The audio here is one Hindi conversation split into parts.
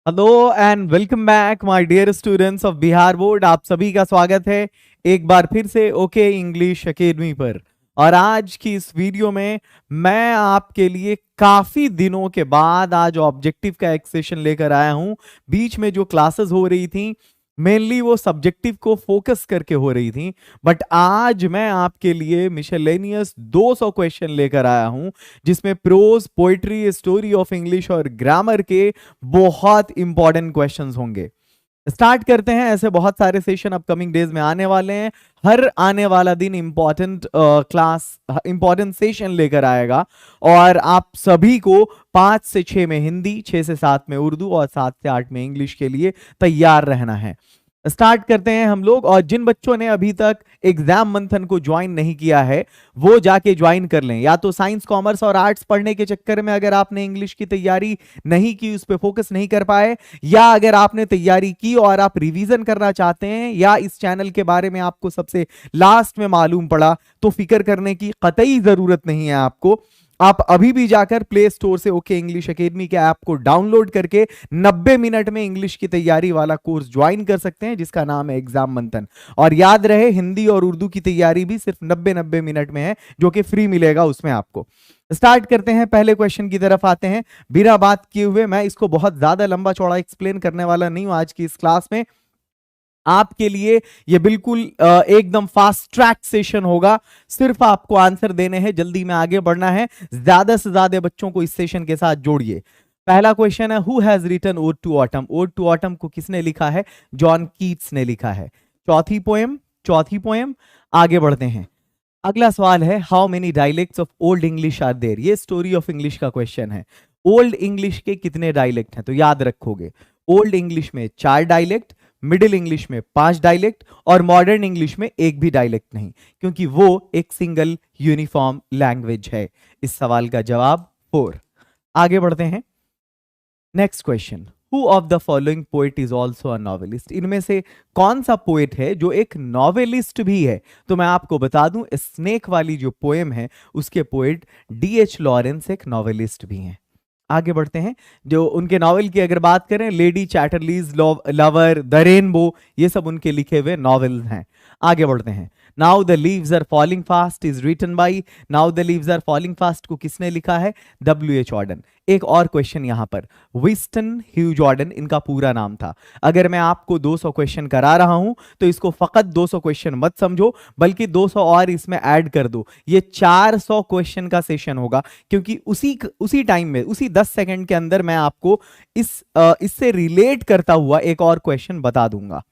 Hello and welcome back my dear students of Bihar board. आप सभी का स्वागत है एक बार फिर से ओके इंग्लिश एकेडमी पर। और आज की इस वीडियो में मैं आपके लिए काफी दिनों के बाद आज ऑब्जेक्टिव का एक सेशन लेकर आया हूं। बीच में जो क्लासेस हो रही थी मेनली वो सब्जेक्टिव को फोकस करके हो रही थी, बट आज मैं आपके लिए मिशेलेनियस 200 क्वेश्चन लेकर आया हूं, जिसमें prose, poetry, story of English और ग्रामर के बहुत इंपॉर्टेंट क्वेश्चंस होंगे। स्टार्ट करते हैं। ऐसे बहुत सारे सेशन अपकमिंग डेज में आने वाले हैं। हर आने वाला दिन इंपॉर्टेंट क्लास, इंपॉर्टेंट सेशन लेकर आएगा और आप सभी को 5 से 6 में हिंदी, 6 से 7 में उर्दू और 7 से 8 में इंग्लिश के लिए तैयार रहना है। स्टार्ट करते हैं हम लोग। और जिन बच्चों ने अभी तक एग्जाम मंथन को ज्वाइन नहीं किया है वो जाके ज्वाइन कर लें। या तो साइंस, कॉमर्स और आर्ट्स पढ़ने के चक्कर में अगर आपने इंग्लिश की तैयारी नहीं की, उस पर फोकस नहीं कर पाए, या अगर आपने तैयारी की और आप रिवीजन करना चाहते हैं, या इस चैनल के बारे में आपको सबसे लास्ट में मालूम पड़ा, तो फिक्र करने की कतई जरूरत नहीं है आपको। आप अभी भी जाकर प्ले स्टोर से ओके इंग्लिश एकेडमी के ऐप को डाउनलोड करके 90 मिनट में इंग्लिश की तैयारी वाला कोर्स ज्वाइन कर सकते हैं, जिसका नाम है एग्जाम मंथन। और याद रहे, हिंदी और उर्दू की तैयारी भी सिर्फ 90 मिनट में है, जो कि फ्री मिलेगा उसमें आपको। स्टार्ट करते हैं, पहले क्वेश्चन की तरफ आते हैं। बिना बात किए हुए, मैं इसको बहुत ज्यादा लंबा चौड़ा एक्सप्लेन करने वाला नहीं हूं आज की इस क्लास में। आपके लिए ये बिल्कुल एकदम फास्ट ट्रैक सेशन होगा। सिर्फ आपको आंसर देने हैं, जल्दी में आगे बढ़ना है। ज्यादा से ज्यादा बच्चों को इस सेशन के साथ जोड़िए। पहला क्वेश्चन है, who has written Ode to Autumn. Ode to Autumn को किसने लिखा है? जॉन कीट्स ने लिखा है। चौथी पोएम आगे बढ़ते हैं। अगला सवाल है, how many dialects of old English are there. ये स्टोरी ऑफ इंग्लिश का क्वेश्चन है। ओल्ड इंग्लिश के कितने डायलेक्ट हैं? तो याद रखोगे, ओल्ड इंग्लिश में 4 डायलेक्ट, मिडिल इंग्लिश में 5 डायलेक्ट और मॉडर्न इंग्लिश में एक भी डायलेक्ट नहीं, क्योंकि वो एक सिंगल यूनिफॉर्म लैंग्वेज है। इस सवाल का जवाब 4। आगे बढ़ते हैं। Next question, who of the following poet is also a novelist. इनमें से कौन सा पोएट है जो एक नॉवेलिस्ट भी है? तो मैं आपको बता दूं, स्नेक वाली जो पोएम है उसके पोएट डीएच लॉरेंस एक नॉवेलिस्ट भी हैं। आगे बढ़ते हैं। जो उनके नॉवेल की अगर बात करें, lady Chatterley's lover, the rainbow, ये सब उनके लिखे हुए नॉवेल्स हैं। आगे बढ़ते हैं। Now the leaves are falling fast is written by. Now the leaves are falling fast को किसने लिखा है? W H Auden. एक और क्वेश्चन यहां पर, विंस्टन ह्यू जॉर्डन इनका पूरा नाम था। अगर मैं आपको 200 क्वेश्चन करा रहा हूं तो इसको फकत 200 क्वेश्चन मत समझो, बल्कि 200 और इसमें ऐड कर दो। ये 400 क्वेश्चन का सेशन होगा, क्योंकि उसी टाइम में, उसी 10 सेकंड के अंदर मैं आपको इससे रिलेट करता हुआ एक और क्वेश्चन बता दूंगा।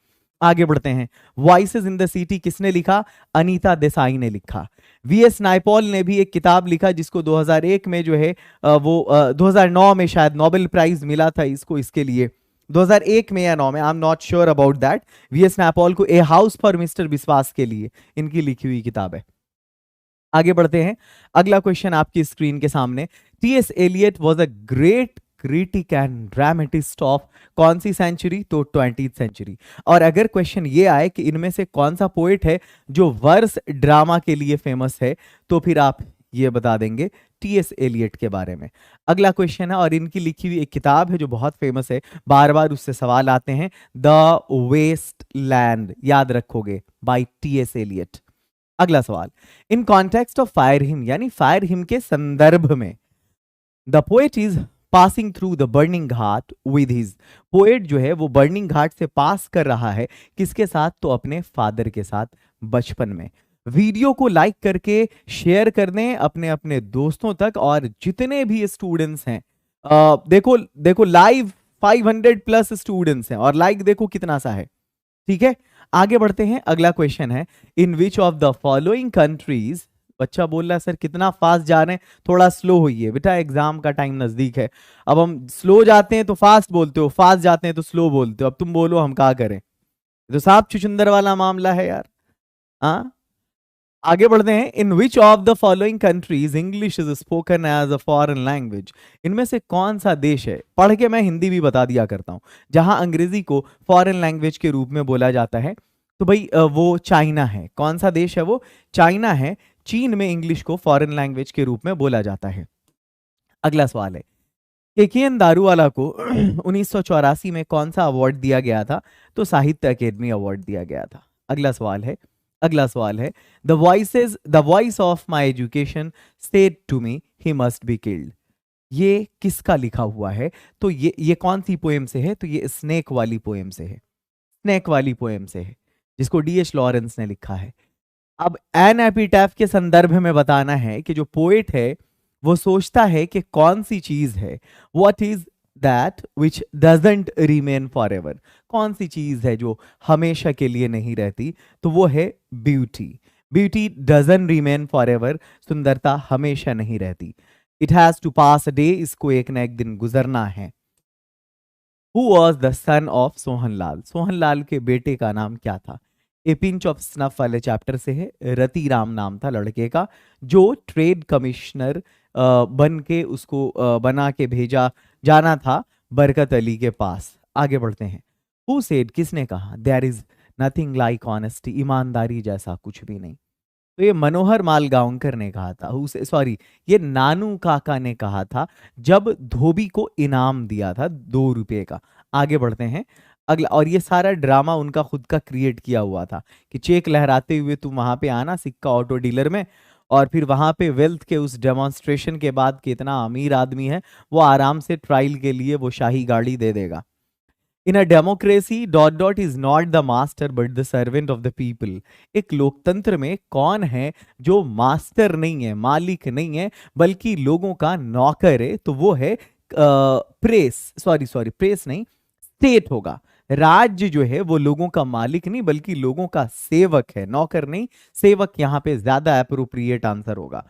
आगे बढ़ते हैं। वॉइसेस इन द सिटी किसने लिखा? अनीता देसाई ने लिखा। वीएस नायपॉल ने भी एक किताब लिखा जिसको 2001 में जो है 2009 में शायद नोबेल प्राइज मिला था इसको, इसके लिए 2001 में या 9 में, I am not sure about that. V S Naipaul को a house for mister Biswas के लिए इनकी लिखी हुई किताब है। आगे बढ़ते हैं। अगला क्वेश्चन आपकी स्क्रीन के सामने, T S Eliot was a great critic and dramatist of कौन सी सेंचुरी? तो 20th सेंचुरी। और अगर क्वेश्चन ये आए कि इनमें से कौन सा पोएट है जो वर्स ड्रामा के लिए फेमस है, तो फिर आप ये बता देंगे टीएस एलियट के बारे में। अगला क्वेश्चन है, और इनकी लिखी हुई एक किताब है जो बहुत फेमस है, बार बार उससे सवाल आते हैं, द वेस्ट लैंड, याद रखोगे, बाय टीएस एलियट। अगला सवाल, in context of fire him, यानी फायर हिम के संदर्भ में, the poet is passing through the burning ghat with his. Poet जो है वो बर्निंग घाट से पास कर रहा है, किसके साथ? तो अपने फादर के साथ, बचपन में। वीडियो को लाइक करके शेयर कर दें अपने अपने दोस्तों तक, और जितने भी स्टूडेंट्स हैं, देखो देखो लाइव 500 प्लस स्टूडेंट्स हैं और लाइक देखो कितना सा है। ठीक है, आगे बढ़ते हैं। अगला क्वेश्चन है, in which of the following countries. बच्चा बोल रहा है सर कितना फास्ट जा रहे हैं, थोड़ा स्लो होइए बेटा, एग्जाम का टाइम नजदीक है। अब हम स्लो जाते हैं तो फास्ट बोलते हो, फास्ट जाते हैं तो स्लो बोलते हो। अब तुम बोलो हम क्या करें? तो सांप चुचुंदर वाला मामला है यार। हाँ, आगे बढ़ते हैं। In which of the following countries English is spoken as a foreign language. इनमें से कौन सा देश है, पढ़ के मैं हिंदी भी बता दिया करता हूं, जहां अंग्रेजी को फॉरेन लैंग्वेज के रूप में बोला जाता है? तो भाई वो चाइना है। कौन सा देश है वो? चाइना है। चीन में इंग्लिश को फॉरेन लैंग्वेज के रूप में बोला जाता है। अगला सवाल है, केकेएन दारूवाला को 1984 में कौन सा अवार्ड दिया गया था? तो साहित्य अकेडमी अवार्ड दिया गया था। अगला सवाल है the voice of my education said to me he must be killed. ये किसका लिखा हुआ है? तो ये कौन सी पोएम से है? तो ये स्नेक वाली पोएम से है। स्नेक वाली पोएम से है, जिसको डीएच लॉरेंस ने लिखा है। अब एन एपिटैफ के संदर्भ में बताना है कि जो पोएट है वो सोचता है कि कौन सी चीज है, what is that which doesn't remain for ever. कौन सी चीज है जो हमेशा के लिए नहीं रहती? तो वो है beauty. Beauty doesn't remain for ever. सुंदरता हमेशा नहीं रहती। It has to pass a day. इसको एक ना एक दिन गुजरना है। Who was the son of Sohanlal. Sohanlal के बेटे का नाम क्या था? ए पिंच ऑफ स्नफ वाले चैप्टर से है। रतिराम नाम था लड़के का, जो ट्रेड कमिश्नर बन के उसको बना के भेजा जाना था बरकत अली के पास। आगे बढ़ते हैं। हु सेड, किसने कहा? There is nothing like honesty. ईमानदारी जैसा कुछ भी नहीं। तो ये मनोहर मालगांवकर ने कहा था। सॉरी, ये नानू काका ने कहा था जब धोबी को इनाम दिया था 2 रुपए का। आगे बढ़ते हैं। अगला, और ये सारा ड्रामा उनका खुद का क्रिएट किया हुआ था कि चेक लहराते हुए तुम वहां पे आना सिक्का ऑटो डीलर में, और फिर वहां पे वेल्थ के उस डेमोन्स्ट्रेशन के बाद कि इतना अमीर आदमी है वो आराम से ट्रायल के लिए वो शाही गाड़ी दे देगा। In a democracy dot dot is not the master but the servant of the people. एक लोकतंत्र में कौन है जो मास्टर नहीं है, मालिक नहीं है, बल्कि लोगों का नौकर है? तो वो है प्रेस नहीं, स्टेट होगा। राज्य जो है वो लोगों का मालिक नहीं बल्कि लोगों का सेवक है, नौकर नहीं, सेवक यहां पे ज्यादा एप्रोप्रिएट आंसर होगा।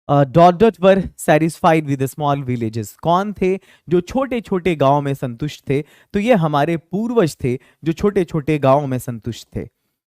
Dot dot were satisfied with small villages. कौन थे जो छोटे छोटे गांव में संतुष्ट थे? तो ये हमारे पूर्वज थे जो छोटे छोटे गांव में संतुष्ट थे।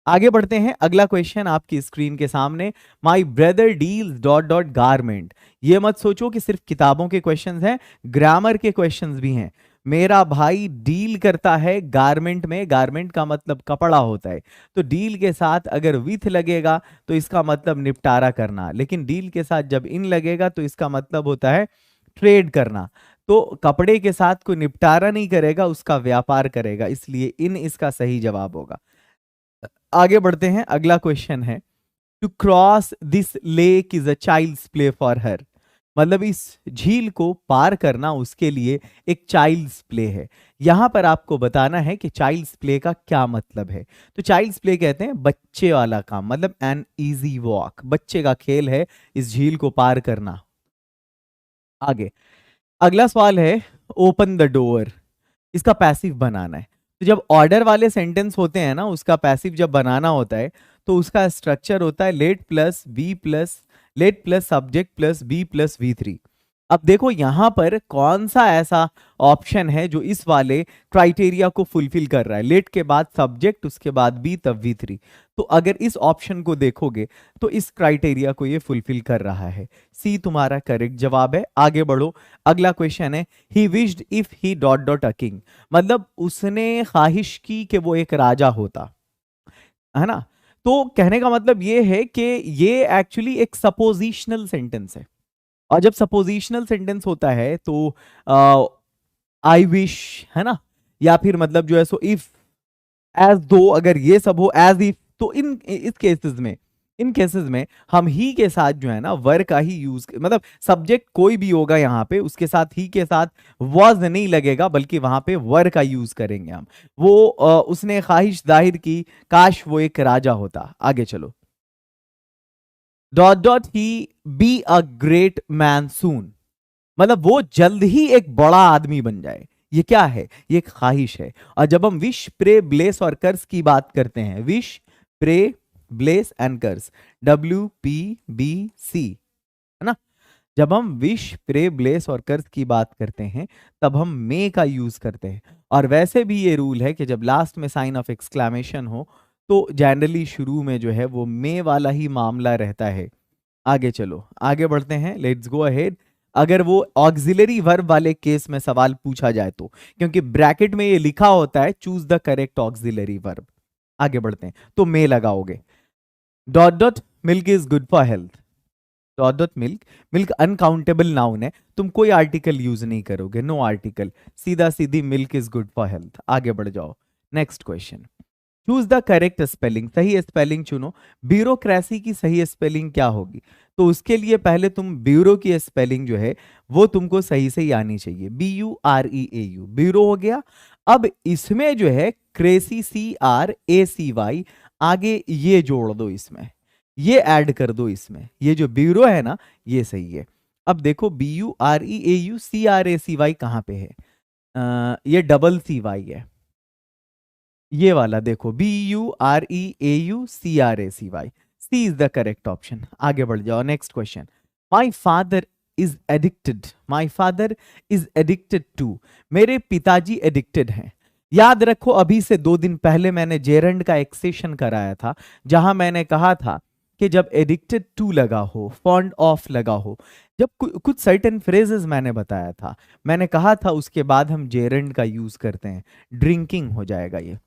आगे बढ़ते हैं। अगला क्वेश्चन आपकी स्क्रीन के सामने। My brother deals dot dot garment. ये मत सोचो कि सिर्फ किताबों के क्वेश्चंस हैं, ग्रामर के क्वेश्चंस भी हैं। मेरा भाई डील करता है गारमेंट में। गारमेंट का मतलब कपड़ा होता है, तो डील के साथ अगर विथ लगेगा तो इसका मतलब निपटारा करना, लेकिन डील के साथ जब इन लगेगा तो इसका मतलब होता है ट्रेड करना। तो कपड़े के साथ कोई निपटारा नहीं करेगा, उसका व्यापार करेगा, इसलिए इन इसका सही जवाब होगा। आगे बढ़ते हैं। अगला क्वेश्चन है to cross this lake is a child's play for her. मतलब इस झील को पार करना उसके लिए एक चाइल्ड्स प्ले है। यहां पर आपको बताना है कि चाइल्ड्स प्ले का क्या मतलब है। तो चाइल्ड्स प्ले कहते हैं बच्चे वाला काम, मतलब एन इजी वॉक, बच्चे का खेल है इस झील को पार करना। आगे अगला सवाल है ओपन द डोर। इसका पैसिव बनाना है। तो जब ऑर्डर वाले सेंटेंस होते हैं ना, उसका पैसिव जब बनाना होता है तो उसका स्ट्रक्चर होता है let plus subject plus be plus V3। अब देखो यहां पर कौन सा ऐसा ऑप्शन है जो इस वाले क्राइटेरिया को फुलफिल कर रहा है। लेट के बाद सब्जेक्ट, उसके बाद बी, तब V3। तो अगर इस ऑप्शन को देखोगे तो इस क्राइटेरिया को ये फुलफिल कर रहा है। सी तुम्हारा करेक्ट जवाब है। आगे बढ़ो। अगला क्वेश्चन है he wished if he dot dot a king. मतलब उसने ख्वाहिश की कि वो एक राजा होता, है ना। तो कहने का मतलब ये है कि ये एक्चुअली एक सपोजिशनल सेंटेंस है, और जब सपोजिशनल सेंटेंस होता है तो आई विश, है ना, या फिर मतलब जो है सो इफ, एज दो, अगर ये सब हो एज इफ, तो इन केसेस में हम ही के साथ जो है ना वर का ही यूज, मतलब सब्जेक्ट कोई भी होगा यहाँ पे उसके साथ ही के साथ वॉज नहीं लगेगा, बल्कि वहां पे वर का यूज करेंगे हम। वो उसने ख्वाहिश जाहिर की काश वो एक राजा होता। आगे चलो। Dot dot he be a great man soon. मतलब वो जल्द ही एक बड़ा आदमी बन जाए। ये क्या है? ये एक ख्वाहिश है। और जब हम विश, प्रे, ब्लेस और कर्स की बात करते हैं, wish, pray, bless and curse, WPBC, है ना। जब हम विश, प्रे, ब्लेस और कर्स की बात करते हैं तब हम मे का यूज करते हैं। और वैसे भी ये रूल है कि जब लास्ट में साइन ऑफ एक्सक्लेमेशन हो तो जनरली शुरू में जो है वो मे वाला ही मामला रहता है। आगे चलो, आगे बढ़ते हैं। Let's go ahead. अगर वो ऑक्सिलरी वर्ब वाले केस में सवाल पूछा जाए तो, क्योंकि ब्रैकेट में ये लिखा होता है choose the correct auxiliary verb. आगे बढ़ते हैं। तो मे लगाओगे। Dot dot milk is good for health. Dot dot milk, milk uncountable noun है, तुम कोई आर्टिकल यूज नहीं करोगे, नो आर्टिकल, सीधा सीधी milk is good for health. आगे बढ़ जाओ, next question. Choose the correct spelling, सही स्पेलिंग चुनो। ब्यूरोक्रेसी की सही स्पेलिंग क्या होगी? तो उसके लिए पहले तुम ब्यूरो की स्पेलिंग जो है वो तुमको सही से ही आनी चाहिए, BUREAU, ब्यूरो हो गया। अब इसमें जो है क्रेसी, CRACY, आगे ये जोड़ दो, इसमें ये ऐड कर दो, इसमें ये जो ब्यूरो है ना ये सही है। अब देखो BUREAU CRACY कहाँ पे है? ये डबल CY है, ये वाला देखो BUREAUCRACY, C is the correct option. आगे बढ़ जाओ, next question. My father is addicted, my father is addicted to, मेरे पिताजी एडिक्टेड हैं। याद रखो अभी से 2 दिन पहले मैंने जेरंड का एक सेशन कराया था जहां मैंने कहा था कि जब एडिक्टेड टू लगा हो, फॉन्ड ऑफ लगा हो, जब कुछ सर्टेन फ्रेजेस मैंने बताया था, मैंने कहा था उसके बाद हम जेरंड का यूज करते हैं, ड्रिंकिंग हो जाएगा ये।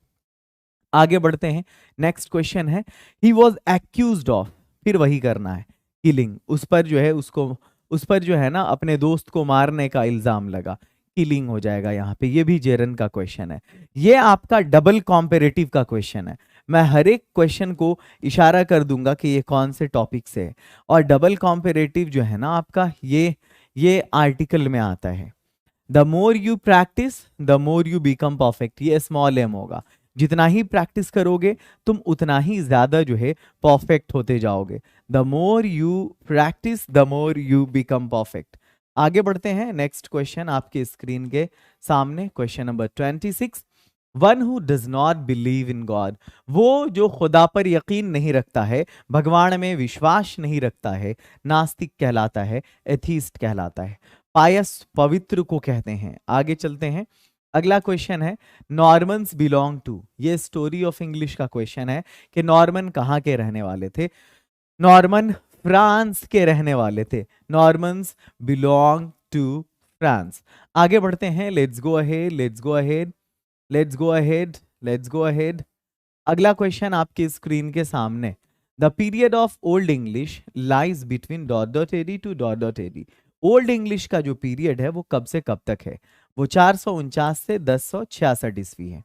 आगे बढ़ते हैं, नेक्स्ट क्वेश्चन है, ही वॉज एक्यूज्ड ऑफ, फिर वही करना है, किलिंग, उस पर जो है उसको, उस पर जो है ना अपने दोस्त को मारने का इल्जाम लगा, किलिंग हो जाएगा यहाँ पे। ये भी जेरन का क्वेश्चन है, ये आपका डबल कॉम्पेरेटिव का क्वेश्चन है। मैं हर एक क्वेश्चन को इशारा कर दूंगा कि ये कौन से टॉपिक से है, और डबल कॉम्पेरेटिव जो है ना आपका ये आर्टिकल में आता है। The more you practice the more you become perfect, ये स्मॉल एम होगा, जितना ही प्रैक्टिस करोगे तुम उतना ही ज्यादा जो है परफेक्ट होते जाओगे। The more you practice the more you become perfect. आगे बढ़ते हैं, नेक्स्ट क्वेश्चन आपके स्क्रीन के सामने, question number 26। One who does not believe in God, वो जो खुदा पर यकीन नहीं रखता है, भगवान में विश्वास नहीं रखता है, नास्तिक कहलाता है, एथीस्ट कहलाता है। पायस पवित्र को कहते हैं। आगे चलते हैं, अगला क्वेश्चन है, नॉर्मन्स बिलोंग टू, ये स्टोरी ऑफ इंग्लिश का क्वेश्चन है कि नॉर्मन कहाँ के रहने वाले थे? नॉर्मन फ्रांस के रहने वाले थे, नॉर्मन्स बिलोंग टू फ्रांस। आगे बढ़ते हैं, let's go ahead, let's go ahead, let's go ahead, let's go ahead. अगला क्वेश्चन आपकी स्क्रीन के सामने, the period of old English lies between dot dot AD to dot dot AD. Old English का जो पीरियड है वो कब से कब तक है? वो 449 से 1066 ईस्वी है।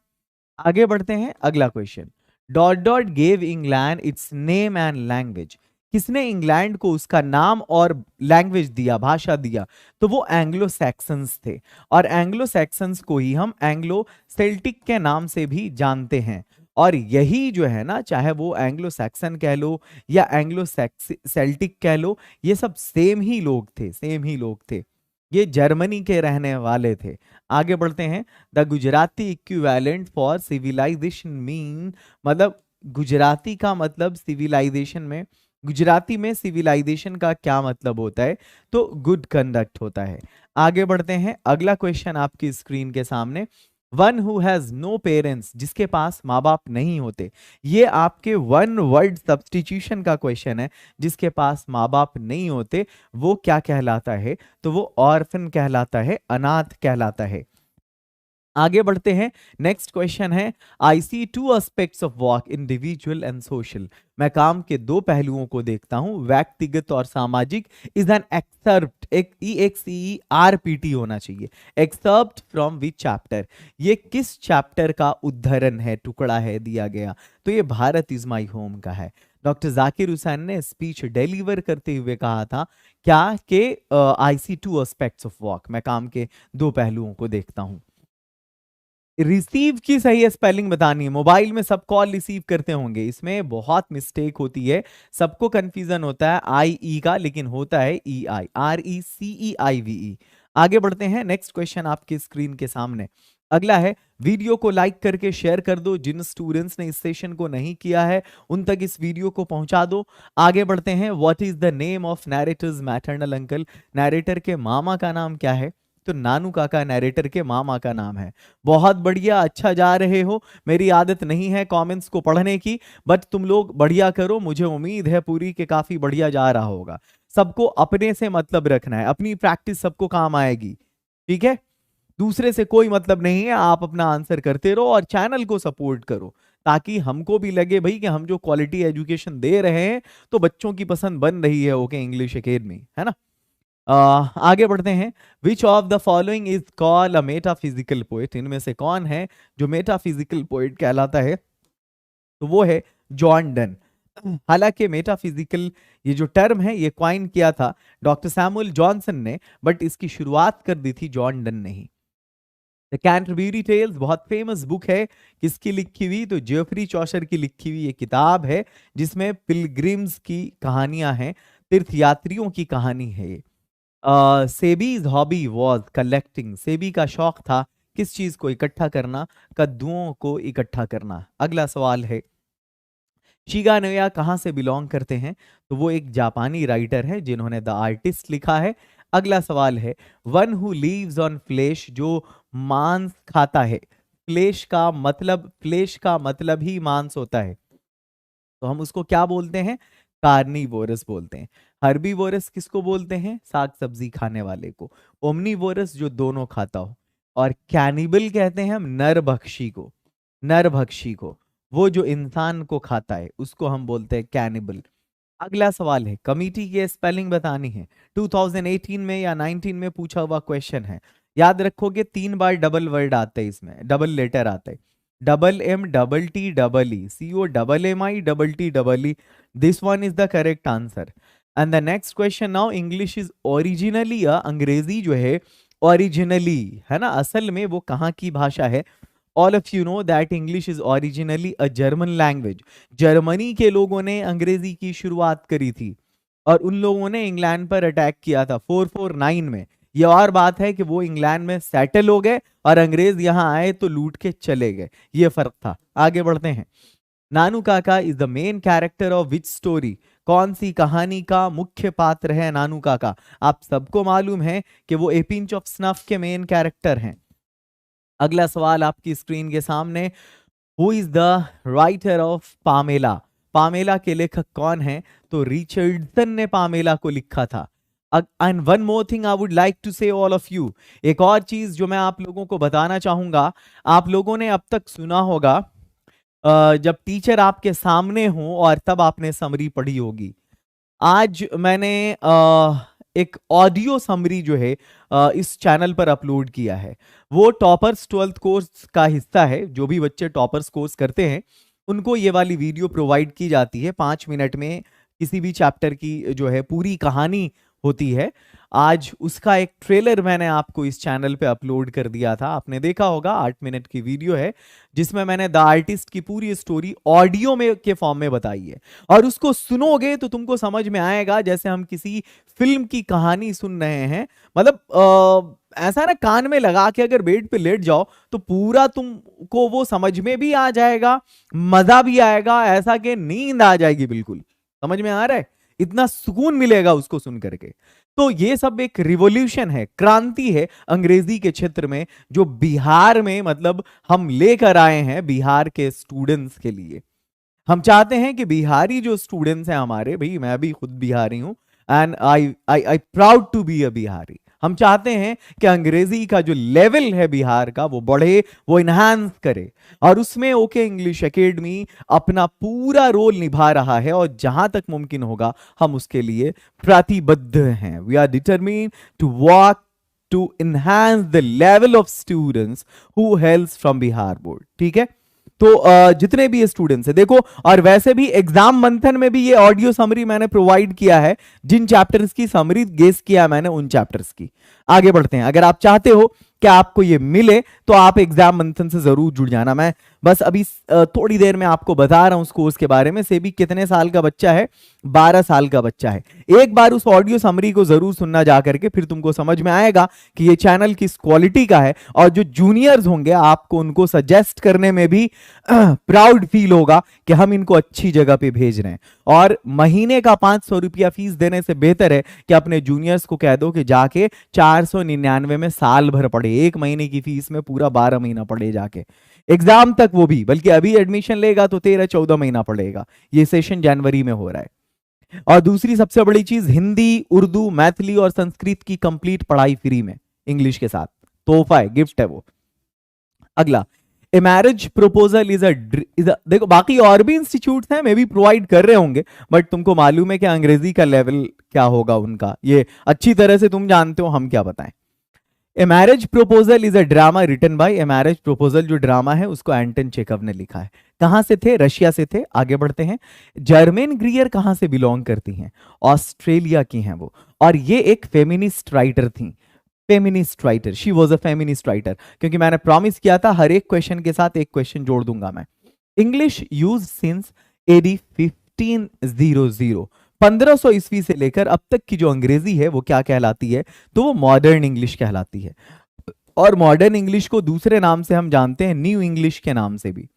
आगे बढ़ते हैं, अगला question, dot dot gave England it's name and language, किसने इंग्लैंड को उसका नाम और लैंग्वेज दिया, भाषा दिया? तो वो एंग्लो सैक्सन्स थे, और एंग्लो सैक्सन्स को ही हम एंग्लो सेल्टिक के नाम से भी जानते हैं। और यही जो है ना, चाहे वो एंग्लो सैक्सन कह लो या एंग्लो सेल्टिक कह लो, ये सब सेम ही लोग थे, सेम ही लोग थे, ये जर्मनी के रहने वाले थे। आगे बढ़ते हैं, the Gujarati equivalent for civilisation mean, मतलब गुजराती का मतलब सिविलाइजेशन में, गुजराती में सिविलाइजेशन का क्या मतलब होता है? तो गुड कंडक्ट होता है। आगे बढ़ते हैं, अगला क्वेश्चन आपकी स्क्रीन के सामने, one who has no parents, जिसके पास माँ बाप नहीं होते, ये आपके वन वर्ड सब्स्टिट्यूशन का क्वेश्चन है, जिसके पास माँ बाप नहीं होते वो क्या कहलाता है? तो वो ऑर्फन कहलाता है, अनाथ कहलाता है। आगे बढ़ते हैं, नेक्स्ट क्वेश्चन है, I see two aspects of work, individual and social, मैं काम के 2 पहलुओं को देखता हूं, व्यक्तिगत और सामाजिक। इज एन एक्सर्प्ट, एक EXERPT होना चाहिए, एक्सर्प्ट फ्रॉम विच चैप्टर, ये किस चैप्टर का उद्धरण है, टुकड़ा है दिया गया? तो ये भारत इज माई होम का है। डॉक्टर जाकिर हुसैन ने स्पीच डिलीवर करते हुए कहा था क्या कि आई see two aspects of work, मैं काम के 2 पहलुओं को देखता हूं। रिसीव की सही स्पेलिंग बतानी है, मोबाइल में सब कॉल रिसीव करते होंगे, इसमें बहुत मिस्टेक होती है, सबको कंफ्यूजन होता है IE का, लेकिन होता है EI, RECEIVE। आगे बढ़ते हैं, नेक्स्ट क्वेश्चन आपके स्क्रीन के सामने, अगला है, वीडियो को लाइक करके शेयर कर दो, जिन स्टूडेंट्स ने इस सेशन को नहीं किया है उन तक इस वीडियो को पहुंचा दो। आगे बढ़ते हैं, what is the name of narrator's maternal uncle, narrator के मामा का नाम क्या है? तो नानू काका नैरेटर के मामा का नाम है। बहुत बढ़िया, अच्छा जा रहे हो, मेरी आदत नहीं है कमेंट्स को पढ़ने की, बट तुम लोग बढ़िया करो, मुझे उम्मीद है पूरी के काफी बढ़िया जा रहा होगा। सबको अपने से मतलब रखना है, अपनी प्रैक्टिस सबको काम आएगी, ठीक है? दूसरे से कोई मतलब नहीं है, आप अपना आंसर करते रहो और चैनल को सपोर्ट करो, ताकि हमको भी लगे भाई कि हम जो क्वालिटी एजुकेशन दे रहे हैं तो बच्चों की पसंद बन रही है ओके इंग्लिश एकेडमी, है ना। आगे बढ़ते हैं। विच of the following is called a metaphysical poet, इनमें से कौन है जो मेटाफिजिकल पोएट कहलाता है, तो वो है जॉन डन। हालांकि मेटाफिजिकल ये जो टर्म है ये क्वाइन किया था डॉक्टर सैमुअल जॉनसन ने, बट इसकी शुरुआत कर दी थी जॉन डन ने ही। द कैंटरबरी टेल्स बहुत फेमस बुक है, किसकी लिखी हुई, तो जेफरी चौसर की लिखी हुई ये किताब है जिसमें पिलग्रिम्स की कहानियां हैं, तीर्थयात्रियों की कहानी है ये। SEBI's hobby was collecting, SEBI का शौक था किस चीज को इकट्ठा करना, कद्दुओं को इकट्ठा करना। अगला सवाल है शिगा नोया कहाँ से बिलोंग करते हैं, तो वो एक जापानी राइटर है जिन्होंने द आर्टिस्ट लिखा है। अगला सवाल है one who lives on flesh, जो मांस खाता है, फ्लेश का मतलब ही मांस होता है, तो हम उसको क्या बोलते हैं, कार्निवोरस बोलते हैं। हर्बीवोरस किसको बोलते हैं, साग सब्जी खाने वाले को। ओमनीवोरस जो दोनों खाता हो। और कैनिबल कहते हैं हम नरभक्षी को, नरभक्षी को, वो जो इंसान को खाता है उसको हम बोलते हैं कैनिबल। अगला सवाल है कमिटी की स्पेलिंग बतानी है, 2018 में या 19 में पूछा हुआ क्वेश्चन है। याद रखोगे 3 बार डबल वर्ड आता है, इसमें डबल लेटर आता है, double M double T double E, CO double M I double T double E, this one is the correct answer. And the next question now, English is originally, अंग्रेजी जो है ओरिजिनली है ना, असल में वो कहाँ की भाषा है। All of you know that English is originally a German language. Germany के लोगों ने अंग्रेजी की शुरुआत करी थी और उन लोगों ने इंग्लैंड पर अटैक किया था 449 में। ये और बात है कि वो इंग्लैंड में सेटल हो गए और अंग्रेज यहां आए तो लूट के चले गए, ये फर्क था। आगे बढ़ते हैं। नानू काका is the main character of which story, कौन सी कहानी का मुख्य पात्र है नानू काका। आप सबको मालूम है कि वो ए पिंच ऑफ स्नफ के मेन कैरेक्टर हैं। अगला सवाल आपकी स्क्रीन के सामने, who is the writer of Pamela, Pamela के लेखक कौन है, तो रिचर्डसन ने पामेला को लिखा था। And one more thing I would like to say all of you, एक और चीज जो मैं आप लोगों को बताना चाहूंगा, आप लोगों ने अब तक सुना होगा जब टीचर आपके सामने हो और तब आपने समरी पढ़ी होगी। आज मैंने एक ऑडियो समरी जो है इस चैनल पर अपलोड किया है। वो टॉपर्स 12th कोर्स का हिस्सा है, जो भी बच्चे टॉपर्स कोर्स करते हैं उनको ये वाली वीडियो प्रोवाइड की जाती है। 5 मिनट में किसी भी चैप्टर की जो है पूरी कहानी होती है। आज उसका एक ट्रेलर मैंने आपको इस चैनल पे अपलोड कर दिया था, आपने देखा होगा, 8 मिनट की वीडियो है जिसमें मैंने द आर्टिस्ट की पूरी स्टोरी ऑडियो में के फॉर्म में बताई है। और उसको सुनोगे तो तुमको समझ में आएगा जैसे हम किसी फिल्म की कहानी सुन रहे हैं। मतलब ऐसा ना कान में लगा के अगर बेड पे लेट जाओ तो पूरा तुमको वो समझ में भी आ जाएगा, मजा भी आएगा, ऐसा कि नींद आ जाएगी बिल्कुल। समझ में आ रहा है, इतना सुकून मिलेगा उसको सुन करके। तो ये सब एक रिवॉल्यूशन है, क्रांति है अंग्रेजी के क्षेत्र में, जो बिहार में मतलब हम लेकर आए हैं बिहार के स्टूडेंट्स के लिए। हम चाहते हैं कि बिहारी जो स्टूडेंट्स हैं हमारे, भाई मैं भी खुद बिहारी हूं and I proud to be a Bihari. हम चाहते हैं कि अंग्रेजी का जो लेवल है बिहार का वो बढ़े, वो इनहांस करे, और उसमें ओके इंग्लिश एकेडमी अपना पूरा रोल निभा रहा है और जहां तक मुमकिन होगा हम उसके लिए प्रतिबद्ध हैं। We are determined to work to enhance the level of students who hails from Bihar board. ठीक है, तो जितने भी स्टूडेंट्स है देखो, और वैसे भी एग्जाम मंथन में भी ये ऑडियो समरी मैंने प्रोवाइड किया है, जिन चैप्टर्स की समरी गेस किया मैंने उन चैप्टर्स की। आगे बढ़ते हैं। अगर आप चाहते हो कि आपको ये मिले तो आप एग्जाम मंथन से जरूर जुड़ जाना। मैं बस अभी थोड़ी देर में आपको बता रहा हूं उस कोर्स के बारे में। सेबी कितने साल का बच्चा है, 12 साल का बच्चा है। एक बार उस ऑडियो समरी को जरूर सुनना जा करके, फिर तुमको समझ में आएगा कि ये चैनल किस क्वालिटी का है, और जो जूनियर्स होंगे आपको उनको सजेस्ट करने में भी प्राउड फील होगा कि हम इनको अच्छी जगह पे भेज रहे हैं। और महीने का 500 रुपया फीस देने से बेहतर है कि अपने जूनियर्स को कह दो कि जाके 499 में साल भर पढ़े, एक महीने की फीस में पूरा 12 महीना पढ़े जाके एग्जाम तक, वो भी बल्कि अभी एडमिशन लेगा तो 13-14 महीना पढ़ेगा। ये सेशन जनवरी में हो रहा है। और दूसरी सबसे बड़ी चीज, हिंदी, उर्दू, मैथिली और संस्कृत की कंप्लीट पढ़ाई फ्री में इंग्लिश के साथ, तोहफा है, गिफ्ट है वो। अगला, ए मैरिज प्रपोजल इज अ देखो बाकी और भी इंस्टीट्यूट हैं मे भी प्रोवाइड कर रहे होंगे, बट तुमको मालूम है कि अंग्रेजी का लेवल क्या होगा उनका, ये अच्छी तरह से तुम जानते हो, हम क्या बताएं। A marriage proposal is a drama written by, a marriage proposal जो ड्रामा है उसको एंटन चेखव ने लिखा है। कहां से थे? रशिया से थे। आगे बढ़ते हैं। जर्मेन ग्रियर कहां से बिलोंग करती हैं? ऑस्ट्रेलिया की हैं वो, और ये एक फेमिनिस्ट राइटर थी। Feminist writer, she was a feminist writer, क्योंकि मैंने प्रॉमिस किया था हर एक क्वेश्चन के साथ एक क्वेश्चन जोड़ दूंगा मैं। इंग्लिश यूज सिंस एडी 1500, 1500 ईस्वी से लेकर अब तक की जो अंग्रेजी है वो क्या कहलाती है? तो वो मॉडर्न इंग्लिश कहलाती है। और मॉडर्न इंग्लिश को दूसरे नाम से हम जानते हैं न्यू इंग्लिश के नाम से भी।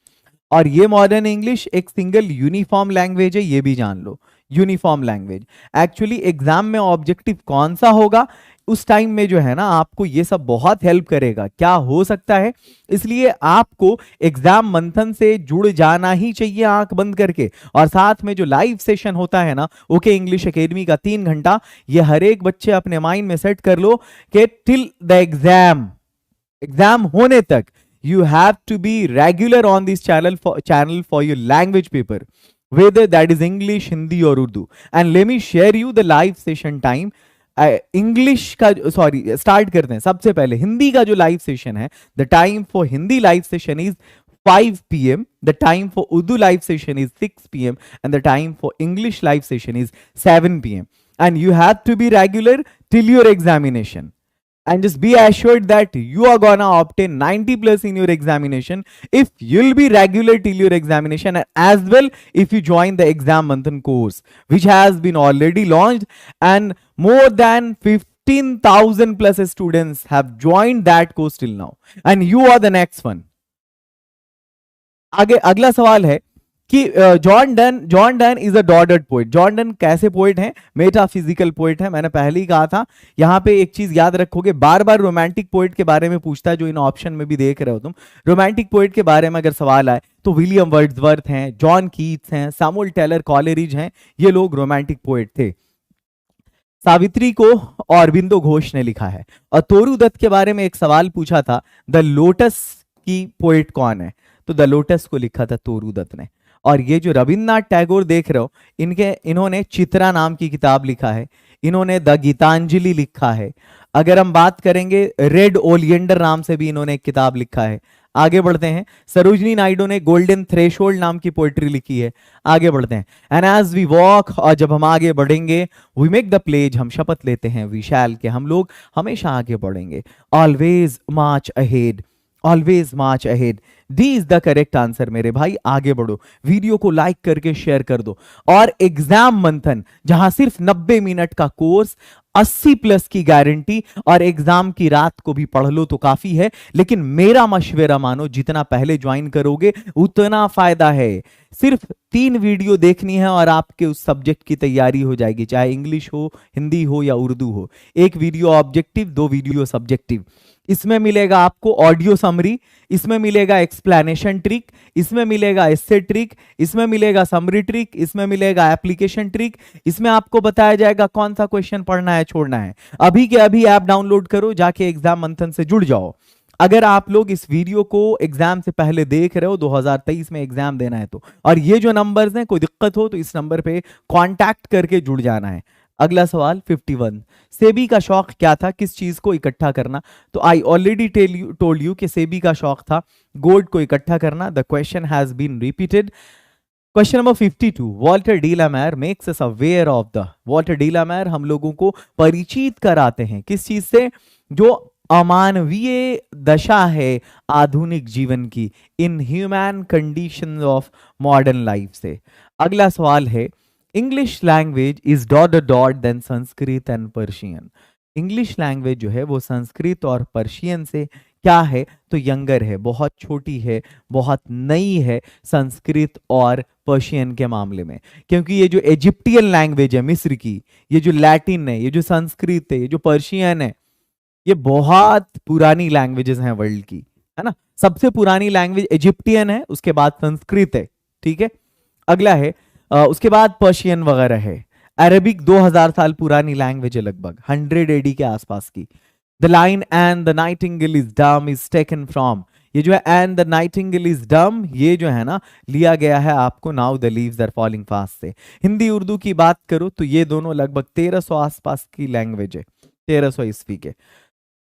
और ये मॉडर्न इंग्लिश एक सिंगल यूनिफॉर्म लैंग्वेज है, ये भी जान लो, यूनिफॉर्म लैंग्वेज। एक्चुअली एग्जाम में ऑब्जेक्टिव कौन सा होगा उस टाइम में जो है ना, आपको ये सब बहुत हेल्प करेगा। क्या हो सकता है, इसलिए आपको एग्जाम मंथन से जुड़ जाना ही चाहिए आंख बंद करके। और साथ में जो लाइव सेशन होता है ना ओके इंग्लिश एकेडमी का 3 घंटा, ये हर एक बच्चे अपने माइंड में सेट कर लो कि टिल द एग्जाम होने तक you have to be regular on this channel for your language paper, whether that is English, Hindi or Urdu. And let me share you the live session time. English का सॉरी स्टार्ट करते हैं। सबसे पहले हिंदी का जो लाइव सेशन है, the time for Hindi live session is 5 PM, the time for Urdu live session is 6 PM, and the time for English live session is 7 PM. And you have to be regular till your examination. And just be assured that you are gonna obtain 90+ in your examination if you'll be regular till your examination, and as well if you join the exam manthan course, which has been already launched, and more than 15,000+ students have joined that course till now, and you are the next one. आगे अगला सवाल है कि John Donne is a dotted poet. John Donne कैसे पोएट हैं? मेटाफिजिकल पोएट है। मैंने पहले ही कहा था। यहां पे एक चीज याद रखोगे, बार बार रोमांटिक पोएट के बारे में पूछता है, जो इन ऑप्शन में भी देख रहे हो तुम। रोमांटिक पोएट के बारे में अगर सवाल आए तो विलियम वर्ड्सवर्थ हैं, जॉन कीट्स हैं, सैमुअल टेलर कॉलेरिज हैं, ये लोग रोमांटिक पोएट थे। सावित्री को अरबिंदो घोष ने लिखा है। और तोरू दत्त के बारे में एक सवाल पूछा था, द लोटस की पोएट कौन है? तो द लोटस को लिखा था तोरू दत्त ने। और ये जो रविन्द्रनाथ टैगोर देख रहे हो, इन्होंने चित्रा नाम की किताब लिखा है, इन्होंने द गीतांजलि लिखा है। अगर हम बात करेंगे रेड ओलियंडर नाम से भी इन्होंने एक किताब लिखा है। आगे बढ़ते हैं। सरोजनी नायडू ने गोल्डन थ्रेशोल्ड नाम की पोएट्री लिखी है। आगे बढ़ते हैं। एंड एज वी वॉक, और जब हम आगे बढ़ेंगे, वी मेक द प्लेज, हम शपथ लेते हैं, वी शैल, के हम लोग हमेशा आगे बढ़ेंगे। Always March ahead, always March ahead. D is the correct answer मेरे भाई। आगे बढ़ो, वीडियो को लाइक करके शेयर कर दो। और एग्जाम मंथन, जहां सिर्फ 90 मिनट का कोर्स, 80+ की गारंटी, और एग्जाम की रात को भी पढ़ लो तो काफी है। लेकिन मेरा मशवरा मानो, जितना पहले ज्वाइन करोगे उतना फायदा है। सिर्फ 3 वीडियो देखनी है और आपके उस सब्जेक्ट की तैयारी हो जाएगी, चाहे इंग्लिश हो, हिंदी हो या उर्दू हो। 1 वीडियो ऑब्जेक्टिव, 2 वीडियो सब्जेक्टिव। इसमें मिलेगा आपको ऑडियो समरी, इसमें मिलेगा एक्सप्लेनेशन ट्रिक, इसमें मिलेगा एस्से ट्रिक, इसमें मिलेगा समरी ट्रिक, इसमें मिलेगा एप्लीकेशन ट्रिक। इसमें आपको बताया जाएगा कौन सा क्वेश्चन पढ़ना है, छोड़ना है। अभी के अभी ऐप डाउनलोड करो, जाके एग्जाम मंथन से जुड़ जाओ। अगर आप लोग इस वीडियो को एग्जाम से पहले देख रहे हो, 2023 में एग्जाम देना है तो, और ये जो नंबर्स हैं, कोई दिक्कत हो तो इस नंबर पे कांटेक्ट करके जुड़ जाना है। अगला सवाल 51, सेबी का शौक क्या था? किस चीज को इकट्ठा करना? तो आई ऑलरेडी टोल्ड यू कि सेबी का शौक था गोल्ड को इकट्ठा करना। The question has been repeated. Question number 52, Walter de la Mare makes us aware of the. Walter de la Mare हम लोगों को परिचित कराते हैं किस चीज से? जो अमानवीय दशा है आधुनिक जीवन की, in human conditions of modern life से। अगला सवाल है, English language is dot than Sanskrit and Persian. English language जो है वो संस्कृत और पर्शियन से क्या है? तो यंगर है, बहुत छोटी है, बहुत नई है संस्कृत और पर्शियन के मामले में। क्योंकि ये जो इजिप्टियन लैंग्वेज है मिस्र की, ये जो लैटिन है, ये जो संस्कृत है, ये जो पर्शियन है, ये बहुत पुरानी लैंग्वेजेस हैं वर्ल्ड की, है ना। सबसे पुरानी लैंग्वेज इजिप्टियन है, उसके बाद संस्कृत है, ठीक है। अगला है उसके बाद पर्शियन वगैरह है। अरबिक 2000 साल पुरानी लैंग्वेज है, लगभग 100 AD के आसपास की। The line and the Nightingale is dumb is taken from, ये जो है and the Nightingale is dumb, ये जो है ना लिया गया है आपको now the leaves are falling fast से। हिंदी उर्दू की बात करो तो ये दोनों लगभग 1300 आसपास की लैंग्वेज है, 1300 ईस्वी के।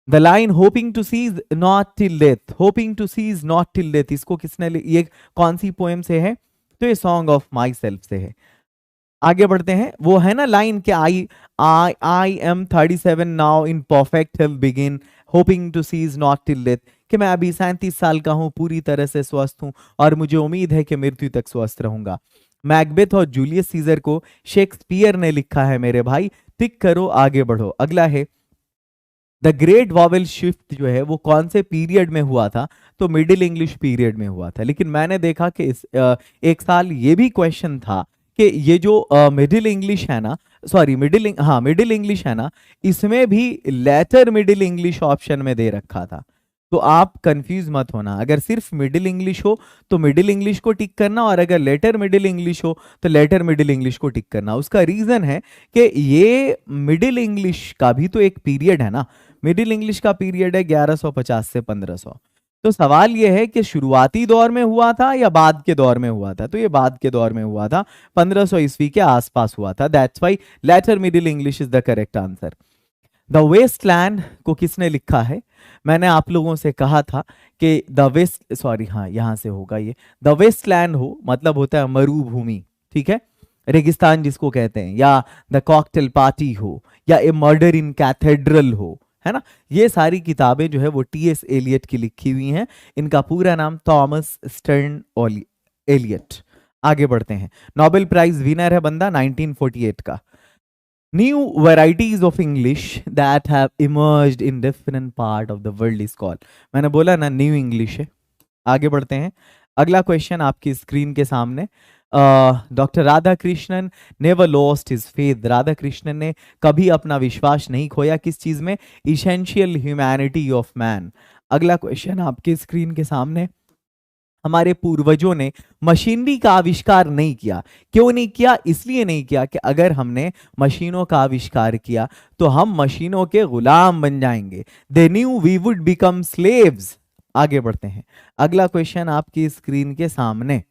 The line hoping to cease not till death, hoping to cease not till death, इसको किसने ये कौन सी पोएम से है? तो ये सॉन्ग ऑफ माई सेल्फ से है। आगे बढ़ते हैं, वो है ना लाइन के I am 37 now in perfect health begin hoping to cease not till death, कि मैं अभी 37 साल का हूं, पूरी तरह से स्वस्थ हूं और मुझे उम्मीद है कि मृत्यु तक स्वस्थ रहूंगा। मैकबेथ और जूलियस सीजर को शेक्सपियर ने लिखा है मेरे भाई, टिक करो आगे बढ़ो। अगला है द ग्रेट वॉवेल शिफ्ट जो है वो कौन से पीरियड में हुआ था? तो मिडिल इंग्लिश पीरियड में हुआ था। लेकिन मैंने देखा कि एक साल ये भी क्वेश्चन था कि ये जो मिडिल इंग्लिश है ना, सॉरी मिडिल इंग्लिश है ना, इसमें भी लेटर मिडिल इंग्लिश ऑप्शन में दे रखा था। तो आप कंफ्यूज मत होना, अगर सिर्फ मिडिल इंग्लिश हो तो मिडिल इंग्लिश को टिक करना, और अगर लेटर मिडिल इंग्लिश हो तो लेटर मिडिल इंग्लिश को टिक करना। उसका रीजन है कि ये मिडिल इंग्लिश का भी तो एक पीरियड है ना, मिडिल इंग्लिश का पीरियड है 1150 से 1500। तो सवाल यह है कि शुरुआती दौर में हुआ था या बाद के दौर में हुआ था? तो ये बाद के दौर में हुआ था, 1500 ईस्वी के आसपास हुआ था। That's why later Middle English is the correct answer. The Waste Land को किसने लिखा है? मैंने आप लोगों से कहा था कि द वेस्ट, सॉरी हाँ यहां से होगा ये, द वेस्टलैंड हो मतलब होता है मरुभूमि, ठीक है, रेगिस्तान जिसको कहते हैं, या द कॉकटेल पार्टी हो, या ए मर्डर इन कैथेड्रल हो, है ना। ये सारी किताबें जो है वो टी.एस. एलियट की लिखी हुई हैं। इनका पूरा नाम थॉमस स्टर्न एलियट। आगे बढ़ते हैं, नोबेल प्राइज विनर है बंदा 1948 का। New varieties of English that have emerged in different part of the world is called, मैंने बोला ना न्यू इंग्लिश है। आगे बढ़ते हैं, अगला क्वेश्चन आपकी स्क्रीन के सामने। Doctor Radha Krishnan never lost his faith, Radha Krishnan ने कभी अपना विश्वास नहीं खोया, किस चीज में? Essential humanity of man. अगला क्वेश्चन आपकी स्क्रीन के सामने, हमारे पूर्वजों ने मशीनरी का आविष्कार नहीं किया, क्यों नहीं किया? इसलिए नहीं किया कि अगर हमने मशीनों का आविष्कार किया तो हम मशीनों के गुलाम बन जाएंगे। They knew we would become slaves. आगे बढ़ते हैं, अगला क्वेश्चन आपकी स्क्रीन के सामने,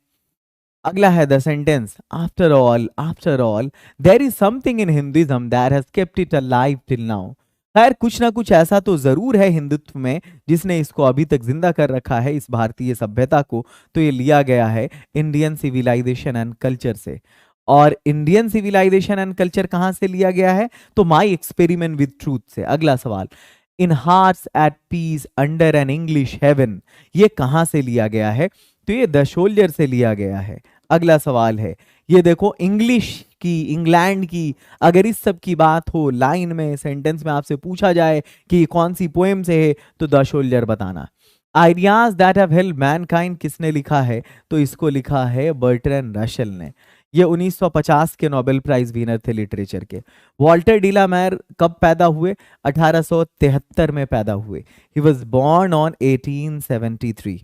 अगला है the sentence after all there is something in Hinduism that has kept it alive till now. खैर कुछ ना कुछ ऐसा तो जरूर है हिंदुत्व में जिसने इसको अभी तक जिंदा कर रखा है, इस भारतीय सभ्यता को। तो ये लिया गया है इंडियन सिविलाइजेशन एंड कल्चर से। और इंडियन सिविलाइजेशन एंड कल्चर कहां से लिया गया है? तो माई एक्सपेरिमेंट विद ट्रूथ से। अगला सवाल, in hearts at peace under an English heaven, ये कहां से लिया गया है? तो ये द सोल्जर से लिया गया है। अगला सवाल है, ये देखो इंग्लिश की, इंग्लैंड की, अगर इस सब की बात हो लाइन में, सेंटेंस में आपसे पूछा जाए कि कौन सी पोएम से है, तो द सोल्जर बताना। Ideas that have helped Mankind किसने लिखा है? तो इसको लिखा है बर्ट्रैंड रसेल ने। ये 1950 के नोबेल प्राइज विनर थे लिटरेचर के। वॉल्टर डिलामेर कब पैदा हुए? 1873 में पैदा हुए। He was born on 1873,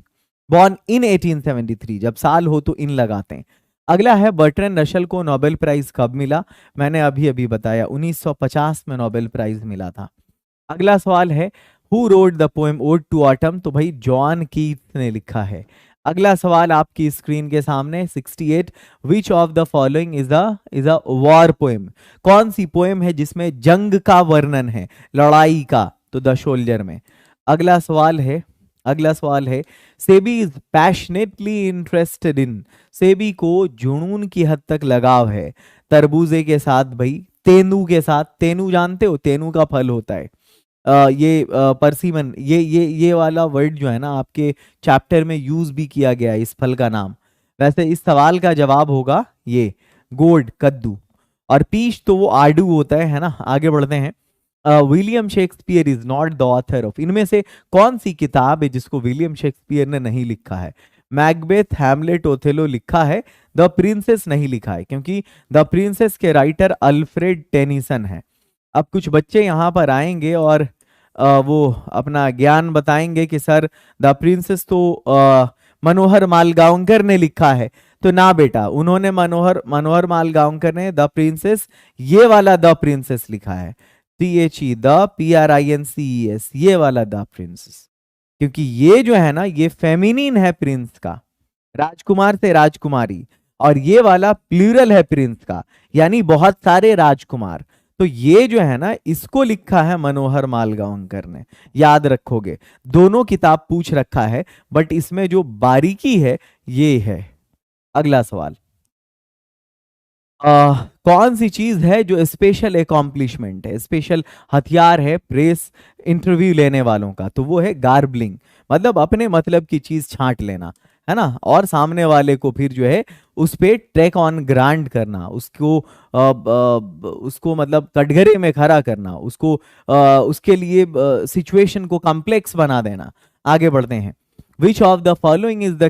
born in 1873, जब साल हो तो इन लगाते हैं। अगला है बर्ट्रैंड रसेल को नोबेल प्राइज कब मिला? मैंने अभी अभी बताया 1950 में नोबेल प्राइज मिला था। अगला सवाल है who wrote the poem Ode to Autumn? तो भाई जॉन कीथ ने लिखा है। अगला सवाल आपकी स्क्रीन के सामने 68, विच of the following is a war poem? कौन सी पोएम है जिसमें जंग का वर्णन है, लड़ाई का? तो द सोल्जर में। अगला सवाल है SEBI is passionately interested in, SEBI को जुनून की हद तक लगाव है तरबूजे के साथ, भाई तेंदू के साथ। तेनू जानते हो, तेनू का फल होता है। परसिमन, ये वाला वर्ड जो है ना आपके चैप्टर में यूज भी किया गया है इस फल का नाम। वैसे इस सवाल का जवाब होगा ये गोड, कद्दू। और पीच तो वो आडू होता है ना। आगे बढ़ते हैं, William Shakespeare is not the author of, इनमें से कौन सी किताब है जिसको विलियम शेक्सपियर ने नहीं लिखा है? मैकबेथ, हैमलेट, ओथेलो लिखा है, द प्रिंसेस नहीं लिखा है, क्योंकि द प्रिंसेस के राइटर अल्फ्रेड टेनिसन है। अब कुछ बच्चे यहाँ पर आएंगे और वो अपना ज्ञान बताएंगे कि सर द प्रिंसेस तो मनोहर मालगांवकर ने लिखा है। तो ना बेटा, उन्होंने मनोहर मालगांवकर ने द प्रिंसेस, ये वाला द प्रिंसेस लिखा है, THE द PRINCES, ये वाला द प्रिंसेस। क्योंकि ये जो है ना ये फेमिनिन है प्रिंस का, राजकुमार से राजकुमारी, और ये वाला प्लूरल है प्रिंस का, यानी बहुत सारे राजकुमार। तो ये जो है ना इसको लिखा है मनोहर मालगांवकर ने, याद रखोगे। दोनों किताब पूछ रखा है, बट इसमें जो बारीकी है ये है। अगला सवाल, कौन सी चीज है जो स्पेशल एकॉम्प्लिशमेंट है, स्पेशल हथियार है प्रेस इंटरव्यू लेने वालों का? तो वो है गार्बलिंग, मतलब अपने मतलब की चीज छांट लेना, है ना, और सामने वाले को फिर जो है उस पे टेक ऑन ग्रांड करना, उसको मतलब कटघरे में खड़ा करना, उसके लिए सिचुएशन को कॉम्प्लेक्स बना देना। आगे बढ़ते हैं। Which of the following is the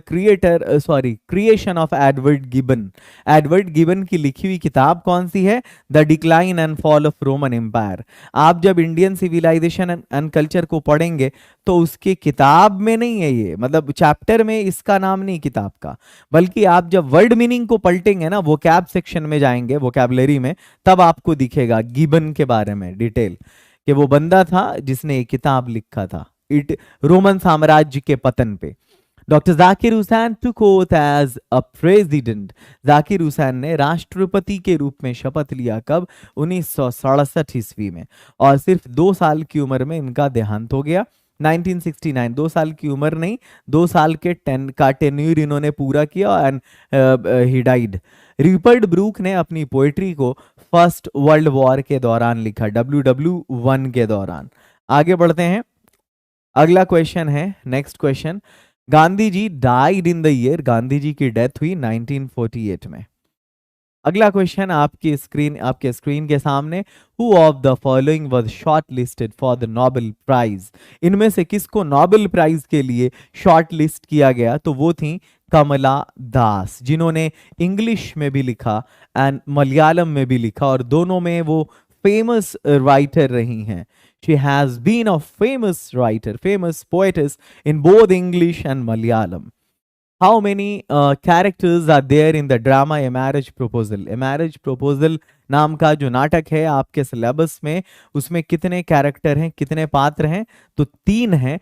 creation of Edward Gibbon? Edward Gibbon की लिखी हुई किताब कौन सी है? The decline and fall of Roman Empire. आप जब इंडियन सिविलाइजेशन एंड कल्चर को पढ़ेंगे तो उसके किताब में नहीं है ये, मतलब चैप्टर में इसका नाम नहीं किताब का, बल्कि आप जब वर्ड मीनिंग को पलटेंगे ना, वोकैब सेक्शन में जाएंगे, वोकैबलरी में, तब आपको दिखेगा गिबन के बारे में डिटेल, कि वो बंदा था जिसने एक किताब लिखा था रोमन साम्राज्य के पतन पे। Doctor Zakir Hussain took oath as a president. Zakir Hussain ने राष्ट्रपति के रूप में शपथ लिया कब? 1967 ईस्वी में, और सिर्फ 2 साल की उम्र में इनका देहांत हो गया। 1969, 2 साल की उम्र नहीं, 2 साल के टेन्यूर इन्होंने पूरा किया, and he died. Rupert Brooke ने अपनी पोएट्री को फर्स्ट वर्ल्ड वॉर के दौरान लिखा, WW1 के दौरान। आगे बढ़ते हैं। अगला क्वेश्चन है, next question, Gandhi ji died in the year, Gandhi ji की डेथ हुई 1948 में। अगला क्वेश्चन आपके स्क्रीन के सामने, who of the following was shortlisted for the Nobel prize? इनमें से किसको नोबेल प्राइज के लिए शॉर्ट लिस्ट किया गया? तो वो थी कमला दास, जिन्होंने इंग्लिश में भी लिखा एंड मलयालम में भी लिखा, और दोनों में वो फेमस राइटर रही हैं। She has been a famous writer, famous poetess in both English and Malayalam. How many characters are there in the drama A Marriage Proposal? A Marriage Proposal नाम का जो नाटक है आपके सिलेबस में, उसमें कितने कैरेक्टर हैं, कितने पात्र हैं? तो 3 हैं,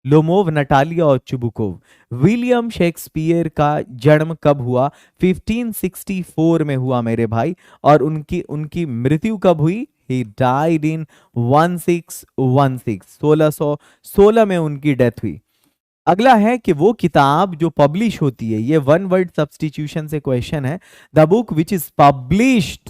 लोमोव, नटालिया और चुबुकोव। विलियम शेक्सपियर का जन्म कब हुआ? 1564 में हुआ मेरे भाई, और उनकी मृत्यु कब हुई? He died in 1616, 1616 में उनकी डेथ हुई। अगला है कि वो किताब जो पब्लिश होती है, ये 1 वर्ड सब्स्टिट्यूशन से क्वेश्चन है, the book which is published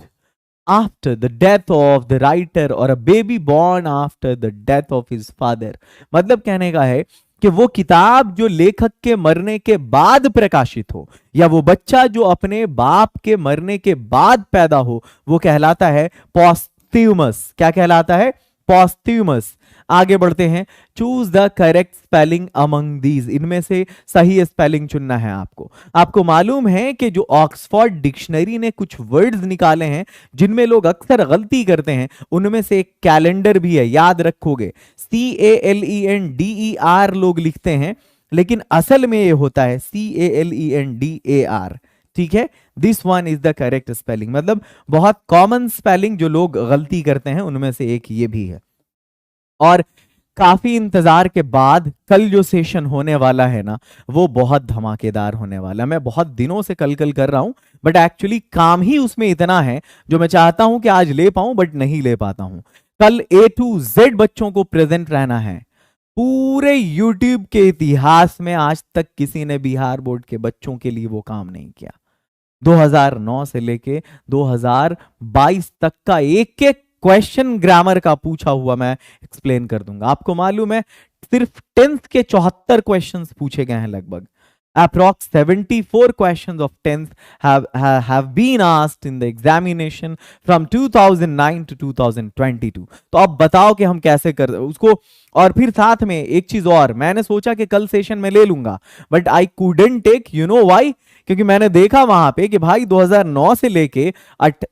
after the death of the writer और a baby born after the death of his father. मतलब कहने का है कि वो किताब जो लेखक के मरने के बाद प्रकाशित हो, या वो बच्चा जो अपने बाप के मरने के बाद पैदा हो, वो कहलाता है पॉस्थ्यूमस। क्या कहलाता है? पॉस्थ्यूमस। आगे बढ़ते हैं। Choose the correct spelling among these, इनमें से सही स्पेलिंग चुनना है आपको। आपको मालूम है कि जो ऑक्सफोर्ड डिक्शनरी ने कुछ वर्ड्स निकाले हैं जिनमें लोग अक्सर गलती करते हैं, उनमें से एक कैलेंडर भी है, याद रखोगे। CALENDER लोग लिखते हैं, लेकिन असल में ये होता है CALENDAR। ठीक है, this one is the correct spelling. मतलब बहुत कॉमन स्पेलिंग जो लोग गलती करते हैं उनमें से एक ये भी है। और काफी इंतजार के बाद कल जो सेशन होने वाला है ना, वो बहुत धमाकेदार होने वाला है। मैं बहुत दिनों से कल कर रहा हूं, बट एक्चुअली काम ही उसमें इतना है जो मैं चाहता हूं कि आज ले पाऊं, बट नहीं ले पाता हूं। कल A to Z बच्चों को प्रेजेंट रहना है। पूरे यूट्यूब के इतिहास में आज तक किसी ने बिहार बोर्ड के बच्चों के लिए वो काम नहीं किया। 2009 से लेके 2022 तक का एक एक क्वेश्चन ग्रामर का पूछा हुआ मैं एक्सप्लेन कर दूंगा। आपको मालूम है सिर्फ 10th के 74 क्वेश्चंस पूछे गए हैं लगभग। Approx 74 questions of 10th have been asked in the examination from 2009 to 2022। तो अब बताओ कि हम कैसे कर उसको। और फिर साथ में एक चीज और, मैंने सोचा कि कल सेशन में ले लूंगा, but I couldn't take, you know why? क्योंकि मैंने देखा वहां पे कि भाई 2009 से लेके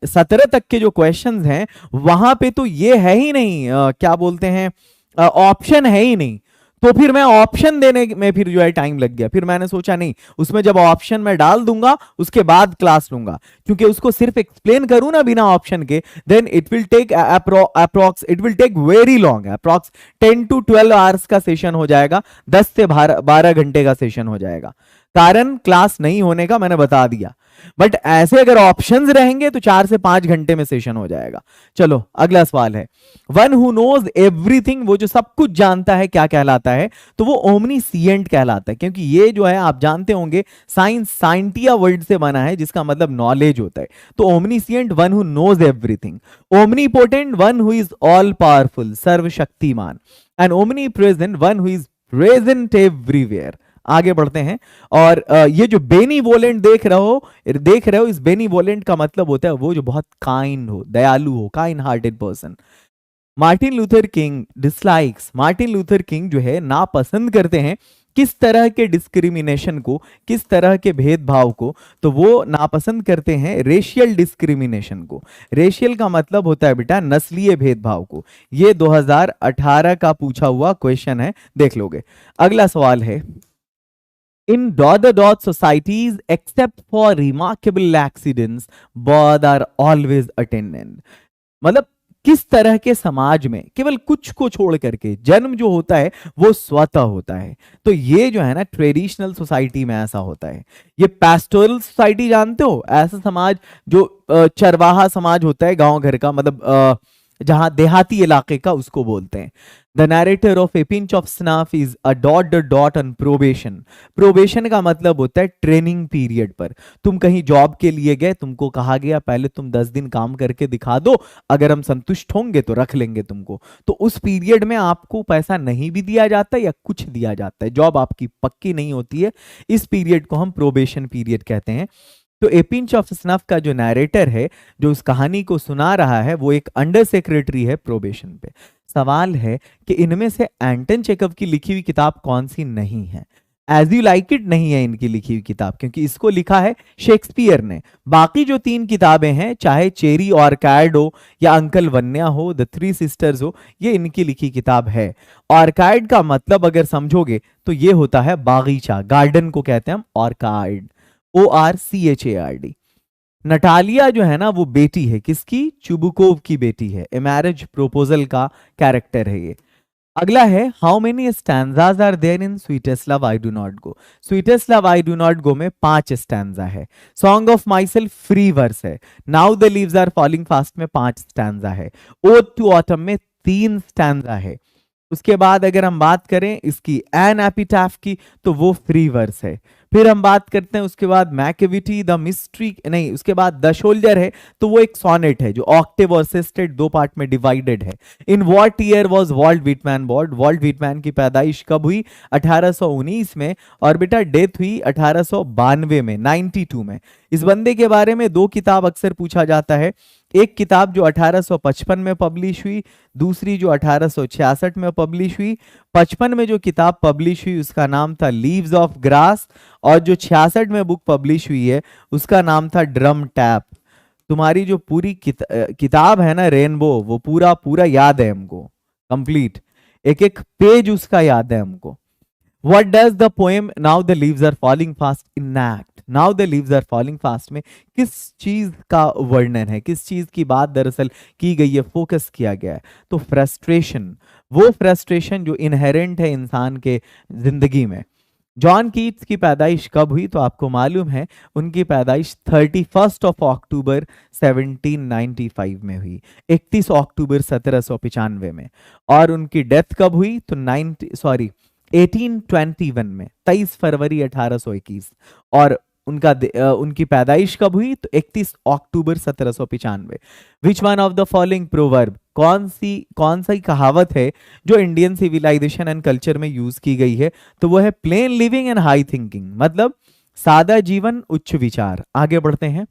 17 तक के जो क्वेश्चंस हैं वहां पे तो ये है ही नहीं, क्या बोलते हैं, ऑप्शन है ही नहीं। तो फिर मैं ऑप्शन देने में फिर जो है टाइम लग गया। फिर मैंने सोचा नहीं, उसमें जब ऑप्शन मैं डाल दूंगा उसके बाद क्लास लूंगा, क्योंकि उसको सिर्फ एक्सप्लेन करूं ना बिना ऑप्शन के, then it will take approx it will take very long, approx 10 to 12 hours का सेशन हो जाएगा, 10 से 12 घंटे का सेशन हो जाएगा। कारण क्लास नहीं होने का मैंने बता दिया। बट ऐसे अगर ऑप्शंस रहेंगे तो 4 से 5 घंटे में सेशन हो जाएगा। चलो अगला सवाल है, वन हु नोज एवरीथिंग, वो जो सब कुछ जानता है, क्या कहलाता है? तो वो ओमनीसिएंट कहलाता है, क्योंकि ये जो है आप जानते होंगे साइंस साइंटिया वर्ड से बना है जिसका मतलब नॉलेज होता है। तो omniscient one who knows everything, omnipotent one who is all powerful, सर्वशक्तिमान, and omnipresent one who is present everywhere. आगे बढ़ते हैं, और ये जो बेनीवोलेंट देख रहे हो, इस बेनीवोलेंट का मतलब होता है वो जो बहुत काइंड हो, दयालु हो, kind hearted person. Martin Luther king dislikes, Martin Luther king जो है नापसंद करते हैं किस तरह के डिस्क्रिमिनेशन को, किस तरह के भेदभाव को? तो वो नापसंद करते हैं रेशियल डिस्क्रिमिनेशन को। रेशियल का मतलब होता है बेटा नस्लीय भेदभाव को। ये 2018 का पूछा हुआ क्वेश्चन है, देख लोगे। अगला सवाल है, in dot societies, except for remarkable accidents, births are always attendant। मतलब किस तरह के समाज में केवल कुछ को छोड़ करके जन्म जो होता है वो स्वतः होता है? तो ये जो है ना ट्रेडिशनल सोसाइटी में ऐसा होता है। ये पैस्टोरल सोसाइटी जानते हो, ऐसा समाज जो चरवाहा समाज होता है गांव घर का, मतलब जहां देहाती इलाके का, उसको बोलते हैं। The narrator of A pinch of snuff is a dot on probation. Probation का मतलब होता है ट्रेनिंग पीरियड पर। तुम कहीं जॉब के लिए गए, तुमको कहा गया पहले तुम 10 दिन काम करके दिखा दो, अगर हम संतुष्ट होंगे तो रख लेंगे तुमको। तो उस पीरियड में आपको पैसा नहीं भी दिया जाता या कुछ दिया जाता है, जॉब आपकी पक्की नहीं होती है। इस पीरियड को हम प्रोबेशन पीरियड कहते हैं। तो ए पिंच ऑफ स्नफ का जो नैरेटर है, जो उस कहानी को सुना रहा है, वो एक अंडर सेक्रेटरी है प्रोबेशन पे। सवाल है कि इनमें से एंटन चेकव की लिखी हुई किताब कौन सी नहीं है? एज यू लाइक इट नहीं है इनकी लिखी हुई किताब, क्योंकि इसको लिखा है शेक्सपियर ने। बाकी जो 3 किताबें हैं, चाहे चेरी ऑर्काइड हो या अंकल वन्या हो, द 3 सिस्टर्स हो, ये इनकी लिखी किताब है। ऑर्काइड का मतलब अगर समझोगे तो ये होता है बागीचा, गार्डन को कहते हैं हम ऑर्काइड, ORCHARD। नटालिया जो है ना वो बेटी है किसकी? चुबुकोव की बेटी है। ए मैरिज प्रपोजल का कैरेक्टर है ये। अगला है, how many stanzas are there in sweetest love I do not go. Sweetest love I do not go में 5 स्टैंजा है। Song of myself free verse है। Now the leaves are falling fast में 5 स्टैंजा है। ओड टू ऑटम में 3 स्टैंजा है। उसके बाद अगर हम बात करें इसकी एन एपिटाफ की, तो वो फ्री वर्स है। फिर हम बात करते हैं उसके बाद मैकेविटी द मिस्ट्री, नहीं, उसके बाद द शोल्जर है, तो वो एक सोनेट है जो ऑक्टेव और सेस्टेड 2 पार्ट में डिवाइडेड है। In what year was Walt Whitman born. Walt Whitman की पैदाइश कब हुई? 1819 में, और बेटा डेथ हुई 1892 में, 92 में। इस बंदे के बारे में 2 किताब अक्सर पूछा जाता है। एक किताब जो 1855 में पब्लिश हुई, दूसरी जो 1866 में पब्लिश हुई। 55 में जो किताब पब्लिश हुई उसका नाम था लीव्स ऑफ ग्रास, और जो 66 में बुक पब्लिश हुई है उसका नाम था ड्रम टैप। तुम्हारी जो पूरी किताब है ना रेनबो, वो पूरा पूरा याद है हमको, कंप्लीट, एक एक पेज उसका याद है हमको। What does the poem Now the leaves are falling fast enact? Now the leaves are falling fast में किस चीज का वर्णन है, किस चीज की बात दरअसल की गई है, फोकस किया गया है? तो फ्रस्ट्रेशन, वो फ्रस्ट्रेशन जो इनहेरेंट है इंसान के जिंदगी में। जॉन कीट्स की पैदाइश कब हुई? तो आपको मालूम है उनकी पैदाइश 31 अक्टूबर 1795 में हुई, 31 अक्टूबर 1795 में। और उनकी डेथ कब हुई? तो 1821 में, 23 फरवरी 1821। और उनकी पैदाइश कब हुई? तो 31 अक्टूबर 1795। Which one of the following proverb, कौन सी कहावत है जो इंडियन सिविलाइजेशन एंड कल्चर में यूज की गई है? तो वो है plane living and high thinking, मतलब सादा जीवन उच्च विचार। आगे बढ़ते हैं,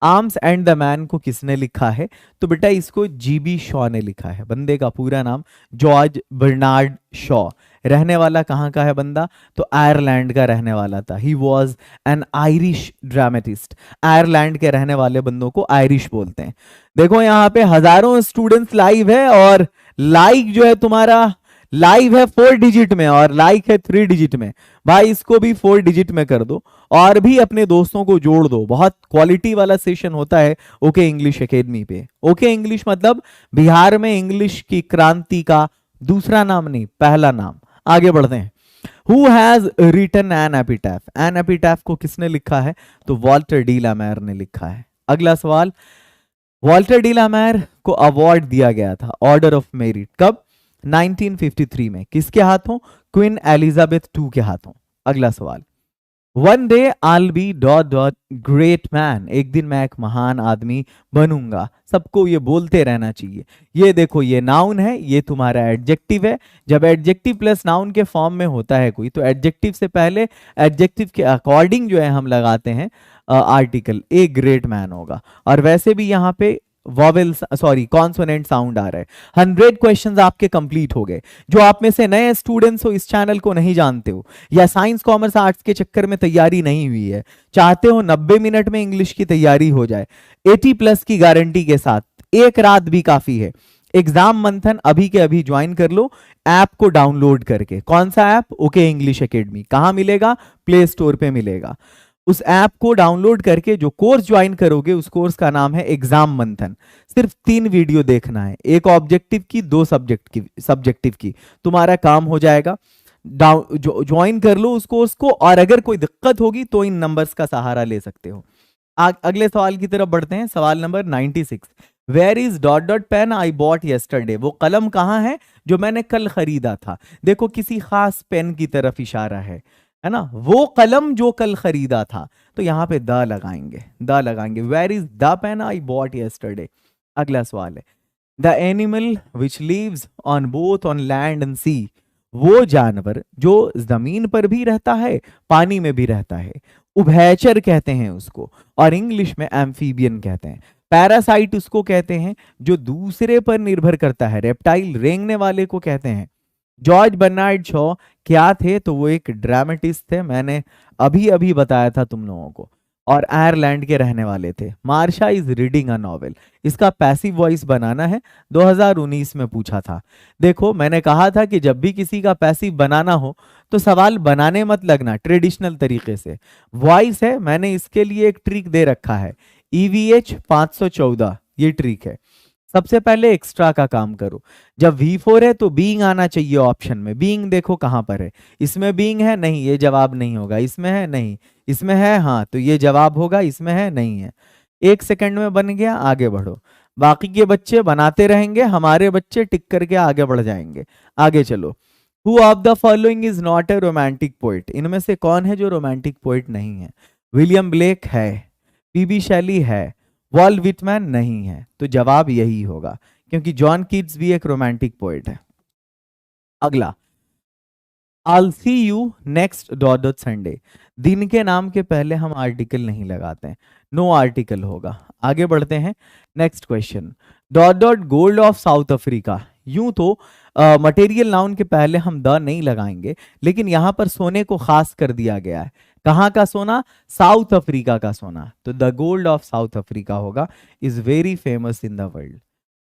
आर्म्स एंड द मैन को किसने लिखा है? तो बेटा इसको जीबी शॉ ने लिखा है। बंदे का पूरा नाम जॉर्ज बर्नार्ड शॉ। रहने वाला कहाँ का है बंदा? तो आयरलैंड का रहने वाला था। He was an Irish dramatist. Ireland के रहने वाले बंदों को आयरिश बोलते हैं। देखो यहाँ पे हजारों स्टूडेंट्स लाइव है, और लाइक जो है तुम्हारा लाइव है 4 डिजिट में और लाइक है 3 डिजिट में, भाई इसको भी 4 डिजिट में कर दो और भी अपने दोस्तों को जोड़ दो। बहुत क्वालिटी वाला सेशन होता है ओके इंग्लिश एकेडमी पे। ओके इंग्लिश मतलब बिहार में इंग्लिश की क्रांति का दूसरा नाम नहीं, पहला नाम। आगे बढ़ते हैं। Who has written an epitaph? An epitaph को किसने लिखा है? तो वॉल्टर डी लामेर ने लिखा है। अगला सवाल, वॉल्टर डी लामेर को अवार्ड दिया गया था ऑर्डर ऑफ मेरिट कब? 1953 में। किसके हाथों? क्वीन एलिजाबेथ II के हाथों। अगला सवाल, one day I be dot dot great man, एक दिन मैं एक महान आदमी बनूंगा। सबको ये बोलते रहना चाहिए। ये देखो ये नाउन है, ये तुम्हारा एडजेक्टिव है। जब एडजेक्टिव प्लस नाउन के फॉर्म में होता है कोई, तो एडजेक्टिव से पहले एडजेक्टिव के अकॉर्डिंग जो है हम लगाते हैं आर्टिकल, ए ग्रेट मैन होगा। और वैसे भी यहाँ पे वॉवेल सॉरी कॉन्सोनेंट साउंड आ रहा है। 100 क्वेश्चंस आपके कंप्लीट हो गए। जो आप में से नए स्टूडेंट्स हो, इस चैनल को नहीं जानते हो या साइंस कॉमर्स आर्ट्स के चक्कर में तैयारी नहीं हुई है, चाहते हो 90 मिनट में इंग्लिश की तैयारी हो जाए 80+ की गारंटी के साथ, एक रात भी काफी है। एग्जाम मंथन अभी के अभी ज्वाइन कर लो ऐप को डाउनलोड करके। कौन सा ऐप? Okay English academy. कहां मिलेगा? प्ले स्टोर पे मिलेगा। उस ऐप को डाउनलोड करके जो कोर्स ज्वाइन करोगे, उस कोर्स का नाम है एग्जाम मंथन। सिर्फ 3 वीडियो देखना है, एक ऑब्जेक्टिव की, 2 सब्जेक्टिव की, तुम्हारा काम हो जाएगा। ज्वाइन कर लो उस कोर्स को, और अगर कोई दिक्कत होगी तो इन नंबर्स का सहारा ले सकते हो। अगले सवाल की तरफ बढ़ते हैं। सवाल नंबर 96, where is dot dot pen I bought yesterday, वो कलम कहाँ है जो मैंने कल खरीदा था? देखो किसी खास पेन की तरफ इशारा है ना, वो कलम जो कल खरीदा था, तो यहां पे द लगाएंगे। Where is the pen I bought yesterday. अगला सवाल है, the animal which lives on both on land and sea, वो जानवर जो जमीन पर भी रहता है पानी में भी रहता है, उभयचर कहते हैं उसको, और इंग्लिश में एम्फीबियन कहते हैं। पैरासाइट उसको कहते हैं जो दूसरे पर निर्भर करता है, रेप्टाइल रेंगने वाले को कहते हैं। जॉर्ज बर्नार्ड शॉ क्या थे? तो वो एक ड्रामेटिस्ट थे, मैंने अभी अभी बताया था तुम लोगों को, और आयरलैंड के रहने वाले थे। मार्शा इज रीडिंग अ नॉवेल, इसका पैसिव वॉइस बनाना है, 2019 में पूछा था। देखो मैंने कहा था कि जब भी किसी का पैसिव बनाना हो तो सवाल बनाने मत लगना, ट्रेडिशनल तरीके से। वॉइस है, मैंने इसके लिए एक ट्रिक दे रखा है, EVH 514, ये ट्रिक है। सबसे पहले एक्स्ट्रा का काम करो। जब V4 है तो बीइंग आना चाहिए ऑप्शन में। बीइंग देखो कहां पर है, इसमें बीइंग है नहीं, ये जवाब नहीं होगा। इसमें है नहीं, इसमें है हाँ, तो ये जवाब होगा। इसमें है नहीं है। 1 सेकंड में बन गया, आगे बढ़ो। बाकी के बच्चे बनाते रहेंगे, हमारे बच्चे टिक करके आगे बढ़ जाएंगे। आगे चलो। Who of the following is not a romantic poet, इनमें से कौन है जो रोमांटिक पोइट नहीं है? विलियम ब्लेक है, PB शैली है, वॉल्ट विटमैन नहीं है। तो जवाब यही होगा, क्योंकि जॉन कीट्स भी एक रोमांटिक पोएट है। अगला, I'll see you next dot dot Sunday, दिन के नाम के पहले हम आर्टिकल नहीं लगाते हैं, नो आर्टिकल होगा। आगे बढ़ते हैं। Next question, dot dot gold of South Africa. यूं तो मटेरियल नाउन के पहले हम द नहीं लगाएंगे, लेकिन यहां पर सोने को खास कर दिया गया है। कहां का सोना? साउथ अफ्रीका का सोना, तो the gold of South Africa होगा, is very famous in the world.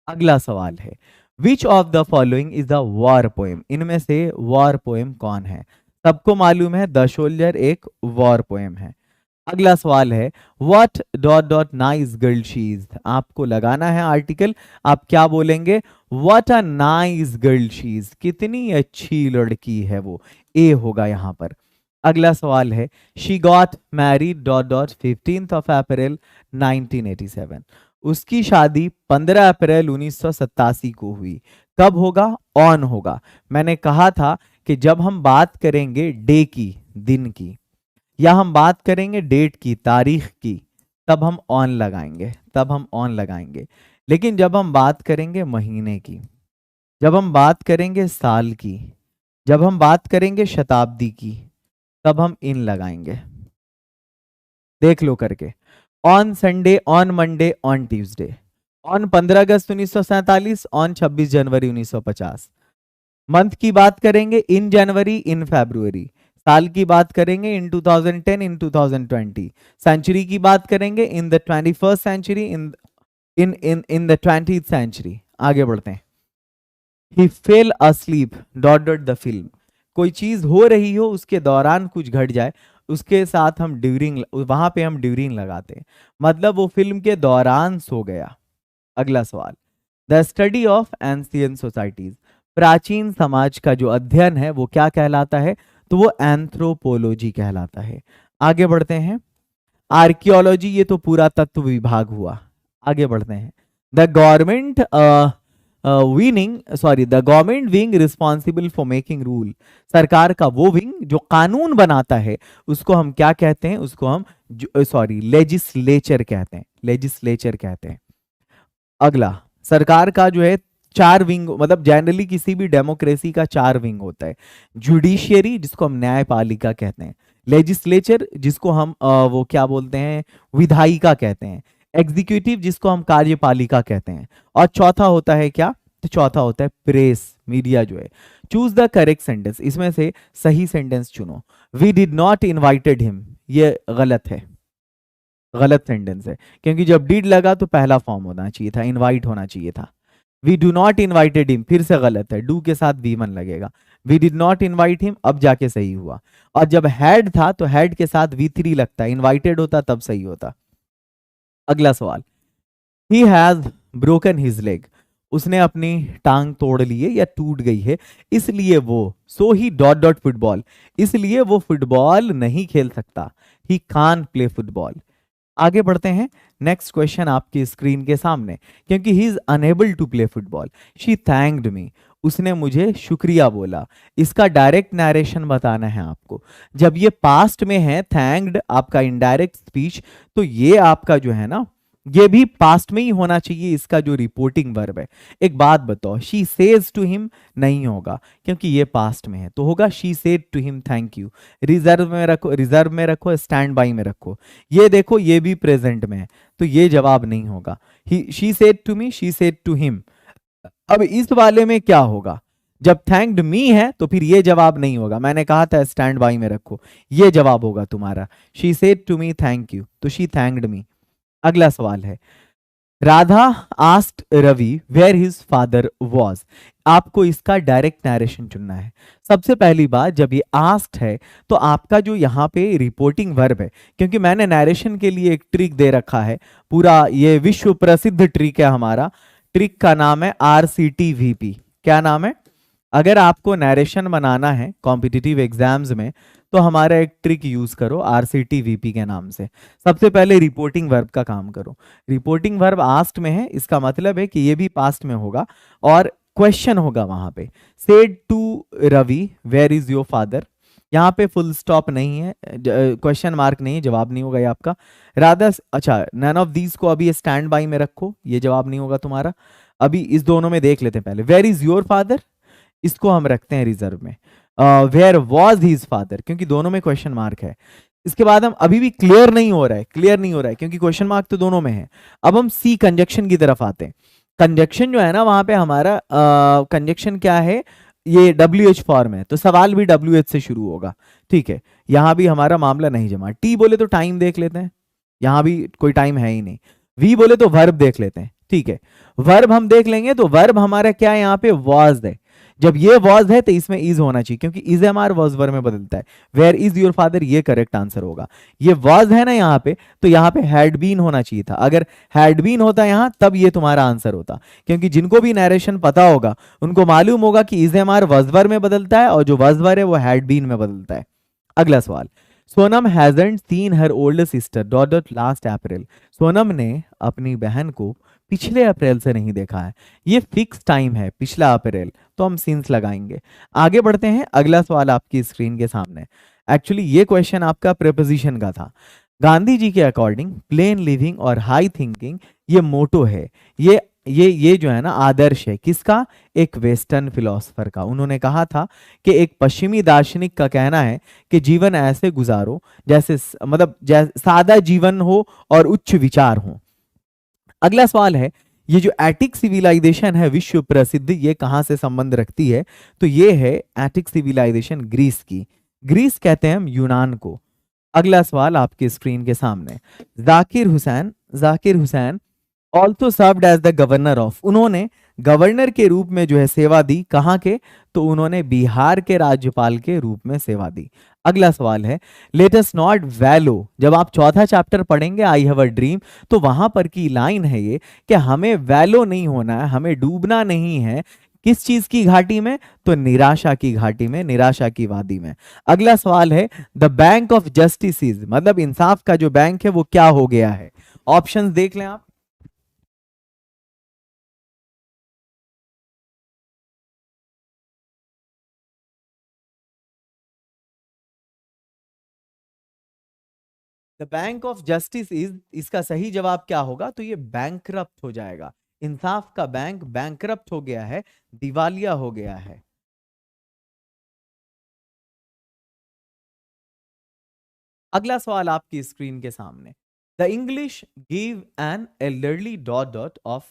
अगला सवाल है, which of the following is the war poem, इनमें से वॉर पोएम कौन है? सबको मालूम है द सोल्जर एक वॉर पोएम है। अगला सवाल है, what dot dot nice girl she is, आपको लगाना है आर्टिकल। आप क्या बोलेंगे? What a nice girl she is, कितनी अच्छी लड़की है वो, ए होगा यहां पर। अगला सवाल है, she got married dot dot 15th of April 1987, उसकी शादी 15 अप्रैल 1987 को हुई। कब होगा? ऑन होगा। मैंने कहा था कि जब हम बात करेंगे डे की, दिन की, या हम बात करेंगे डेट की, तारीख की, तब हम ऑन लगाएंगे। लेकिन जब हम बात करेंगे महीने की, जब हम बात करेंगे साल की, जब हम बात करेंगे शताब्दी की, तब हम इन लगाएंगे। देख लो करके। On Sunday, on Monday, on Tuesday, on 15 August 1947, on 26 January 1950। Month की बात करेंगे इन जनवरी, इन फरवरी। साल की बात करेंगे इन 2010, इन 2020। सेंचुरी की बात करेंगे in the 21st century, in the 20th century. आगे बढ़ते हैं। He fell asleep dot dot the film. कोई चीज हो रही हो उसके दौरान कुछ घट जाए, उसके साथ हम ड्यूरिंग, वहां पे हम ड्यूरिंग लगाते हैं, मतलब वो फिल्म के दौरान सो गया। अगला सवाल, the study of ancient societies, प्राचीन समाज का जो अध्ययन है वो क्या कहलाता है? तो वो एंथ्रोपोलॉजी कहलाता है। आगे बढ़ते हैं। आर्कियोलॉजी, ये तो पूरा तत्व विभाग हुआ। आगे बढ़ते हैं। The government the government wing responsible for making rule, सरकार का वो विंग जो कानून बनाता है उसको हम क्या कहते हैं? उसको हम लेजिस्लेचर कहते हैं, लेजिस्लेचर कहते हैं। अगला, सरकार का जो है चार विंग, मतलब जनरली किसी भी डेमोक्रेसी का चार विंग होता है। जुडिशियरी, जिसको हम न्यायपालिका कहते हैं। लेजिस्लेचर, जिसको हम वो क्या बोलते हैं, विधायिका कहते हैं। एग्जीक्यूटिव, जिसको हम कार्यपालिका कहते हैं। और चौथा होता है क्या? तो चौथा होता है प्रेस, मीडिया जो है। चूज द करेक्ट सेंटेंस, इसमें से सही सेंटेंस चुनो। We did not invited him, ये गलत है, गलत सेंटेंस है, क्योंकि जब डिड लगा तो पहला फॉर्म होना चाहिए था, इनवाइट होना चाहिए था। We do not invited him फिर से गलत है, डू के साथ वी वन लगेगा। We did not invite him अब जाके सही हुआ। और जब हैड था तो हैड के साथ वी थ्री लगता है, इनवाइटेड होता तब सही होता। अगला सवाल, he has broken his leg, उसने अपनी टांग तोड़ ली है या टूट गई है, इसलिए वो, सो ही डॉट डॉट फुटबॉल, इसलिए वो फुटबॉल नहीं खेल सकता। ही कान प्ले फुटबॉल। आगे बढ़ते हैं। नेक्स्ट क्वेश्चन आपकी स्क्रीन के सामने, क्योंकि he is unable to play football, she thanked me, उसने मुझे शुक्रिया बोला। इसका डायरेक्ट नरेशन बताना है आपको। जब ये पास्ट में है थैंक्ड, आपका इनडायरेक्ट स्पीच, तो ये आपका जो है ना, ये भी पास्ट में ही होना चाहिए, इसका जो रिपोर्टिंग वर्ब है। एक बात बताओ, शी सेज टू हिम नहीं होगा क्योंकि ये पास्ट में है, तो होगा she said to him thank you. Reserve में रखो, रिजर्व में रखो, स्टैंड बाई में रखो। ये देखो ये भी प्रेजेंट में है, तो ये जवाब नहीं होगा। She said to me, she said to him. अब इस वाले में क्या होगा? जब थैंक्ड मी है तो फिर ये जवाब नहीं होगा, मैंने कहा था स्टैंड बाई में रखो, ये जवाब होगा तुम्हारा। She said to me thank you, तो शी थैंक्ड मी। अगला सवाल है, Radha asked Ravi where his father was, आपको इसका डायरेक्ट नरेशन चुनना है। सबसे पहली बात, जब ये आस्क्ड है तो आपका जो यहाँ पे रिपोर्टिंग वर्ब है, क्योंकि मैंने नरेशन के लिए एक ट्रिक दे रखा है, पूरा ये विश्व प्रसिद्ध ट्रिक है हमारा। ट्रिक का नाम है RCTVP। क्या नाम है? अगर आपको नरेशन बनाना है कॉम्पिटिटिव एग्जाम्स में तो हमारा एक ट्रिक यूज करो RCTVP के नाम से। सबसे पहले रिपोर्टिंग वर्ब का काम करो। रिपोर्टिंग वर्ब आस्ट में है, इसका मतलब है कि ये भी पास्ट में होगा और क्वेश्चन होगा वहां पे। Said to Ravi where is your father, यहाँ पे फुल स्टॉप नहीं है, क्वेश्चन मार्क नहीं है, जवाब नहीं होगा ये आपका। राधा, अच्छा नन ऑफ दीज को अभी स्टैंड बाई में रखो, ये जवाब नहीं होगा तुम्हारा। अभी इस दोनों में देख लेते हैं पहले। वेयर इज योर फादर, इसको हम रखते हैं रिजर्व में। वेयर वॉज हिज फादर, क्योंकि दोनों में क्वेश्चन मार्क है। इसके बाद हम अभी भी क्लियर नहीं हो रहा है, क्लियर नहीं हो रहा है क्योंकि क्वेश्चन मार्क तो दोनों में है। अब हम सी कंजक्शन की तरफ आते हैं। कंजक्शन जो है ना, वहां पे हमारा कंजक्शन क्या है, ये WH फॉर्म है, तो सवाल भी WH से शुरू होगा। ठीक है, यहां भी हमारा मामला नहीं जमा। टी बोले तो टाइम देख लेते हैं, यहां भी कोई टाइम है ही नहीं। वी बोले तो वर्ब देख लेते हैं। ठीक है, वर्ब हम देख लेंगे, तो वर्ब हमारा क्या है यहाँ पे, वॉज है। जब ये वॉज है तो इसमें इज होना चाहिए, क्योंकि इज एमआर वॉज वर्ब में बदलता है। वेयर इज योर फादर, ये करेक्ट आंसर होगा। ये वॉज है ना यहाँ पे, तो यहाँ पे हैड बीन होना चाहिए था। अगर हैड बीन होता यहाँ तब ये तुम्हारा आंसर होता, क्योंकि जिनको भी नरेशन पता होगा उनको मालूम होगा कि इज एमआर वॉज वर्ब में बदलता है और जो वॉज वर्ब है वो हैड बीन में बदलता है। अगला सवाल, सोनम हैजंट सीन हर older sister dot dot last April, Sonam ने अपनी बहन को पिछले अप्रैल से नहीं देखा है। ये फिक्स टाइम है, पिछला अप्रैल, तो हम सिंस लगाएंगे। आगे बढ़ते हैं। अगला सवाल आपकी स्क्रीन के सामने। एक्चुअली ये क्वेश्चन आपका प्रीपोजिशन का था। गांधी जी के अकॉर्डिंग प्लेन लिविंग और हाई थिंकिंग ये मोटो है, ये जो है ना आदर्श है किसका, एक वेस्टर्न फिलोसफर का। उन्होंने कहा था कि एक पश्चिमी दार्शनिक का कहना है कि जीवन ऐसे गुजारो जैसे मतलब सादा जीवन हो और उच्च विचार हो। अगला सवाल है, ये जो एटिक सिविलाइजेशन है विश्व प्रसिद्ध, ये कहां से संबंध रखती है, तो ये है एटिक सिविलाइजेशन ग्रीस की। ग्रीस कहते हैं हम यूनान को। अगला सवाल आपकी स्क्रीन के सामने। Zakir Hussain also served as the governor of, उन्होंने गवर्नर के रूप में जो है सेवा दी, कहाँ के, तो उन्होंने बिहार के राज्यपाल के रूप में सेवा दी। अगला सवाल है, लेट अस नॉट वैलो। जब आप चौथा चैप्टर पढ़ेंगे आई हैव अ ड्रीम, तो वहां पर की लाइन है ये कि हमें वैलो नहीं होना है, हमें डूबना नहीं है। किस चीज की घाटी में, तो निराशा की घाटी में, निराशा की वादी में। अगला सवाल है, the bank of justice is, मतलब इंसाफ का जो बैंक है वो क्या हो गया है। ऑप्शंस देख लें आप। The bank of justice is, इसका सही जवाब क्या होगा, तो ये बैंकरप्ट हो जाएगा। इंसाफ का बैंक बैंकरप्ट हो गया है, दिवालिया हो गया है। अगला सवाल आपकी स्क्रीन के सामने, the English give an elderly dot dot of,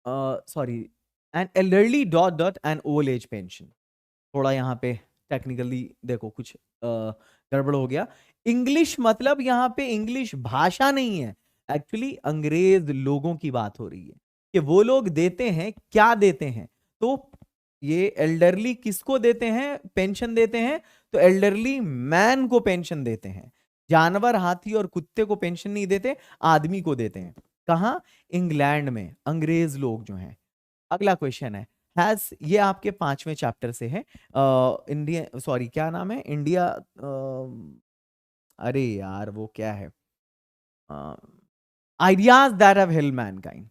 sorry, an elderly dot dot an old age pension. थोड़ा यहाँ पे टेक्निकली देखो कुछ गड़बड़ हो गया। इंग्लिश मतलब यहाँ पे इंग्लिश भाषा नहीं है, एक्चुअली अंग्रेज लोगों की बात हो रही है कि वो लोग देते हैं, क्या देते हैं, तो ये एल्डरली किसको देते हैं, पेंशन देते हैं, तो एल्डरली मैन को पेंशन देते हैं। जानवर, हाथी और कुत्ते को पेंशन नहीं देते, आदमी को देते हैं। कहाँ, इंग्लैंड में अंग्रेज लोग जो हैं। अगला क्वेश्चन है, हैज, ये आपके 5वें चैप्टर से है, इंडिया, सॉरी क्या नाम है, इंडिया, अरे यार वो क्या है, ideas that have held mankind,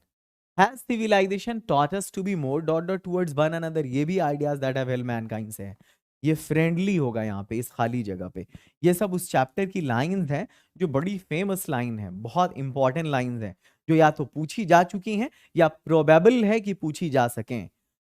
has civilisation taught us to be more dot dot towards one another, ये भी ideas that have held mankind से है। ये फ्रेंडली होगा यहाँ पे इस खाली जगह पे। ये सब उस चैप्टर की लाइंस हैं जो बड़ी फेमस लाइन है, बहुत इंपॉर्टेंट लाइंस हैं, जो या तो पूछी जा चुकी हैं या प्रोबेबल है कि पूछी जा सकें।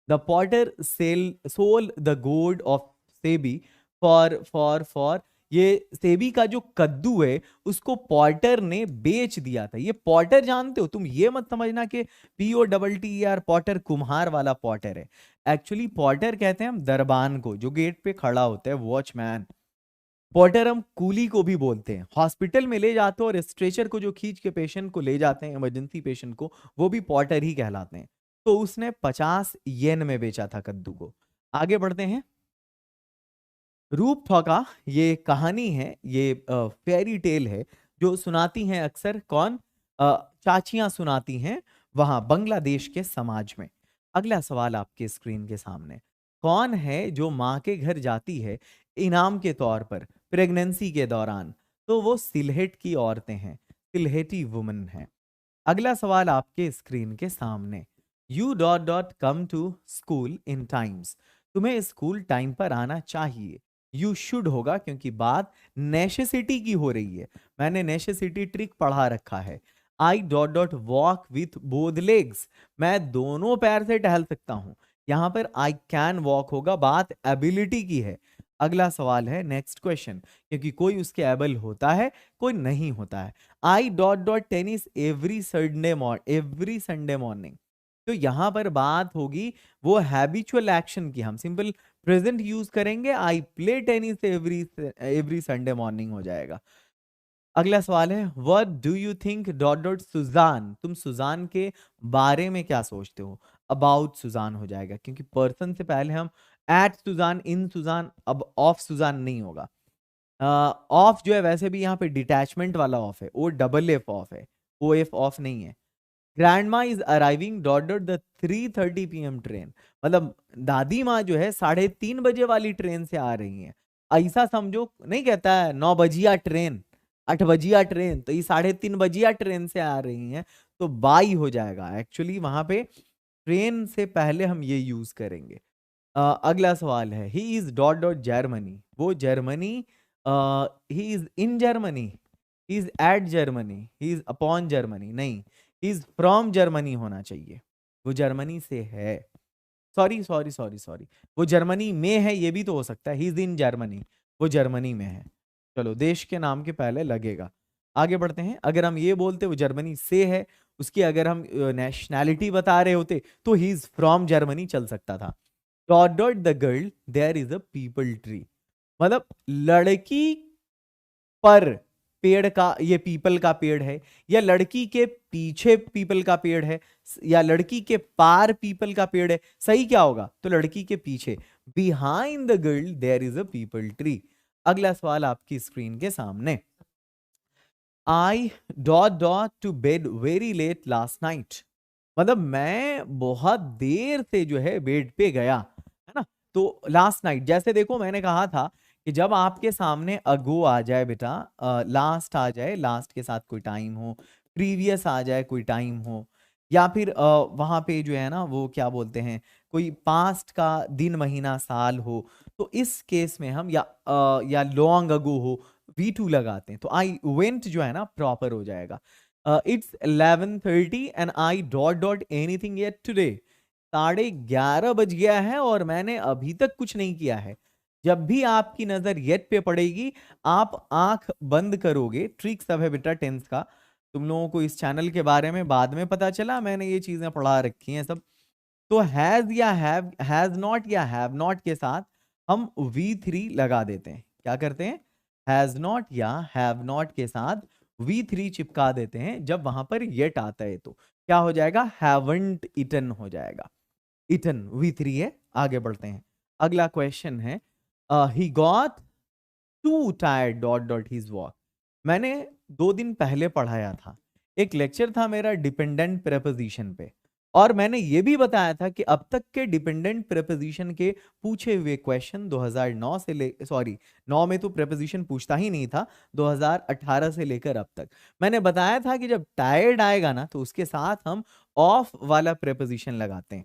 The potter sell soul the god of सेबी फॉर, ये सेबी का जो कद्दू है उसको पॉटर ने बेच दिया था। ये पॉटर जानते हो तुम, ये मत समझना कि POTTER पॉटर कुम्हार वाला पॉटर है। एक्चुअली पॉटर कहते हैं हम दरबान को, जो गेट पे खड़ा होता है, वॉचमैन। पॉटर हम कूली को भी बोलते हैं। हॉस्पिटल में ले जाते हो और स्ट्रेचर को जो खींच के पेशेंट को ले जाते हैं, इमरजेंसी पेशेंट को, वो भी पॉटर ही कहलाते हैं। तो उसने 50 येन में बेचा था कद्दू को। आगे बढ़ते हैं। रूप थोका, ये कहानी है, ये फेरी टेल है जो सुनाती हैं अक्सर कौन, चाचियां सुनाती हैं वहां बांग्लादेश के समाज में। अगला सवाल आपके स्क्रीन के सामने, कौन है जो माँ के घर जाती है इनाम के तौर पर प्रेगनेंसी के दौरान, तो वो सिलहेट की औरतें हैं, सिलहेटी वुमन है। अगला सवाल आपके स्क्रीन के सामने, you dot dot come to school in times, तुम्हें स्कूल टाइम पर आना चाहिए। यू शुड होगा क्योंकि बात नेसेसिटी की हो रही है, मैंने नेसेसिटी ट्रिक पढ़ा रखा है। आई dot dot walk with both legs, मैं दोनों पैर से टहल सकता हूं। यहां पर आई कैन वॉक होगा, बात एबिलिटी की है। अगला सवाल है नेक्स्ट क्वेश्चन, क्योंकि कोई उसके एबल होता है, कोई नहीं होता है। आई dot dot tennis every Sunday morning, तो यहां पर बात होगी वो हैबिचुअल एक्शन की, हम सिंपल प्रेजेंट यूज करेंगे, I play tennis every Sunday morning हो जाएगा। अगला सवाल है, what do you think dot dot Susan, तुम सुजान के बारे में क्या सोचते हो। अबाउट सुजान हो जाएगा, क्योंकि पर्सन से पहले हम एट सुजान, इन सुजान, अब ऑफ सुजान नहीं होगा। ऑफ जो है वैसे भी यहाँ पे डिटैचमेंट वाला ऑफ है, OFF ऑफ है, OF ऑफ नहीं है। Grandma is arriving dot dot the 3:30 PM train, मतलब दादी माँ जो है 3:30 बजे वाली ट्रेन से आ रही हैं। ऐसा समझो, नहीं कहता है 9 बजिया ट्रेन, 8 बजिया ट्रेन, तो ये 3:30 बजिया ट्रेन से आ रही हैं, तो बाई हो जाएगा। एक्चुअली वहां पे ट्रेन से पहले हम ये यूज करेंगे। अगला सवाल है, he is dot dot Germany, वो Germany, he is in Germany, he is at Germany, he is upon Germany, नहीं, ही इज फ्रॉम जर्मनी होना चाहिए, वो जर्मनी से है। सॉरी सॉरी सॉरी सॉरी, वो जर्मनी में है, ये भी तो हो सकता है, ही इज इन जर्मनी, वो जर्मनी में है। चलो देश के नाम के पहले लगेगा। आगे बढ़ते हैं, अगर हम ये बोलते वो जर्मनी से है, उसकी अगर हम नेशनैलिटी बता रहे होते तो ही इज फ्रॉम जर्मनी चल सकता था। Dot dot the girl there is a peepal tree, मतलब लड़की पर पेड़ का, ये पीपल का पेड़ है, या लड़की के पीछे पीपल का पेड़ है, या लड़की के पार पीपल का पेड़ है, सही क्या होगा? तो लड़की के पीछे, behind the girl there is a peepal tree. अगला सवाल आपकी स्क्रीन के सामने, I dot dot to bed very late last night, मतलब मैं बहुत देर से जो है बेड पे गया, है ना। तो लास्ट नाइट, जैसे देखो मैंने कहा था कि जब आपके सामने अगो आ जाए बेटा, लास्ट आ जाए, लास्ट के साथ कोई टाइम हो, प्रीवियस आ जाए कोई टाइम हो, या फिर वहां पे जो है ना वो क्या बोलते हैं, कोई पास्ट का दिन महीना साल हो, तो इस केस में हम या लॉन्ग अगो हो, V2 लगाते हैं। तो आई वेंट जो है ना प्रॉपर हो जाएगा। It's 11:30 and I dot dot anything yet today, 11:30 बज गया है और मैंने अभी तक कुछ नहीं किया है। जब भी आपकी नजर येट पे पड़ेगी, आप आंख बंद करोगे। ट्रिक सब है बेटा टेंस का, तुम लोगों को इस चैनल के बारे में बाद में पता चला, मैंने ये चीजें पढ़ा रखी हैं सब। तो हैज या हैव, हैज नॉट या हैव नॉट के साथ हम V3 लगा देते हैं। क्या करते हैं? हैज नॉट या हैव नॉट के साथ V3 चिपका देते हैं। जब वहां पर येट आता है तो क्या हो जाएगा? हैवंट इटन हो जाएगा। इटन V3 है। आगे बढ़ते हैं, अगला क्वेश्चन है, he got to tired dot dot his walk. मैंने 2 दिन पहले पढ़ाया था, एक लेक्चर था मेरा डिपेंडेंट प्रेपोजिशन पे, और मैंने ये भी बताया था कि अब तक के डिपेंडेंट प्रेपोजिशन के पूछे हुए क्वेश्चन 2009 से ले, सॉरी 9 में तो प्रेपोजिशन पूछता ही नहीं था, 2018 से लेकर अब तक मैंने बताया था कि जब टायर्ड आएगा ना तो उसके साथ हम ऑफ वाला प्रेपोजिशन लगाते हैं,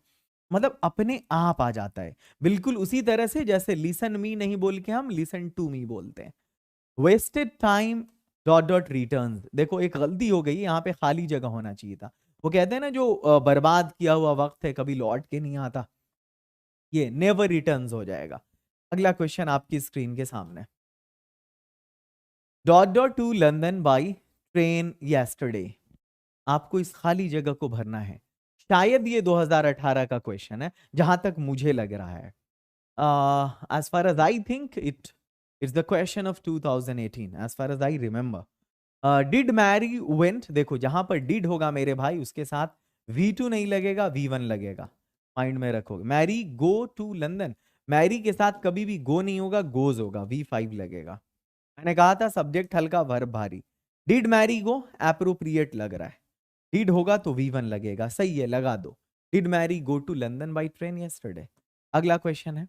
मतलब अपने आप आ जाता है। बिल्कुल उसी तरह से जैसे लिसन मी नहीं बोल के हम लिसन टू मी बोलते हैं। Wasted time dot dot returns, देखो एक गलती हो गई, यहाँ पे खाली जगह होना चाहिए था। वो कहते हैं ना जो बर्बाद किया हुआ वक्त है कभी लौट के नहीं आता, ये नेवर रिटर्न्स हो जाएगा। अगला क्वेश्चन आपकी स्क्रीन के सामने, dot dot to London by train yesterday, आपको इस खाली जगह को भरना है। शायद ये 2018 का क्वेश्चन है जहां तक मुझे लग रहा है। as far as I think it's the question of 2018 as far as I remember. Did Mary went, देखो जहां पर did होगा मेरे भाई उसके साथ V2 नहीं लगेगा, V1 लगेगा, माइंड में रखोगे। Mary go to London, Mary के साथ कभी भी गो नहीं होगा, गोज होगा, V5 लगेगा। मैंने कहा था सब्जेक्ट हल्का वर्ब भारी। डिड मैरी गो एप्रोप्रिएट लग रहा है, डिड होगा तो V1 लगेगा, सही है लगा दो। Did Mary go to London by train yesterday. अगला क्वेश्चन है,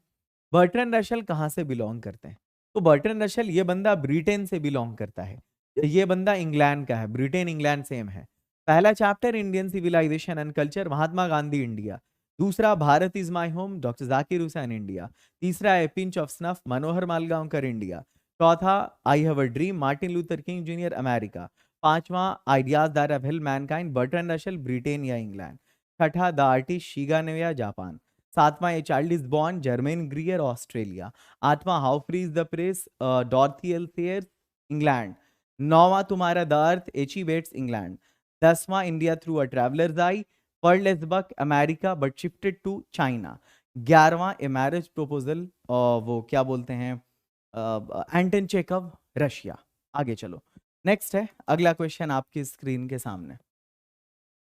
बर्ट्रैंड रशल कहाँ से बिलोंग करते हैं? तो बर्ट्रैंड रशल ये बंदा ब्रिटेन से बिलोंग करता है, ये बंदा इंग्लैंड का है, ब्रिटेन इंग्लैंड सेम है। पहला chapter Indian civilisation and culture, Mahatma Gandhi India. दूसरा Bharat is my home, doctor Zakir Hussain India. तीसरा a pinch of snuff, Manohar Malgaonkar India. चौथा I have a dream, Martin Luther King junior America. पांचवा ideas that have helped mankind, Bertrand Russell Britain या इंग्लैंड। छठा the artist Shiga Naoya Japan. सातवां a child is born, Germaine Greer Australia. आठवां how free is the press, डॉर्थी L Sayers England. नौवां तुम्हारा the earth, H E Bates England. 10वां India through a traveller's eye, Pearl S Buck America but shifted to China. 11वां ए मैरिज प्रपोजल, वो क्या बोलते हैं, एंटन चेकव रशिया। आगे चलो, नेक्स्ट है अगला क्वेश्चन आपकी स्क्रीन के सामने,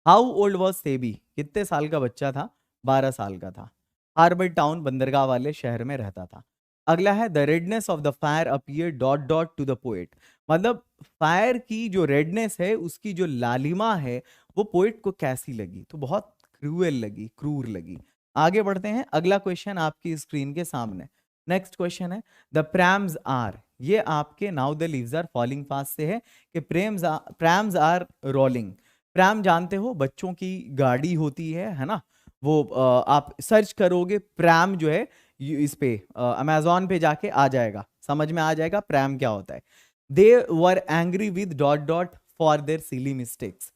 हाउ ओल्ड वॉज सेबी, कितने साल का बच्चा था? 12 साल का था। हार्बर टाउन बंदरगाह वाले शहर में रहता था। अगला है the redness of the fire appear dot dot to the poet, मतलब फायर की जो रेडनेस है उसकी जो लालिमा है वो पोएट को कैसी लगी? तो बहुत क्रूएल लगी, क्रूर लगी। आगे बढ़ते हैं, अगला क्वेश्चन आपकी स्क्रीन के सामने, नेक्स्ट क्वेश्चन है द प्रैम्स आर, ये आपके now the leaves are falling fast से है कि प्रैम्स आर रोलिंग। प्रैम जानते हो बच्चों की गाड़ी होती है ना, वो आप सर्च करोगे प्रैम जो है इस पे अमेजोन पे जाके आ जाएगा, समझ में आ जाएगा प्रैम क्या होता है। They were angry with dot dot for their silly mistakes,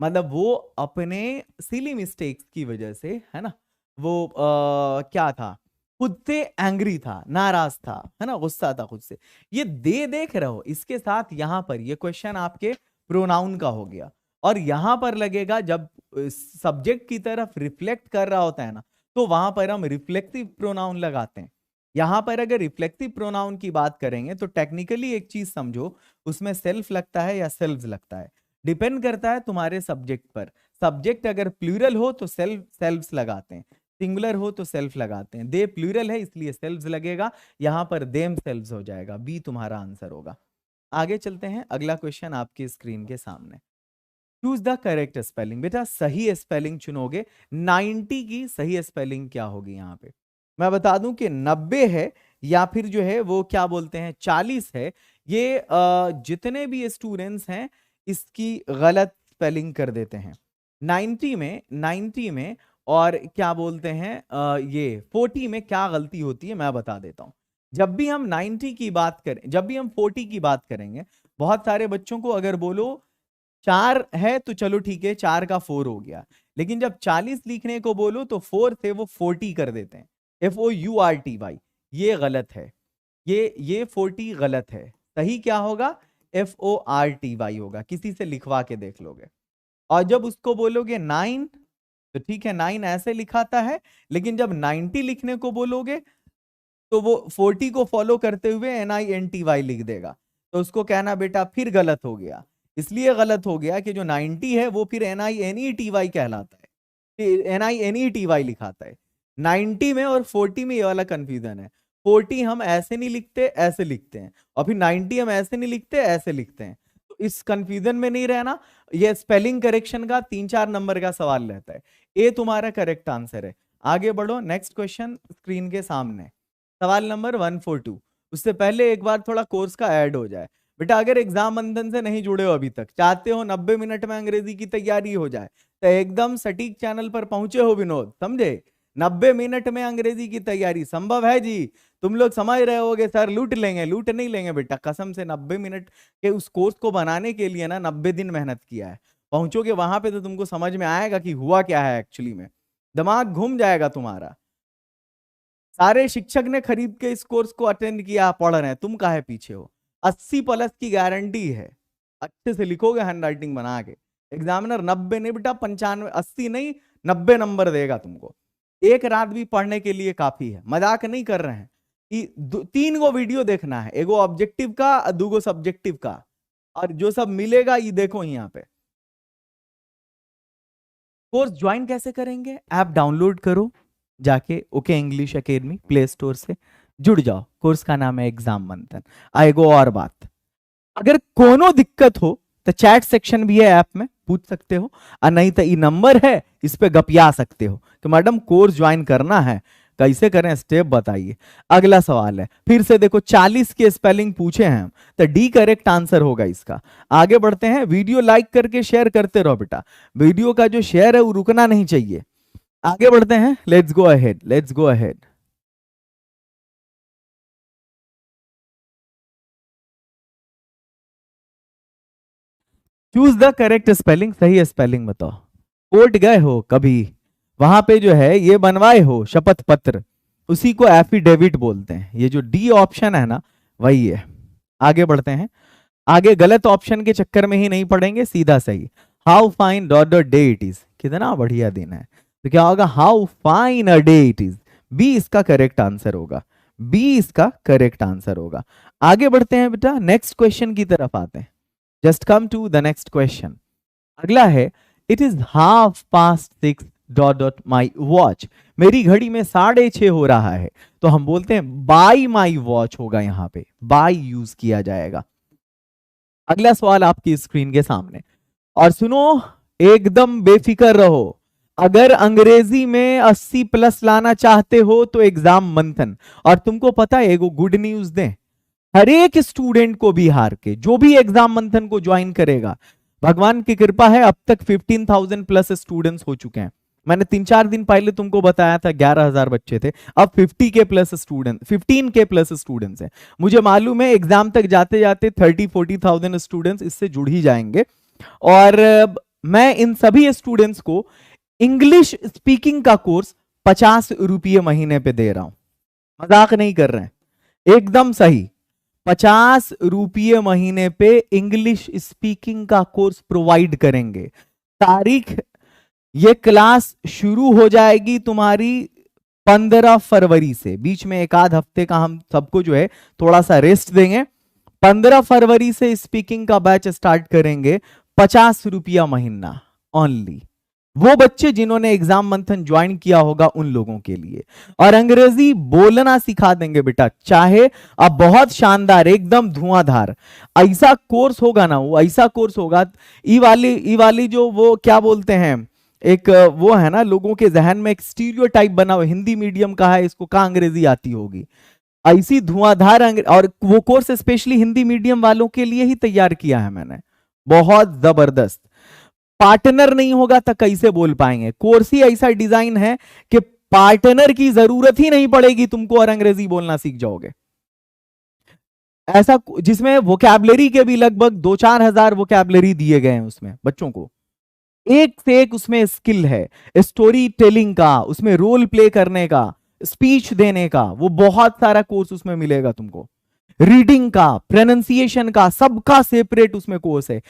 मतलब वो अपने सिली मिस्टेक्स की वजह से, है ना, वो क्या था, खुद से एंग्री था, नाराज था, है ना, गुस्सा था खुद से। ये दे देख रहे हो, इसके साथ यहां पर ये क्वेश्चन आपके प्रोनाउन का हो गया, और यहां पर लगेगा जब सब्जेक्ट की तरफ रिफ्लेक्ट कर रहा होता है ना, तो वहां पर हम रिफ्लेक्टिव प्रोनाउन लगाते हैं। यहां पर अगर रिफ्लेक्सिव प्रोनाउन की बात करेंगे तो टेक्निकली एक चीज समझो, उसमें सेल्फ लगता है या सेल्व्स लगता है, डिपेंड करता है तुम्हारे सब्जेक्ट पर। सब्जेक्ट अगर प्लूरल हो तो सेल्व्स लगाते हैं, सिंगुलर हो तो सेल्फ लगाते हैं। दे प्लूरल है इसलिए सेल्व्स लगेगा, यहां पर देम सेल्व्स हो जाएगा, बी तुम्हारा आंसर होगा। आगे चलते हैं, अगला क्वेश्चन आपकी स्क्रीन के सामने। Choose the correct spelling. बेटा सही स्पेलिंग चुनोगे, 90 की सही स्पेलिंग क्या होगी यहाँ पे? मैं बता दूं कि 90 है या फिर जो है वो क्या बोलते हैं 40 है। ये जितने भी स्टूडेंट्स हैं इसकी गलत स्पेलिंग कर देते हैं। 90 में और क्या बोलते हैं ये 40 में क्या गलती होती है मैं बता देता हूं। जब भी हम 90 की बात करें, जब भी हम 40 की बात करेंगे, बहुत सारे बच्चों को अगर बोलो 4 है तो चलो ठीक है, 4 का 4 हो गया, लेकिन जब 40 लिखने को बोलो तो 4 से वो 40 कर देते हैं, FOURTY। ये गलत है, ये 40 गलत है। सही क्या होगा? FORTY होगा। किसी से लिखवा के देख लोगे। और जब उसको बोलोगे 9 तो ठीक है, 9 ऐसे लिखाता है, लेकिन जब 90 लिखने को बोलोगे तो वो 40 को फॉलो करते हुए NINTY लिख देगा, तो उसको कहना बेटा फिर गलत हो गया। इसलिए गलत हो गया कि जो 90 है वो फिर NINETY कहलाता है, NINETY लिखाता है। 90 में और 40 में ये वाला कंफ्यूजन है। 40 हम ऐसे नहीं लिखते, ऐसे लिखते हैं, और फिर 90 हम ऐसे नहीं लिखते, ऐसे लिखते हैं। तो इस कंफ्यूजन में नहीं रहना। ये स्पेलिंग करेक्शन का 3-4 नंबर का सवाल रहता है। ए तुम्हारा करेक्ट आंसर है। आगे बढ़ो, नेक्स्ट क्वेश्चन स्क्रीन के सामने, सवाल नंबर 142। उससे पहले एक बार थोड़ा कोर्स का ऐड हो जाए। बेटा अगर एग्जाम बंधन से नहीं जुड़े हो अभी तक, चाहते हो 90 मिनट में अंग्रेजी की तैयारी हो जाए, तो एकदम सटीक चैनल पर पहुंचे हो विनोद, समझे? 90 मिनट में अंग्रेजी की तैयारी संभव है जी। तुम लोग समझ रहे होगे सर लूट लेंगे, लूट नहीं लेंगे बेटा, कसम से। 90 मिनट के उस कोर्स को बनाने के लिए ना 90 दिन मेहनत किया है। पहुंचोगे वहां पे तो तुमको समझ में आएगा कि हुआ क्या है एक्चुअली में, दिमाग घूम जाएगा तुम्हारा। सारे शिक्षक ने खरीद के इस कोर्स को अटेंड किया, पढ़ रहे हैं, तुम काहे पीछे हो? 80 प्लस की गारंटी है, अच्छे से लिखोगे हैंड राइटिंग बना के, एग्जामिनर 90 नहीं बेटा 95, 80 नहीं 90 नंबर देगा तुमको। एक रात भी पढ़ने के लिए काफी है, मजाक नहीं कर रहे हैं। 3 गो वीडियो देखना है, एगो ऑब्जेक्टिव का, 2 गो सब्जेक्टिव का, और जो सब मिलेगा ये देखो यहाँ पे। कोर्स ज्वाइन कैसे करेंगे? ऐप डाउनलोड करो जाके, okay English academy play store से जुड़ जाओ। कोर्स का नाम है एग्जाम मंथन। आएगो और बात, अगर कोनो दिक्कत हो तो चैट सेक्शन भी है ऐप में, पूछ सकते हो, और नहीं तो ये नंबर है इस पे गपिया सकते हो कि मैडम कोर्स ज्वाइन करना है, कैसे करें स्टेप बताइए। अगला सवाल है, फिर से देखो 40 के स्पेलिंग पूछे हैं हम, तो डी करेक्ट आंसर होगा इसका। आगे बढ़ते हैं, वीडियो लाइक करके शेयर करते रहो बेटा, वीडियो का जो शेयर है वो रुकना नहीं चाहिए। आगे बढ़ते हैं, let's go ahead, let's go ahead. Choose the correct spelling, सही स्पेलिंग बताओ। कोर्ट गए हो कभी, वहां पे जो है ये बनवाए हो शपथ पत्र, उसी को एफिडेविट बोलते हैं। ये जो डी ऑप्शन है ना वही है। आगे बढ़ते हैं, आगे गलत ऑप्शन के चक्कर में ही नहीं पड़ेंगे, सीधा सही। How fine dot dot day it is, कितना बढ़िया दिन है, तो क्या होगा? How fine a day it is. B इसका करेक्ट आंसर होगा, बी इसका करेक्ट आंसर होगा। आगे बढ़ते हैं बेटा, नेक्स्ट क्वेश्चन की तरफ आते हैं। Just come to the next question. अगला है, it is half past 6 dot dot my watch. मेरी घड़ी में 6:30 हो रहा है, तो हम बोलते हैं बाई माई वॉच होगा, यहां पे बाई यूज किया जाएगा। अगला सवाल आपकी स्क्रीन के सामने, और सुनो एकदम बेफिक्र रहो, अगर अंग्रेजी में 80 प्लस लाना चाहते हो तो एग्जाम मंथन। और तुमको पता है एगो गुड न्यूज दें, हर एक स्टूडेंट को बिहार के जो भी एग्जाम मंथन को ज्वाइन करेगा, भगवान की कृपा है अब तक 15,000 प्लस स्टूडेंट्स हो चुके हैं। मैंने 3-4 दिन पहले तुमको बताया था 11,000 बच्चे थे, अब 50 के प्लस स्टूडेंट, 15 के प्लस स्टूडेंट्स हैं। मुझे मालूम है एग्जाम तक जाते जाते 30-40,000 स्टूडेंट्स इससे जुड़ ही जाएंगे। और मैं इन सभी स्टूडेंट्स को इंग्लिश स्पीकिंग का कोर्स 50 रुपये महीने पे दे रहा हूं, मजाक नहीं कर रहे हैं, एकदम सही। 50 रुपये महीने पे इंग्लिश स्पीकिंग का कोर्स प्रोवाइड करेंगे। तारीख, ये क्लास शुरू हो जाएगी तुम्हारी 15 फरवरी से, बीच में एक आध हफ्ते का हम सबको जो है थोड़ा सा रेस्ट देंगे। 15 फरवरी से स्पीकिंग का बैच स्टार्ट करेंगे, 50 रुपया महीना ओनली। वो बच्चे जिन्होंने एग्जाम मंथन ज्वाइन किया होगा उन लोगों के लिए। और अंग्रेजी बोलना सिखा देंगे बेटा, चाहे अब बहुत शानदार एकदम धुआंधार ऐसा कोर्स होगा ना, वो ऐसा कोर्स होगा। ई वाली जो वो क्या बोलते हैं, एक वो है ना लोगों के जहन में एक स्टीरियोटाइप बना हुआ, हिंदी मीडियम का है, इसको कहाँ अंग्रेजी आती होगी, ऐसी धुआंधार और वो कोर्स स्पेशली हिंदी मीडियम वालों के लिए ही तैयार किया है मैंने, बहुत जबरदस्त। पार्टनर नहीं होगा तो कैसे बोल पाएंगे, कोर्स ही ऐसा डिजाइन है कि पार्टनर की जरूरत ही नहीं पड़ेगी तुमको और अंग्रेजी बोलना सीख जाओगे। ऐसा जिसमें वोकैबलरी के भी लगभग 2-4 हजार वोकैबलरी दिए गए हैं उसमें बच्चों को, एक से एक उसमें स्किल है, स्टोरी टेलिंग का, उसमें रोल प्ले करने का, स्पीच देने का, वो बहुत सारा कोर्स उसमें मिलेगा तुमको, रीडिंग का, प्रोनाउंसिएशन का, सबका सेपरेट उसमें कोर्स है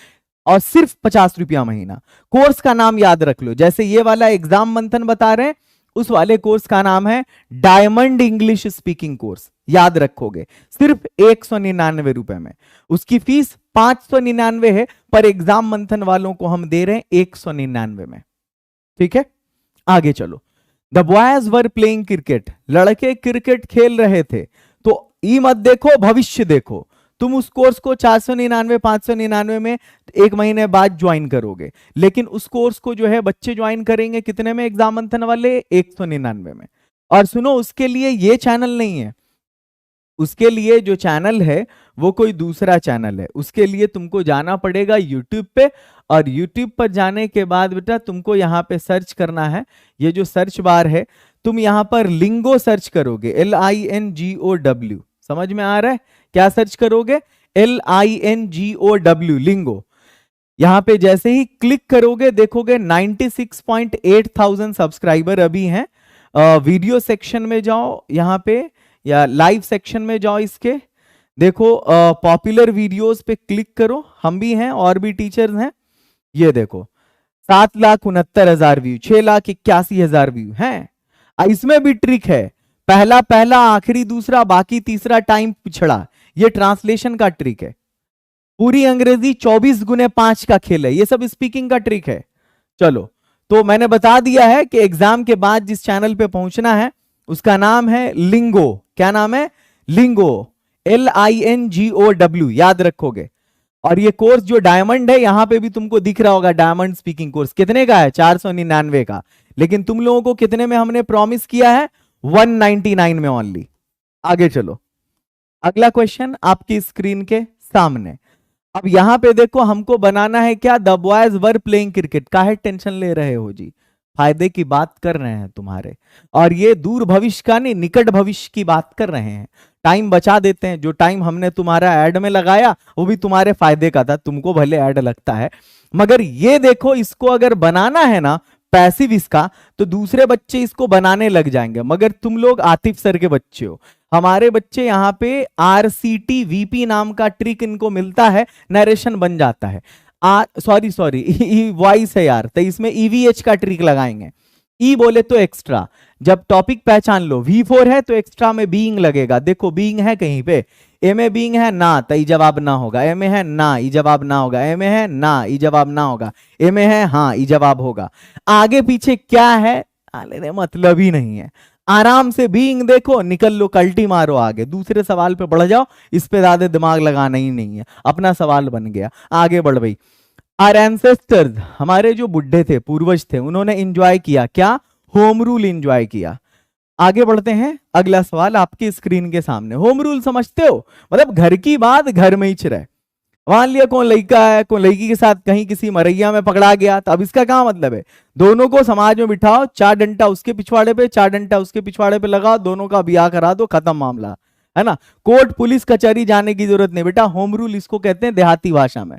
और सिर्फ 50 रुपया महीना। कोर्स का नाम याद रख लो, जैसे ये वाला एग्जाम मंथन बता रहे हैं उस वाले कोर्स का नाम है डायमंड इंग्लिश स्पीकिंग कोर्स, याद रखोगे, सिर्फ 199 रुपए में। उसकी फीस 599 है, पर एग्जाम मंथन वालों को हम दे रहे हैं 199 में। ठीक है, आगे चलो। The boys were playing cricket, लड़के क्रिकेट खेल रहे थे, तो ई मत देखो भविष्य देखो, तुम उस कोर्स को 499 599 में एक महीने बाद ज्वाइन करोगे, लेकिन उस कोर्स को जो है बच्चे ज्वाइन करेंगे कितने में एग्जाम मंथन वाले, 199 में। और सुनो, उसके लिए ये चैनल नहीं है, उसके लिए जो चैनल है वो कोई दूसरा चैनल है। उसके लिए तुमको जाना पड़ेगा यूट्यूब पे, और यूट्यूब पर जाने के बाद बेटा तुमको यहाँ पे सर्च करना है, ये जो सर्च बार है तुम यहाँ पर लिंगो सर्च करोगे, LINGOW, समझ में आ रहा है? क्या सर्च करोगे? LINGOW, लिंगो। यहां पे जैसे ही क्लिक करोगे देखोगे 96.8 थाउजेंड सब्सक्राइबर अभी हैं। वीडियो सेक्शन में जाओ यहाँ पे, या लाइव सेक्शन में जाओ, इसके देखो पॉपुलर वीडियोस पे क्लिक करो, हम भी हैं और भी टीचर्स हैं। ये देखो 7,69,000 व्यू, 6,81,000 व्यू हैं। इसमें भी ट्रिक है, पहला आखिरी दूसरा बाकी तीसरा टाइम पिछड़ा, ये ट्रांसलेशन का ट्रिक है। पूरी अंग्रेजी 24 गुने 5 का खेल है, ये सब स्पीकिंग का ट्रिक है। चलो, तो मैंने बता दिया है कि एग्जाम के बाद जिस चैनल पे पहुंचना है उसका नाम है लिंगो। क्या नाम है? लिंगो, LINGOW, याद रखोगे। और ये कोर्स जो डायमंड है, यहां पे भी तुमको दिख रहा होगा डायमंड स्पीकिंग कोर्स, कितने का है? 499 का, लेकिन तुम लोगों को कितने में हमने प्रॉमिस किया है? 199 में ओनली। आगे चलो, अगला क्वेश्चन आपकी स्क्रीन के सामने। अब यहां पे देखो, हमको बनाना है क्या? The boys were playing cricket. काहे टेंशन ले रहे हो जी, फायदे की बात कर रहे हैं तुम्हारे, और ये दूर भविष्य का नहीं, निकट भविष्य की बात कर रहे हैं। टाइम बचा देते हैं, जो टाइम हमने तुम्हारा ऐड में लगाया वो भी तुम्हारे फायदे का था, तुमको भले ऐड लगता है, मगर ये देखो, इसको अगर बनाना है ना पैसिव इसका, तो दूसरे बच्चे इसको बनाने लग जाएंगे, मगर तुम लोग आतिफ सर के बच्चे हो, हमारे बच्चे यहाँ पे RCT VP नाम का ट्रिक इनको मिलता है, नरेशन बन जाता है। सॉरी वॉइस है यार, तो इसमें EVH का ट्रिक लगाएंगे। ई बोले तो एक्स्ट्रा, जब टॉपिक पहचान लो, V4 है तो एक्स्ट्रा में बीइंग लगेगा। देखो बीइंग है कहीं पे, ए में बीइंग है ना, तो ई जवाब ना होगा, ए में है ना, ई जवाब ना होगा, ए में है ना, ई जवाब ना होगा, ए में है हाँ, ई जवाब होगा। आगे पीछे क्या है अरे मतलब ही नहीं है, आराम से बीइंग देखो, निकल लो, कल्टी मारो, आगे दूसरे सवाल पे बढ़ जाओ, इस पे ज्यादा दिमाग लगाना ही नहीं है, अपना सवाल बन गया, आगे बढ़ भाई। आवर एंसेस्टर्स, हमारे जो बुढ़े थे, पूर्वज थे, उन्होंने एंजॉय किया क्या? होम रूल एंजॉय किया। आगे बढ़ते हैं, अगला सवाल आपकी स्क्रीन के सामने। होम रूल समझते हो? मतलब घर की बात घर में ही रहे। मान लिया कौन लड़का है, कौन लड़की के साथ कहीं किसी मरैया में पकड़ा गया, तो अब इसका क्या मतलब है? दोनों को समाज में बिठाओ, 4 डंडा उसके पिछवाड़े पे, 4 डंडा उसके पिछवाड़े पे लगाओ, दोनों का ब्याह करा दो, खत्म मामला, है ना। कोर्ट पुलिस कचहरी जाने की जरूरत नहीं बेटा। होम रूल इसको कहते हैं देहाती भाषा में।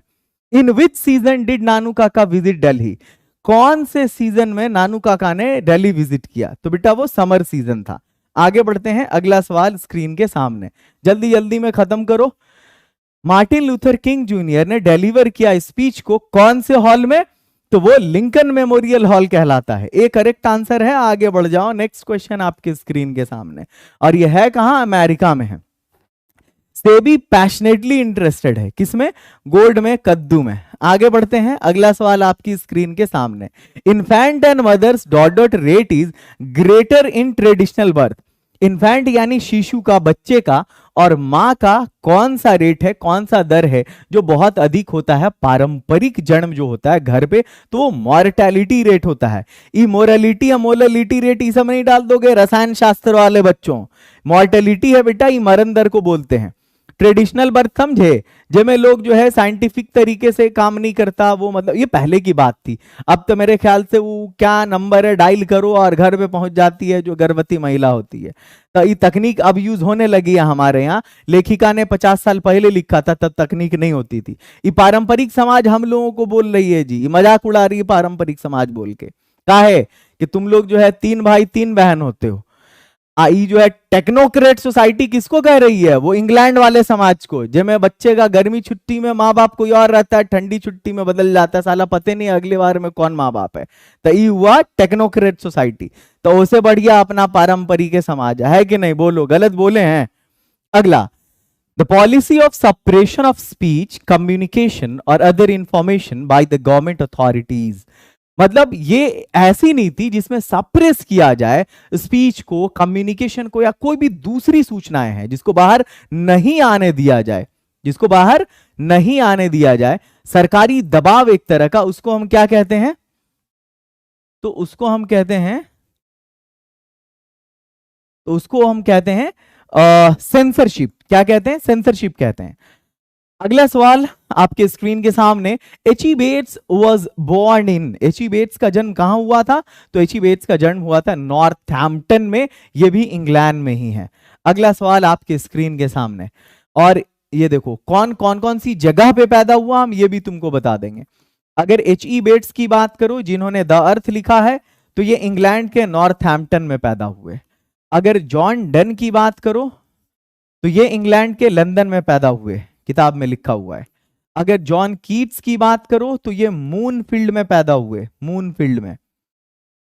इन विच सीजन डिड नानू काका विजिट दिल्ली? कौन से सीजन में नानू काका ने दिल्ली विजिट किया? तो बेटा वो समर सीजन था। आगे बढ़ते हैं, अगला सवाल स्क्रीन के सामने, जल्दी जल्दी में खत्म करो। मार्टिन लूथर किंग जूनियर ने डिलीवर किया स्पीच को कौन से हॉल में? तो वो लिंकन मेमोरियल हॉल कहलाता है। एक करेक्ट आंसर है, आगे बढ़ जाओ। नेक्स्ट क्वेश्चन आपके स्क्रीन के सामने, और ये है कहां? अमेरिका में है। सेबी पैशनेटली इंटरेस्टेड है किसमें? गोल्ड में, कद्दू में। आगे बढ़ते हैं, अगला सवाल आपकी स्क्रीन के सामने। Infant and mothers dot dot rate is greater in traditional birth. Infant यानी शिशु का, बच्चे का, और मां का कौन सा रेट है, कौन सा दर है जो बहुत अधिक होता है? पारंपरिक जन्म जो होता है घर पे, तो वो मॉर्टेलिटी रेट होता है। इमोरलिटी या मोरलिटी रेट ये सब नहीं डाल दोगे रसायन शास्त्र वाले बच्चों। मॉर्टेलिटी है बेटा, ये मरण दर को बोलते हैं। ट्रेडिशनल बर्थ समझे, जिसमें लोग जो है साइंटिफिक तरीके से काम नहीं करता, वो मतलब ये पहले की बात थी। अब तो मेरे ख्याल से वो क्या नंबर है, डायल करो और घर पे पहुंच जाती है जो गर्भवती महिला होती है। तो ये तकनीक अब यूज होने लगी है हमारे यहाँ। लेखिका ने 50 साल पहले लिखा था, तब तकनीक नहीं होती थी। ये पारंपरिक समाज हम लोगों को बोल रही है जी, मजाक उड़ा रही है पारंपरिक समाज बोल के। कहा है कि तुम लोग जो है 3 भाई 3 बहन होते हो। आई जो है टेक्नोक्रेट सोसाइटी किसको कह रही है? वो इंग्लैंड वाले समाज को, जिसमें बच्चे का गर्मी छुट्टी में माँ बाप कोई और रहता है, ठंडी छुट्टी में बदल जाता है, साला पता नहीं अगले बार में कौन माँ बाप है। तो ये हुआ टेक्नोक्रेट सोसाइटी। तो उससे बढ़िया अपना पारंपरिक समाज है कि नहीं? बोलो, गलत बोले हैं? अगला, the policy of suppression of speech, communication और other information by the government authorities. मतलब ये ऐसी नीति जिसमें सप्रेस किया जाए स्पीच को, कम्युनिकेशन को, या कोई भी दूसरी सूचनाएं हैं जिसको बाहर नहीं आने दिया जाए, जिसको बाहर नहीं आने दिया जाए। सरकारी दबाव एक तरह का, उसको हम क्या कहते हैं? तो उसको हम कहते हैं, सेंसरशिप। क्या कहते हैं? सेंसरशिप कहते हैं। अगला सवाल आपके स्क्रीन के सामने, H E. Bates was born in. H E. Bates का जन्म कहां हुआ था? तो एच.ई. बेट्स का जन्म हुआ था नॉर्थहैम्पटन में, ये भी इंग्लैंड में ही है। अगला सवाल आपके स्क्रीन के सामने, और ये देखो कौन सी जगह पे पैदा हुआ, हम ये भी तुमको बता देंगे। अगर एच.ई. बेट्स की बात करो, जिन्होंने द अर्थ लिखा है, तो ये इंग्लैंड के नॉर्थहैम्पटन में पैदा हुए। अगर जॉन डन की बात करो, तो ये इंग्लैंड के लंदन में पैदा हुए, किताब में लिखा हुआ है। अगर जॉन कीट्स की बात करो, तो ये मूनफील्ड में पैदा हुए, मूनफील्ड में।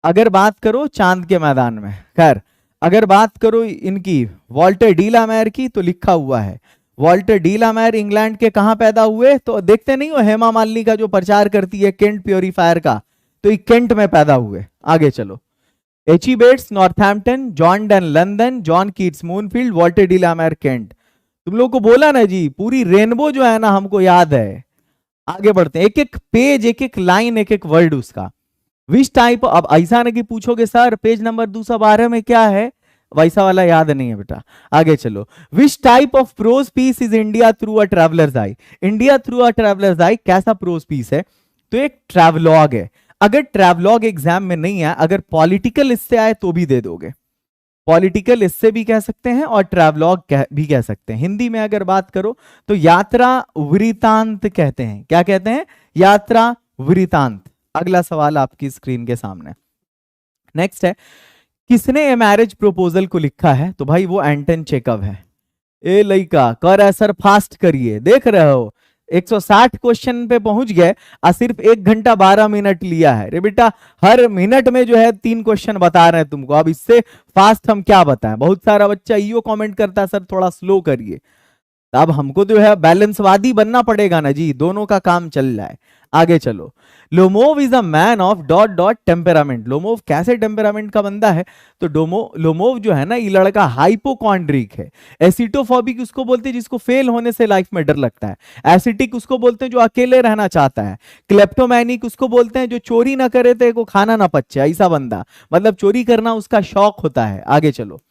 अगर बात करो चांद के मैदान में। खैर, अगर बात करो इनकी वॉल्टर डी ला मेयर की, तो लिखा हुआ है Walter de la Mare England के कहां पैदा हुए? तो देखते नहीं हो हेमा मालिनी का जो प्रचार करती है केंट प्योरीफायर का, तो ये केंट में पैदा हुए। आगे चलो, H E. Bates Northampton, John Donne London, John Keats Moonfield, Walter de la Mare Kent. तुम लोग को बोला ना जी, पूरी रेनबो जो है ना हमको याद है। आगे बढ़ते हैं, एक एक पेज, एक एक लाइन, एक एक वर्ड उसका। विच टाइप, अब ऐसा ना कि पूछोगे सर पेज नंबर 212 में क्या है, वैसा वाला याद नहीं है बेटा। आगे चलो, which type of prose piece is India through a traveller's eye. India through a traveller's eye कैसा प्रोज पीस है? तो एक ट्रैवलॉग है। अगर ट्रैवलॉग एग्जाम में नहीं है, अगर पॉलिटिकल इससे आए तो भी दे दोगे। पॉलिटिकल इससे भी कह सकते हैं और ट्रैवलॉग भी कह सकते हैं। हिंदी में अगर बात करो तो यात्रा वृतांत कहते हैं। क्या कहते हैं? यात्रा वृतांत। अगला सवाल आपकी स्क्रीन के सामने, नेक्स्ट है, किसने ए मैरिज प्रपोजल को लिखा है? तो भाई वो एंटन चेकव है। ए लइका कर असर फास्ट करिए, देख रहे हो 160 क्वेश्चन पे पहुंच गए और सिर्फ 1 घंटा 12 मिनट लिया है रे बेटा। हर मिनट में जो है 3 क्वेश्चन बता रहे हैं तुमको। अब इससे फास्ट हम क्या बताएं? बहुत सारा बच्चा यो कमेंट करता है सर थोड़ा स्लो करिए। अब हमको जो है बैलेंसवादी बनना पड़ेगा ना जी, दोनों का काम चल रहा है। आगे चलो, Lomov is a man of dot dot temperament. Lomov कैसे टेम्परामेंट का बंदा है? तो लोमोव जो है ना, ये लड़का हाइपोकॉन्ड्रिक है। एसिटोफोबिक उसको बोलते हैं जिसको फेल होने से लाइफ में डर लगता है। एसिटिक उसको बोलते हैं जो अकेले रहना चाहता है। क्लेप्टोमैनिक उसको बोलते हैं जो चोरी ना करे तो को खाना ना पचे, ऐसा बंदा, मतलब चोरी करना उसका शौक होता है। आगे चलो,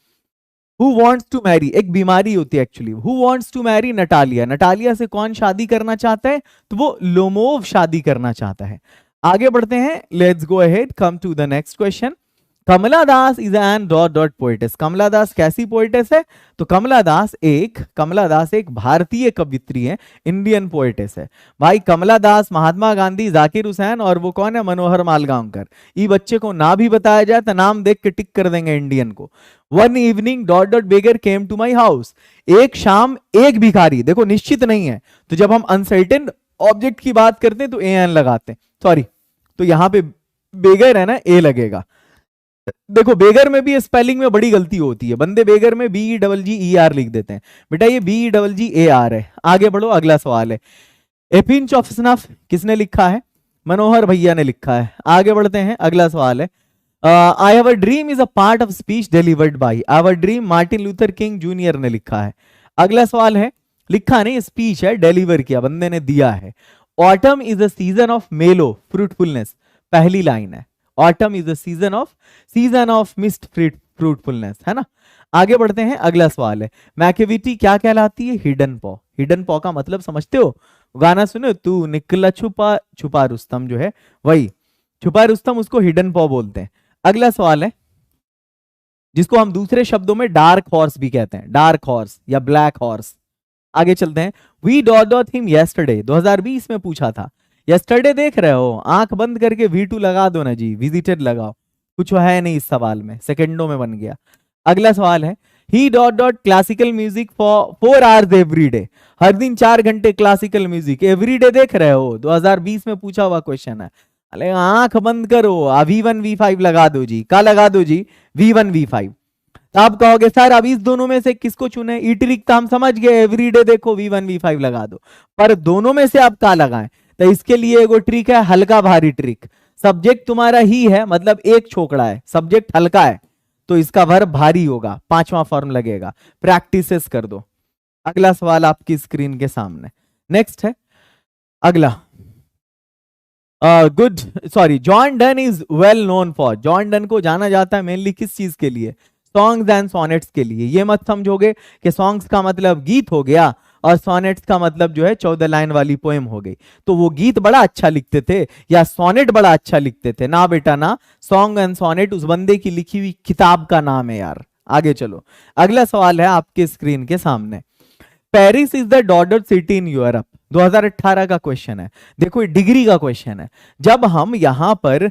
Who wants to marry, एक बीमारी होती है actually. Who wants to marry Natalia. Natalia से कौन शादी करना चाहता है? तो वो लोमोव शादी करना चाहता है। आगे बढ़ते हैं, let's go ahead, come to the next question. Kamala Das is an dot dot poetess. Kamala Das कैसी पोएटेस है? तो कमला दास एक भारतीय कवित्री है, इंडियन पोएटेस है। भाई कमला दास, महात्मा गांधी, जाकिर हुसैन और वो कौन है? मनोहर मालगांवकर। ये बच्चे को ना भी बताया जाए तो नाम देख के टिक कर देंगे इंडियन को। One evening dot dot beggar came to my house. एक शाम एक भिखारी, देखो निश्चित नहीं है, तो जब हम अनसर्टेन ऑब्जेक्ट की बात करते हैं तो एन लगाते हैं, सॉरी तो यहां पे बेगर है ना, ए लगेगा। देखो बेगर में भी स्पेलिंग में बड़ी गलती होती है, बंदे बेगर में BEGGER लिख देते हैं, बेटा ये BEGGAR है। आगे बढ़ो, अगला सवाल है, ए पिंच ऑफ स्नफ किसने लिखा है? मनोहर भैया ने लिखा है। आगे बढ़ते हैं, अगला सवाल है, I have a dream is a part of speech delivered by our dream, Martin Luther King junior ने लिखा है। अगला सवाल है, लिखा नहीं, स्पीच है, डिलीवर किया, बंदे ने दिया है। Autumn is a season of मेलो फ्रूटफुलनेस, पहली लाइन है, autumn is a season of mist fruitfulness, है ना। आगे बढ़ते हैं, अगला सवाल है, मैकेविटी क्या कहलाती है? हिडन पॉ। हिडन पॉ का मतलब समझते हो? गाना सुनो, तू निकला छुपा छुपा रुस्तम, जो है वही छुपा रुस्तम, उसको हिडन पॉ बोलते हैं। अगला सवाल है, जिसको हम दूसरे शब्दों में डार्क हॉर्स भी कहते हैं, डार्क हॉर्स या ब्लैक हॉर्स। आगे चलते हैं, V dot dot him yesterday, 2020 में पूछा था। यस्टरडे देख रहे हो, आंख बंद करके V2 लगा दो ना जी, विजिटेड लगाओ, कुछ है नहीं इस सवाल में, सेकंडों में बन गया। अगला सवाल है, he dot dot classical music for 4 hours every day, हर दिन 4 घंटे क्लासिकल म्यूजिक, एवरी डे देख रहे हो, 2020 में पूछा हुआ क्वेश्चन है। अरे आंख बंद करो, V1 V5 लगा दो जी, क्या लगा दो जी? V1 V5। तो आप कहोगे सर अब इस दोनों में से किसको चुने? ई ट्रिक तो हम समझ गए, एवरीडे देखो V1 V5 लगा दो, पर दोनों में से आप क्या लगाएं? तो इसके लिए एगो ट्रिक है, हल्का भारी ट्रिक। सब्जेक्ट तुम्हारा ही है, मतलब एक छोकड़ा है, सब्जेक्ट हल्का है तो इसका वर्ब भारी होगा, 5वां फॉर्म लगेगा, प्रैक्टिसेस कर दो। अगला सवाल आपकी स्क्रीन के सामने, नेक्स्ट है अगला, good sorry, John Donne is well known for, John Donne को जाना जाता है मेनली किस चीज के लिए? सॉन्ग्स एंड सोनेट्स के लिए। ये मत समझोगे कि सॉन्ग्स का मतलब गीत हो गया और सोनेट्स का मतलब जो है 14 लाइन वाली पोएम हो गई, तो वो गीत बड़ा अच्छा लिखते थे या सोनेट बड़ा अच्छा लिखते थे? ना बेटा ना, सॉन्ग एंड सोनेट उस बंदे की लिखी हुई किताब का नाम है यार। आगे चलो, अगला सवाल है आपके स्क्रीन के सामने, Paris is the daughter city in Europe, 2018 का क्वेश्चन है। देखो ये डिग्री का क्वेश्चन है, जब हम यहां पर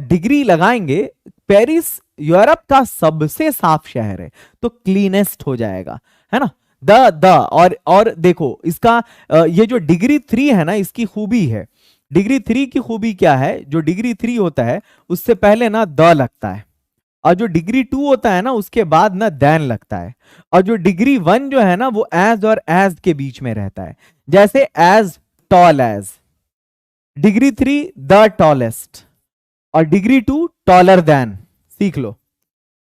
डिग्री लगाएंगे, पेरिस यूरोप का सबसे साफ शहर है तो क्लीनेस्ट हो जाएगा, है ना। द और देखो इसका ये जो डिग्री 3 है ना, इसकी खूबी है, डिग्री 3 की खूबी क्या है? जो डिग्री 3 होता है उससे पहले ना द लगता है, और जो डिग्री 2 होता है ना उसके बाद ना देन लगता है, और जो डिग्री 1 जो है ना वो एज और एज के बीच में रहता है, जैसे as tall as, degree 3 the tallest, और डिग्री 2 टॉलर देन, सीख लो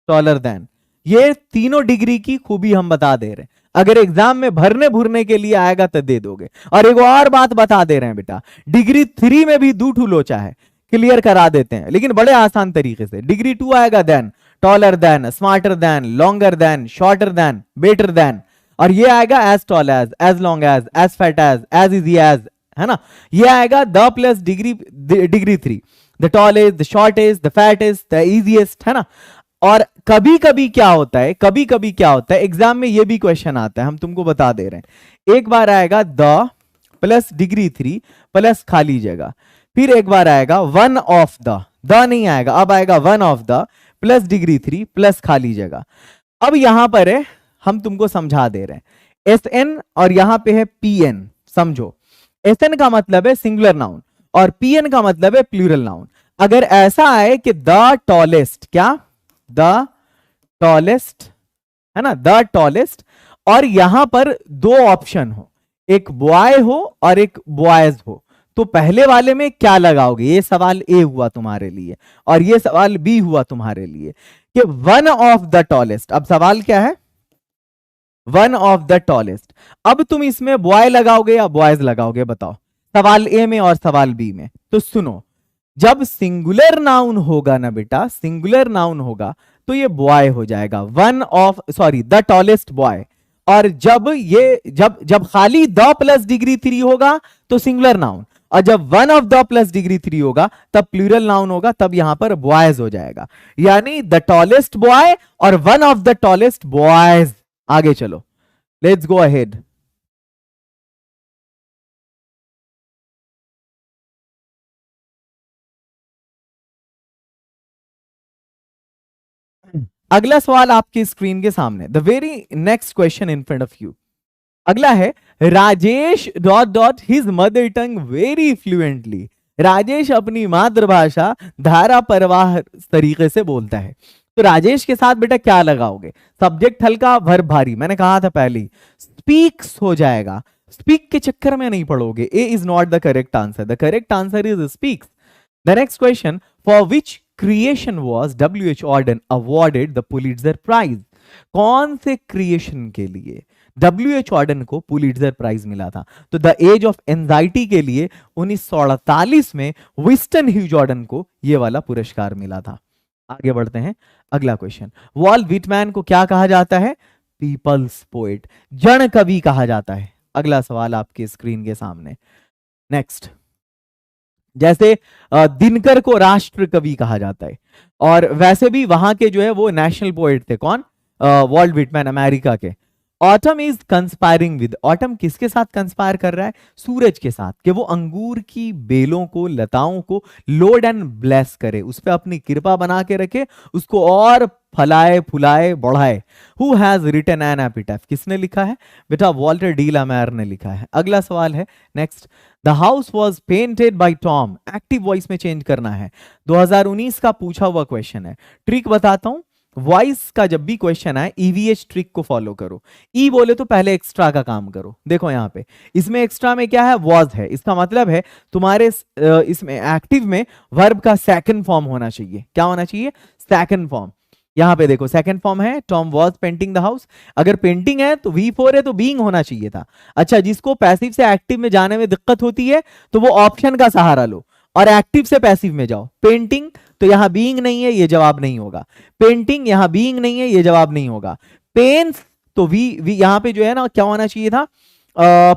टॉलर देन। ये तीनों डिग्री की खूबी हम बता दे रहे हैं, अगर एग्जाम में भरने भुरने के लिए आएगा तो दे दोगे। और एक और बात बता दे रहे हैं बेटा, डिग्री 3 में भी दू ठू लोचा है, क्लियर करा देते हैं लेकिन बड़े आसान तरीके से। डिग्री 2 आएगा then, taller then, smarter then, longer then, shorter then, better then, और ये आएगा as tall as long as fat as easy as, है ना। ये आएगा the plus degree 3, the tall is, the short is, the fat is, the easiest, है ना। और कभी कभी क्या होता है, कभी कभी क्या होता है, एग्जाम में ये भी क्वेश्चन आता है, हम तुमको बता दे रहे हैं। एक बार आएगा द प्लस डिग्री 3 प्लस खाली जगह, फिर एक बार आएगा वन ऑफ द नहीं आएगा, अब आएगा one of the plus degree 3 plus खाली जगह। अब यहां पर है, हम तुमको समझा दे रहे हैं, एस एन और यहां पे है पी एन, समझो। एस एन का मतलब है सिंगुलर नाउन और पी एन का मतलब है प्लूरल नाउन। अगर ऐसा आए कि द टॉलेस्ट, क्या द टॉलेस्ट, है ना, द टॉलेस्ट, और यहां पर दो ऑप्शन हो, एक बॉय हो और एक बॉयज हो, तो पहले वाले में क्या लगाओगे? ये सवाल ए हुआ तुम्हारे लिए और ये सवाल बी हुआ तुम्हारे लिए कि वन ऑफ द टॉलेस्ट। अब सवाल क्या है? One of the tallest. अब तुम इसमें बॉय लगाओगे या बॉयज लगाओगे? बताओ, सवाल ए में और सवाल बी में। तो सुनो, जब सिंगुलर नाउन होगा ना बेटा, सिंगुलर नाउन होगा तो ये बॉय हो जाएगा, one of sorry the tallest boy. और जब खाली द प्लस डिग्री 3 होगा तो सिंगुलर नाउन, और जब one of the plus degree 3 होगा तब प्लूरल नाउन होगा, तब यहां पर बॉयज हो जाएगा, यानी द टॉलेस्ट बॉय और one of the tallest boys. आगे चलो, लेट्स गो अहेड। अगला सवाल आपकी स्क्रीन के सामने, the very next question in front of you. अगला है, Rajesh dot dot his mother tongue very fluently, Rajesh अपनी मातृभाषा धारा प्रवाह तरीके से बोलता है। तो राजेश के साथ बेटा क्या लगाओगे? सब्जेक्ट हल्का, वर्ब भारी। मैंने कहा था पहले ही, स्पीक्स हो जाएगा। स्पीक के चक्कर में नहीं पढ़ोगे। A is not the correct answer, the correct answer is speaks. The next question, for which creation was W.H. Auden awarded the Pulitzer Prize? कौन से क्रिएशन के लिए W.H. Auden को पुलिट्जर प्राइज मिला था? तो द एज ऑफ एंजाइटी के लिए 1948 में विस्टन ह्यूज ऑर्डन को यह वाला पुरस्कार मिला था। आगे बढ़ते हैं, अगला क्वेश्चन, वॉल्ट व्हिटमैन को क्या कहा जाता है? पीपल्स पोएट, जन कवि कहा जाता है। अगला सवाल आपके स्क्रीन के सामने। नेक्स्ट, जैसे दिनकर को राष्ट्र कवि कहा जाता है, और वैसे भी वहां के जो है वो नेशनल पोएट थे। कौन? वॉल्ट व्हिटमैन, अमेरिका के। Autumn is conspiring with, autumn किसके साथ कंस्पायर कर रहा है? सूरज के साथ, कि वो अंगूर की बेलों को, लताओं को लोड एंड ब्लेस करे, उस पर अपनी कृपा बना के रखे, उसको और फलाए फुलाए बढ़ाए। हु हैज रिटन एन एपिटैफ, किसने लिखा है बेटा? वॉल्टर डी ला मायर ने लिखा है। अगला सवाल है next, the house was painted by Tom, active voice में चेंज करना है। 2019 का पूछा हुआ क्वेश्चन है। ट्रिक बताता हूं, वॉइस का जब भी क्वेश्चन आए EVH ट्रिक को फॉलो करो। ई बोले तो पहले एक्स्ट्रा का काम करो। देखो यहाँ पे इसमें एक्स्ट्रा में क्या है? वॉज है। इसका मतलब है तुम्हारे इसमें एक्टिव में वर्ब का सेकंड फॉर्म होना चाहिए। क्या होना चाहिए? Second form. यहाँ पे देखो सेकंड फॉर्म है, Tom was painting the house. अगर पेंटिंग है तो V4 है, तो बीइंग होना चाहिए था। अच्छा, जिसको पैसिव से एक्टिव में जाने में दिक्कत होती है तो वो ऑप्शन का सहारा लो और एक्टिव से पैसिव में जाओ। पेंटिंग तो यहां बीइंग नहीं है, ये जवाब नहीं होगा। पेंटिंग यहां बीइंग नहीं है, ये जवाब नहीं होगा। पेन्स तो वी यहां पे जो है ना क्या होना चाहिए था?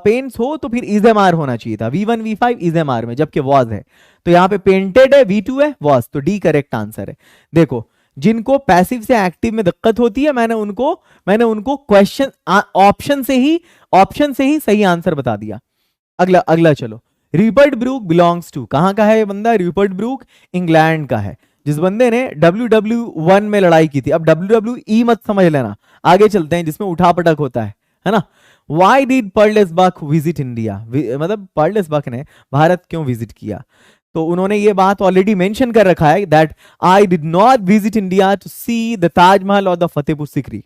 पेन्स हो तो फिर इजएमआर होना चाहिए था, V1 V5 इजएमआर में, जबकि वॉज है। तो यहां पे पेंटेड है, V2 है, वॉज, तो डी करेक्ट आंसर है। देखो जिनको पैसिव से एक्टिव में दिक्कत होती है मैंने उनको क्वेश्चन ऑप्शन से ही सही आंसर बता दिया। अगला चलो, रूपर्ट ब्रूक बिलोंग्स टू, कहां का है ये बंदा? रूपर्ट ब्रूक इंग्लैंड का है, जिस बंदे ने WW1 में लड़ाई की थी। अब WWE मत समझ लेना, आगे चलते हैं जिसमें उठापटक होता है ना। Why did Pearl S Buck visit India, मतलब पर्लेस बक ने भारत क्यों विजिट किया? तो उन्होंने ये बात ऑलरेडी मेंशन कर रखा है that I did not visit India to see the Taj Mahal और the Fatehpur Sikri,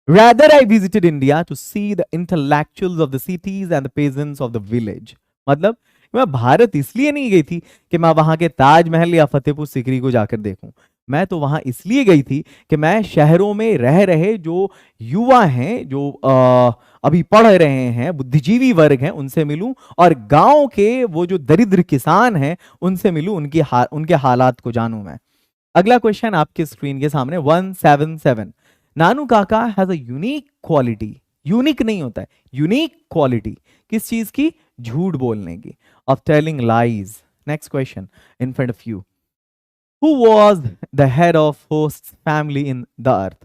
rather I visited India to see the intellectuals of the cities and the peasants of the village। मतलब मैं भारत इसलिए नहीं गई थी कि मैं वहां के ताजमहल या फतेहपुर सिकरी को जाकर देखूं, मैं तो वहां इसलिए गई थी कि मैं शहरों में रह रहे जो युवा हैं, जो अभी पढ़ रहे हैं, बुद्धिजीवी वर्ग हैं, उनसे मिलूं, और गांव के वो जो दरिद्र किसान हैं उनसे मिलूं, उनके हालात को जानूं मैं। अगला क्वेश्चन आपके स्क्रीन के सामने 177, नानू काका has a unique quality, unique नहीं होता है, यूनिक क्वालिटी किस चीज की? झूठ बोलने की, of telling lies. Next question in front of you, who was the head of host family in the earth?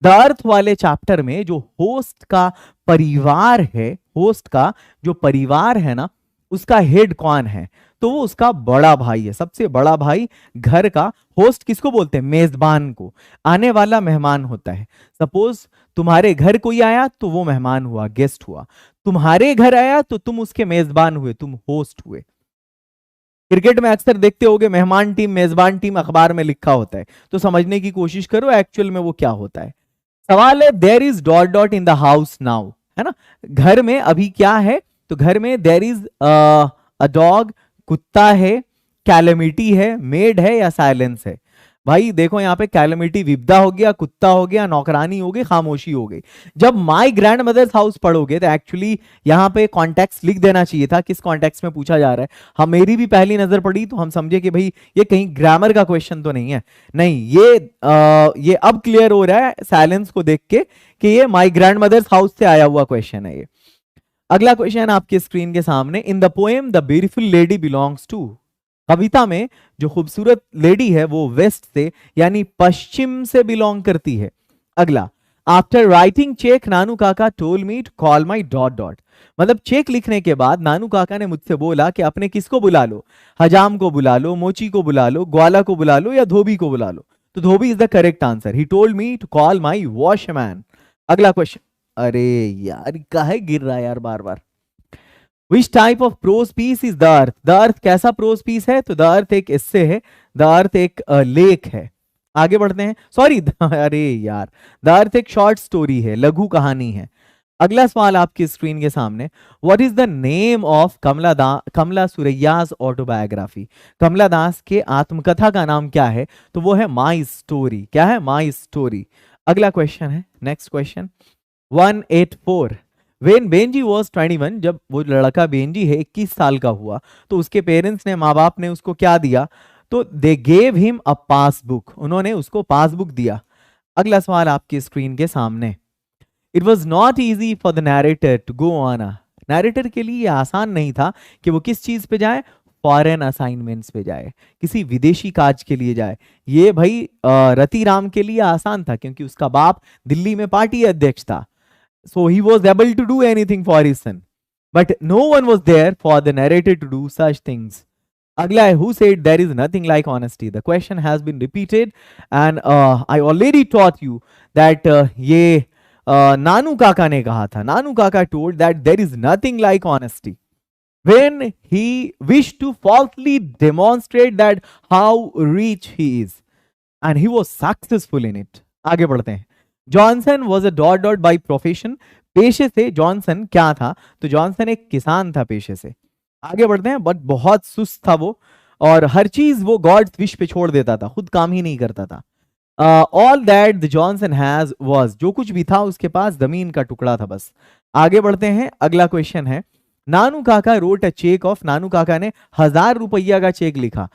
The अर्थ वाले चैप्टर में जो होस्ट का परिवार है, होस्ट का जो परिवार है ना, उसका हेड कौन है? तो वो उसका बड़ा भाई है, सबसे बड़ा भाई घर का। होस्ट किसको बोलते हैं? मेजबान को, आने वाला मेहमान होता है। सपोज तुम्हारे घर कोई आया तो वो मेहमान हुआ, गेस्ट हुआ। तुम्हारे घर आया तो तुम उसके मेजबान हुए, तुम होस्ट हुए। क्रिकेट में अक्सर देखते होगे मेहमान टीम मेजबान टीम अखबार में लिखा होता है, तो समझने की कोशिश करो एक्चुअल में वो क्या होता है। सवाल है there is dot dot in the house now, है ना, घर में अभी क्या है? तो घर में देयर इज अ डॉग, कुत्ता है, कैलेमिटी है, मेड है या साइलेंस है? भाई देखो यहाँ पे कैलेमिटी विपदा हो गया, कुत्ता हो गया, नौकरानी हो गई, खामोशी हो गई। जब माय ग्रैंड मदर्स हाउस पढ़ोगे तो एक्चुअली यहाँ पे कॉन्टेक्स्ट लिख देना चाहिए था, किस कॉन्टेक्स्ट में पूछा जा रहा है। हम मेरी भी पहली नजर पड़ी तो हम समझे कि भाई ये कहीं ग्रामर का क्वेश्चन तो नहीं है। नहीं, ये अब क्लियर हो रहा है साइलेंस को देख के कि ये माय ग्रैंड मदर्स हाउस से आया हुआ क्वेश्चन है ये। अगला क्वेश्चन आपके स्क्रीन के सामने, in the poem the beautiful lady belongs to, कविता में जो खूबसूरत लेडी है वो वेस्ट से यानी पश्चिम से बिलोंग करती है। अगला, after writing check Nanu Kaka told me to call my dot dot, मतलब चेक लिखने के बाद नानू काका ने मुझसे बोला कि अपने किसको बुला लो? हजाम को बुला लो, मोची को बुला लो, ग्वाला को बुला लो या धोबी को बुला लो। तो dhobi is the correct answer. He told me to call my washman. अगला क्वेश्चन, अरे यार काहे गिर रहा है यार बार बार। Which type of prose piece is the earth? The earth कैसा प्रोज पीस है? तो द अर्थ एक इससे है, द अर्थ एक लेक है। आगे बढ़ते हैं, सॉरी अरे यार, द अर्थ एक शॉर्ट स्टोरी है, लघु कहानी है। अगला सवाल आपकी स्क्रीन के सामने, what is the name of Kamala Suraiya's autobiography? Kamala Das के आत्मकथा का नाम क्या है? तो वो है माई स्टोरी। क्या है? My story. अगला क्वेश्चन है, next question 184। When Benji was 21, जब वो लड़का बेंजी है 21 साल का हुआ, तो उसके पेरेंट्स ने, माँ बाप ने उसको क्या दिया? तो they gave him a passbook, उन्होंने उसको पासबुक दिया। अगला सवाल आपकी स्क्रीन के सामने, it was not easy for the narrator to go on a, narrator के लिए आसान नहीं था कि वो किस चीज पे जाए? फॉरेन असाइनमेंट्स पे जाए, किसी विदेशी काज के लिए जाए। ये भाई रति राम के लिए आसान था क्योंकि उसका बाप दिल्ली में पार्टी अध्यक्ष था, so he was able to do anything for his son, but no one was there for the narrator to do such things. Agla hai, who said there is nothing like honesty? The question has been repeated and I already taught you that ye नानू काका ने कहा था। नानू काका told that there is nothing like honesty when he wished to falsely demonstrate that how rich he is, and he was successful in it. आगे बढ़ते हैं, Johnson was a dot dot by profession, पेशे से जॉनसन क्या था? तो जॉनसन एक किसान था पेशे से। आगे बढ़ते हैं, बट बहुत सुस्त था वो, और हर चीज वो गॉड विश पे छोड़ देता था, खुद काम ही नहीं करता था। All that the Johnson has was, जो कुछ भी था उसके पास जमीन का टुकड़ा था बस। आगे बढ़ते हैं, अगला क्वेश्चन है, नानू काका रोट अ चेक ऑफ, नानू काका ने 1000 रुपया का चेक लिखा।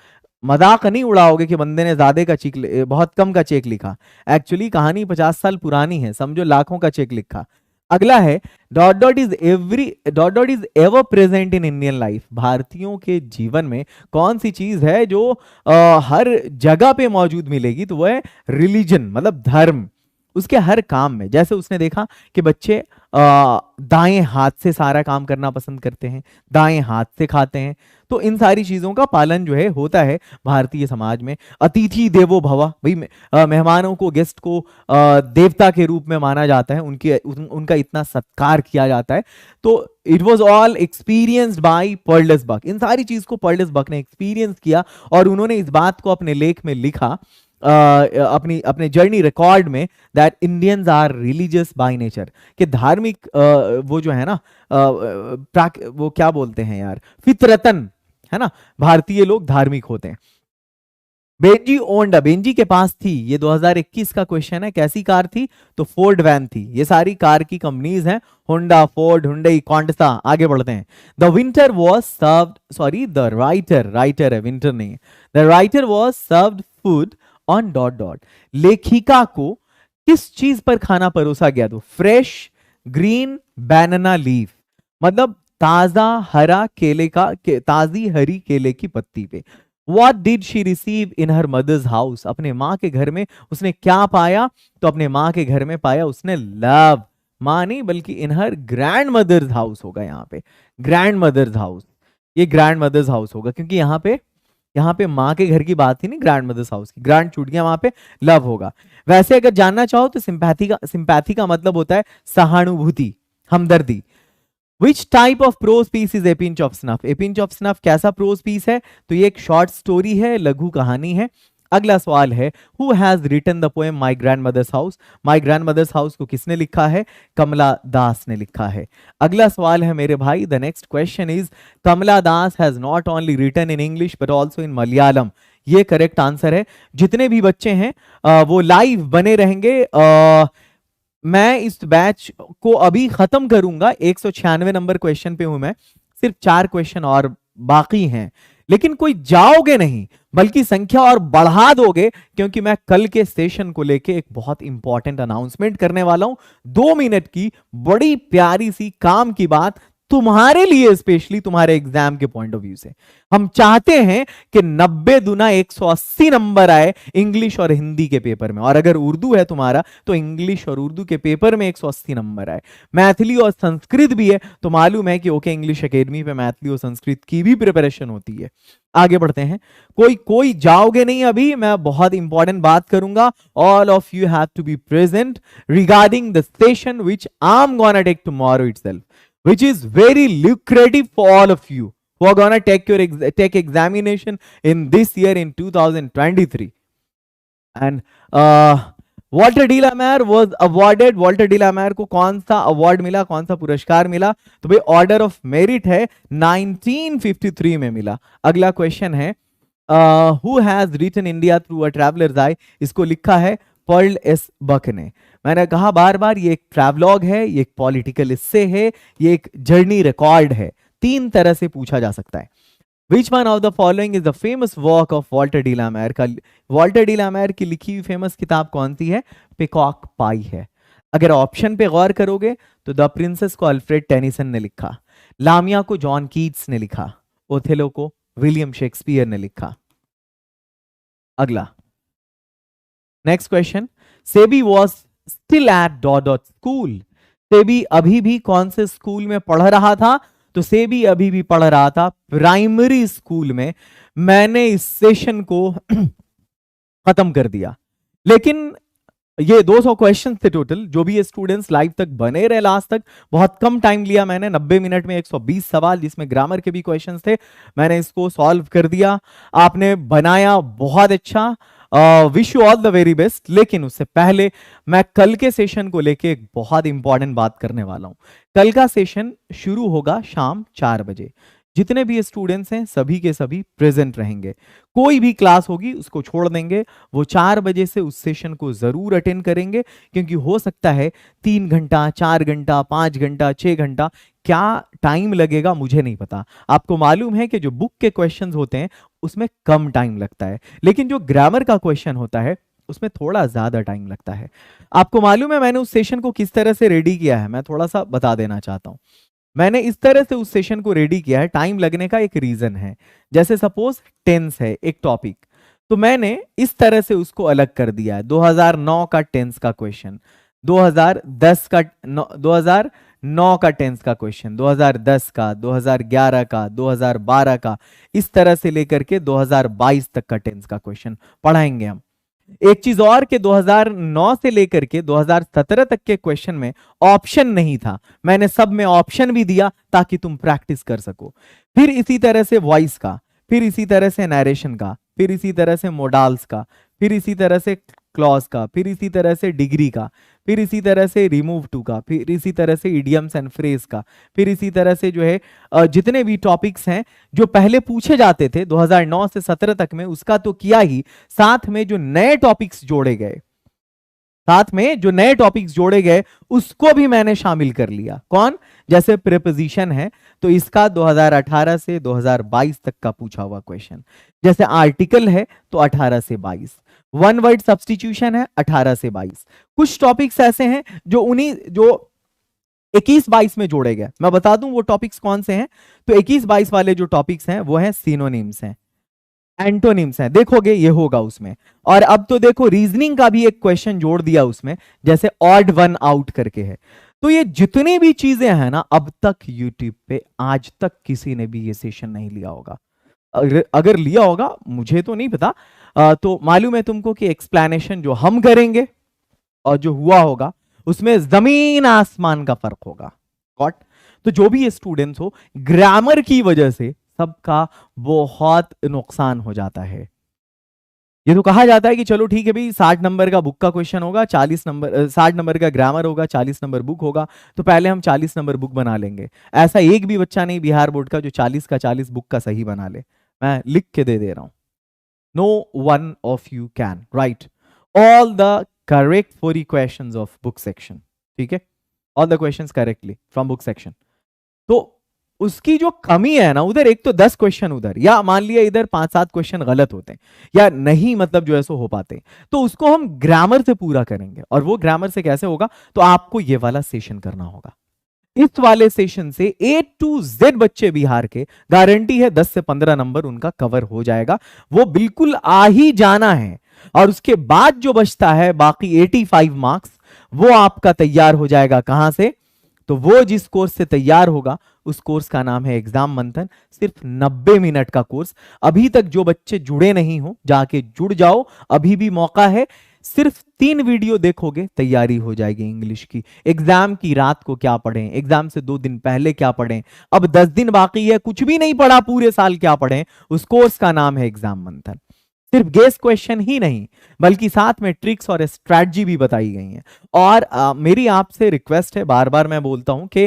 मजाक नहीं उड़ाओगे कि बंदे ने ज्यादा का चेक, बहुत कम का चेक लिखा। एक्चुअली कहानी 50 साल पुरानी है, समझो लाखों का चेक लिखा। अगला है, dot dot is ever present in Indian life, भारतीयों के जीवन में कौन सी चीज है जो हर जगह पे मौजूद मिलेगी? तो वो है रिलीजन, मतलब धर्म, उसके हर काम में। जैसे उसने देखा कि बच्चे दाएं हाथ से सारा काम करना पसंद करते हैं, दाएं हाथ से खाते हैं, तो इन सारी चीजों का पालन जो है होता है भारतीय समाज में। अतिथि देवो भव, भाई मेहमानों को, गेस्ट को देवता के रूप में माना जाता है, उनका इतना सत्कार किया जाता है। तो it was all experienced by Pearl S Buck, इन सारी चीज को पर्ल्स बक ने एक्सपीरियंस किया और उन्होंने इस बात को अपने लेख में लिखा, अपने जर्नी रिकॉर्ड में, that Indians are religious by nature, कि धार्मिक वो जो है ना, वो क्या बोलते हैं यार, फितरतन है ना, भारतीय लोग धार्मिक होते हैं। बेंजी ओन्ड, बेंजी के पास थी, ये 2021 का क्वेश्चन है, कैसी कार थी? तो फोर्ड वैन थी। ये सारी कार की कंपनीज हैं, होंडा, फोर्ड, हुंडई, कॉन्टसा। आगे बढ़ते हैं, the winter was served, sorry the writer है, विंटर नहीं, the writer was served food on dot dot, लेखिका को किस चीज पर खाना परोसा गया? तो फ्रेश ग्रीन बनाना लीफ, मतलब ताजा हरा केले का, ताजी हरी केले की पत्ती पे। What did she receive in her mother's house? अपने माँ के घर में उसने क्या पाया? तो अपने माँ के घर में पाया उसने लव, माँ नहीं बल्कि इन हर ग्रैंड मदर्स हाउस होगा, यहाँ पे ग्रैंड मदर्स हाउस, ये ग्रैंड मदर्स हाउस होगा क्योंकि यहाँ पे माँ के घर की बात थी नहीं, ग्रैंड मदर्स हाउस की, ग्रैंड छूट गया, वहां पे लव होगा। वैसे अगर जानना चाहो तो सिंपैथी का मतलब होता है सहानुभूति, हमदर्दी। Which type of prose piece is a pinch of snuff? A pinch of snuff कैसा प्रोज पीस है? तो ये एक शॉर्ट स्टोरी है, लघु कहानी है। अगला सवाल है, who has written the poem my grand mother's house? My grand mother's house को किसने लिखा है? कमला दास ने लिखा है। अगला सवाल है मेरे भाई, the next question is, Kamala Das has not only written in English but also in Malayalam. ये करेक्ट आंसर है। जितने भी बच्चे हैं वो लाइव बने रहेंगे। मैं इस बैच को अभी खत्म करूंगा, 196 नंबर क्वेश्चन पे हूं मैं, सिर्फ 4 क्वेश्चन और बाकी हैं, लेकिन कोई जाओगे नहीं बल्कि संख्या और बढ़ा दोगे, क्योंकि मैं कल के सेशन को लेके एक बहुत इंपॉर्टेंट अनाउंसमेंट करने वाला हूं। 2 मिनट की बड़ी प्यारी सी काम की बात तुम्हारे लिए, स्पेशली तुम्हारे एग्जाम के पॉइंट ऑफ व्यू से। हम चाहते हैं कि 90 दूना 180 नंबर आए इंग्लिश और हिंदी के पेपर में, और अगर उर्दू है तुम्हारा तो इंग्लिश और उर्दू के पेपर में 180 नंबर आए। मैथिली और संस्कृत भी है तो मालूम है कि ओके इंग्लिश एकेडमी पे मैथिली और संस्कृत की भी प्रिपरेशन होती है। आगे बढ़ते हैं, कोई जाओगे नहीं अभी, मैं बहुत इंपॉर्टेंट बात करूंगा। All of you have to be present regarding the session which I am gonna take tomorrow itself. which is very lucrative for all of you who are gonna take examination in this year in 2023. And Walter de la Mare was awarded, Walter de la Mare को कौन सा अवार्ड मिला, कौन सा पुरस्कार मिला? तो भाई ऑर्डर ऑफ मेरिट है, 1953 में मिला। अगला क्वेश्चन है, who has written India through a traveller's eye? इसको लिखा है पर्ल एस बक ने। मैंने कहा बार बार, ये एक ट्रैवलॉग है, ये एक पॉलिटिकल इस्से है, ये एक जर्नी रिकॉर्ड है। तीन तरह से पूछा जा सकता है। Which one of the following is the famous work of Walter de la Mare? का वॉल्टर डी लामेयर की लिखी हुई फेमस किताब कौन सी है? पिकॉक पाई है। अगर ऑप्शन पे गौर करोगे तो द प्रिंसेस को अल्फ्रेड टेनिसन ने लिखा, लामिया को जॉन कीट्स ने लिखा, ओथेलो को विलियम शेक्सपियर ने लिखा। अगला next question, SEBI was still at dot dot school. SEBI अभी भी कौन से स्कूल में पढ़ रहा था? तो सेबी अभी भी पढ़ रहा था प्राइमरी स्कूल में। मैंने इस सेशन को खत्म कर दिया, लेकिन ये 200 क्वेश्चन थे टोटल। जो भी ये स्टूडेंट्स लाइव तक बने रहे लास्ट तक, बहुत कम टाइम लिया मैंने, 90 मिनट में 120 सवाल, जिसमें ग्रामर के भी क्वेश्चंस थे, मैंने इसको सॉल्व कर दिया। आपने बनाया बहुत अच्छा, wish you all the very best. लेकिन उससे पहले मैं कल के सेशन को लेके एक बहुत इंपॉर्टेंट बात करने वाला हूं। कल का सेशन शुरू होगा शाम 4 बजे। जितने भी स्टूडेंट्स हैं सभी के सभी प्रेजेंट रहेंगे। कोई भी क्लास होगी उसको छोड़ देंगे, वो 4 बजे से उस सेशन को जरूर अटेंड करेंगे, क्योंकि हो सकता है 3 घंटा, 4 घंटा, 5 घंटा, 6 घंटा, क्या टाइम लगेगा मुझे नहीं पता। आपको मालूम है कि जो बुक के क्वेश्चंस होते हैं उसमें कम टाइम लगता है, लेकिन जो ग्रामर का क्वेश्चन होता है उसमें थोड़ा ज्यादा टाइम लगता है। आपको मालूम है मैंने उस सेशन को किस तरह से रेडी किया है? मैं थोड़ा सा बता देना चाहता हूं। मैंने इस तरह से उस सेशन को रेडी किया है, टाइम लगने का एक रीजन है। जैसे सपोज टेंस है एक टॉपिक, तो मैंने इस तरह से उसको अलग कर दिया है। 2009 का टेंस का क्वेश्चन, 2009 का टेंस का क्वेश्चन, 2010 का, 2011 का, 2012 का, इस तरह से लेकर के 2022 तक का टेंस का क्वेश्चन पढ़ाएंगे हम। एक चीज और के 2009 से लेकर के 2017 तक के क्वेश्चन में ऑप्शन नहीं था, मैंने सब में ऑप्शन भी दिया ताकि तुम प्रैक्टिस कर सको। फिर इसी तरह से वॉइस का, फिर इसी तरह से नरेशन का, फिर इसी तरह से मोडाल्स का, फिर इसी तरह से क्लॉज का, फिर इसी तरह से डिग्री का, फिर इसी तरह से रिमूव टू का, फिर इसी तरह से इडियम्स एंड फ्रेज का, फिर इसी तरह से जो है जितने भी टॉपिक्स हैं जो पहले पूछे जाते थे 2009 से 17 तक में, उसका तो किया ही, साथ में जो नए टॉपिक्स जोड़े गए, उसको भी मैंने शामिल कर लिया। कौन? जैसे प्रीपोजिशन है तो इसका 2018 से 2022 तक का पूछा हुआ क्वेश्चन। जैसे आर्टिकल है तो 18 से 22, वन वर्ड सब्स्टिट्यूशन है 18 से 22। कुछ टॉपिक्स ऐसे हैं जो 21-22 में जोड़े गए। मैं बता दूं वो टॉपिक्स कौन से हैं। तो 21-22 वाले जो टॉपिक्स हैं वो हैं सिनोनिम्स हैं, एंटोनिम्स हैं, देखोगे ये होगा उसमें। और अब तो देखो रीजनिंग का भी एक क्वेश्चन जोड़ दिया उसमें, जैसे ऑड वन आउट करके है। तो ये जितनी भी चीजें हैं ना, अब तक यूट्यूब पे आज तक किसी ने भी ये सेशन नहीं लिया होगा। अगर लिया होगा मुझे तो नहीं पता, तो मालूम है तुमको कि एक्सप्लेनेशन जो हम करेंगे और जो हुआ होगा उसमें जमीन आसमान का फर्क होगा। गॉट? तो जो भी ये स्टूडेंट्स हो, ग्रामर की वजह से सबका बहुत नुकसान हो जाता है। ये तो कहा जाता है कि चलो ठीक है भाई, 60 नंबर का बुक का क्वेश्चन होगा, 60 नंबर का ग्रामर होगा, 40 नंबर बुक होगा, तो पहले हम 40 नंबर बुक बना लेंगे। ऐसा एक भी बच्चा नहीं बिहार बोर्ड का जो 40 का 40 बुक का सही बना ले। मैं लिख के दे रहा हूं, no one of you can write all the correct 40 questions of book section। ठीक है, all the questions correctly from book section। तो उसकी जो कमी है ना, उधर एक तो 10 क्वेश्चन उधर, या मान लिया इधर 5-7 क्वेश्चन गलत होते हैं या नहीं, मतलब जो है सो हो पाते हैं, तो उसको हम ग्रामर से पूरा करेंगे। और वो ग्रामर से कैसे होगा? तो आपको ये वाला सेशन करना होगा। इस वाले सेशन से A to Z बच्चे बिहार के, गारंटी है 10 से 15 नंबर उनका कवर हो जाएगा। वो बिल्कुल आ ही जाना है। और उसके बाद जो बचता है बाकी 85 मार्क्स, वो आपका तैयार हो जाएगा कहां से? तो वो जिस कोर्स से तैयार होगा उस कोर्स का नाम है एग्जाम मंथन। सिर्फ 90 मिनट का कोर्स। अभी तक जो बच्चे जुड़े नहीं हो, जाके जुड़ जाओ, अभी भी मौका है। सिर्फ 3 वीडियो देखोगे तैयारी हो जाएगी इंग्लिश की। एग्जाम की रात को क्या पढ़ें, एग्जाम से 2 दिन पहले क्या पढ़ें, अब 10 दिन बाकी है, कुछ भी नहीं पढ़ा पूरे साल, क्या पढ़ें? उस कोर्स का नाम है एग्जाम मंथन। सिर्फ गेस क्वेश्चन ही नहीं, बल्कि साथ में ट्रिक्स और स्ट्रैटेजी भी बताई गई हैं। और मेरी आपसे रिक्वेस्ट है, बार बार मैं बोलता हूं कि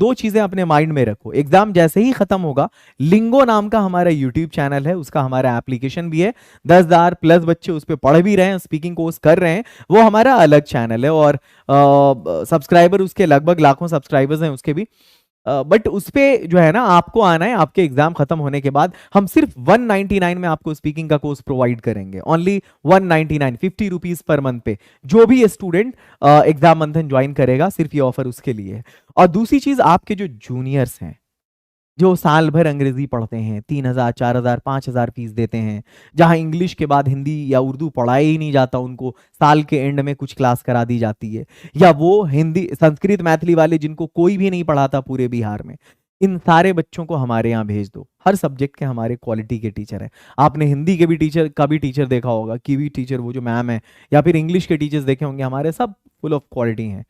2 चीजें अपने माइंड में रखो। एग्जाम जैसे ही खत्म होगा, लिंगो नाम का हमारा यूट्यूब चैनल है, उसका हमारा एप्लीकेशन भी है, 10,000 प्लस बच्चे उस पर पढ़ भी रहे हैं, स्पीकिंग कोर्स कर रहे हैं, वो हमारा अलग चैनल है। और सब्सक्राइबर उसके लगभग लाखों सब्सक्राइबर्स हैं उसके भी। बट उस पे जो है ना, आपको आना है, आपके एग्जाम खत्म होने के बाद हम सिर्फ 199 में आपको स्पीकिंग का कोर्स प्रोवाइड करेंगे। ओनली 199, 50 रुपीज पर मंथ पे जो भी स्टूडेंट एग्जाम मंथन ज्वाइन करेगा, सिर्फ ये ऑफर उसके लिए है। और दूसरी चीज, आपके जो जूनियर्स हैं, जो साल भर अंग्रेजी पढ़ते हैं, 3,000, 4,000, 5,000 फीस देते हैं, जहां इंग्लिश के बाद हिंदी या उर्दू पढ़ाया ही नहीं जाता, उनको साल के एंड में कुछ क्लास करा दी जाती है, या वो हिंदी संस्कृत मैथिली वाले जिनको कोई भी नहीं पढ़ाता पूरे बिहार में, इन सारे बच्चों को हमारे यहाँ भेज दो। हर सब्जेक्ट के हमारे क्वालिटी के टीचर हैं। आपने हिंदी के भी टीचर का भी टीचर देखा होगा, कीवी टीचर वो जो मैम है, या फिर इंग्लिश के टीचर्स देखे होंगे, हमारे सब फुल ऑफ क्वालिटी हैं।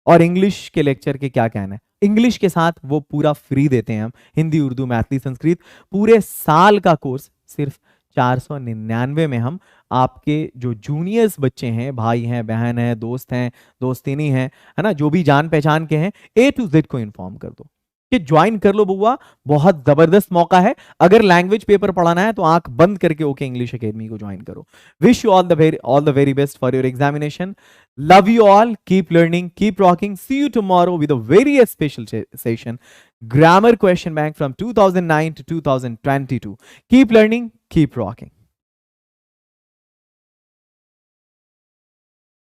और इंग्लिश के लेक्चर के क्या कहना है, इंग्लिश के साथ वो पूरा फ्री देते हैं हम, हिंदी, उर्दू, मैथिली, संस्कृत, पूरे साल का कोर्स सिर्फ 499 में हम आपके जो जूनियर्स बच्चे हैं, भाई हैं, बहन हैं, दोस्त हैं, दोस्तिनी हैं, है ना, जो भी जान पहचान के हैं, A to Z को इन्फॉर्म कर दो कि ज्वाइन कर लो बुआ। बहुत जबरदस्त मौका है। अगर लैंग्वेज पेपर पढ़ाना है तो आंख बंद करके ओके इंग्लिश एकेडमी को ज्वाइन करो। Wish you all the very best for your examination. Love you all, keep learning, keep rocking, see you tomorrow with a very special session, grammar question bank from 2009 to 2022. Keep learning, keep rocking.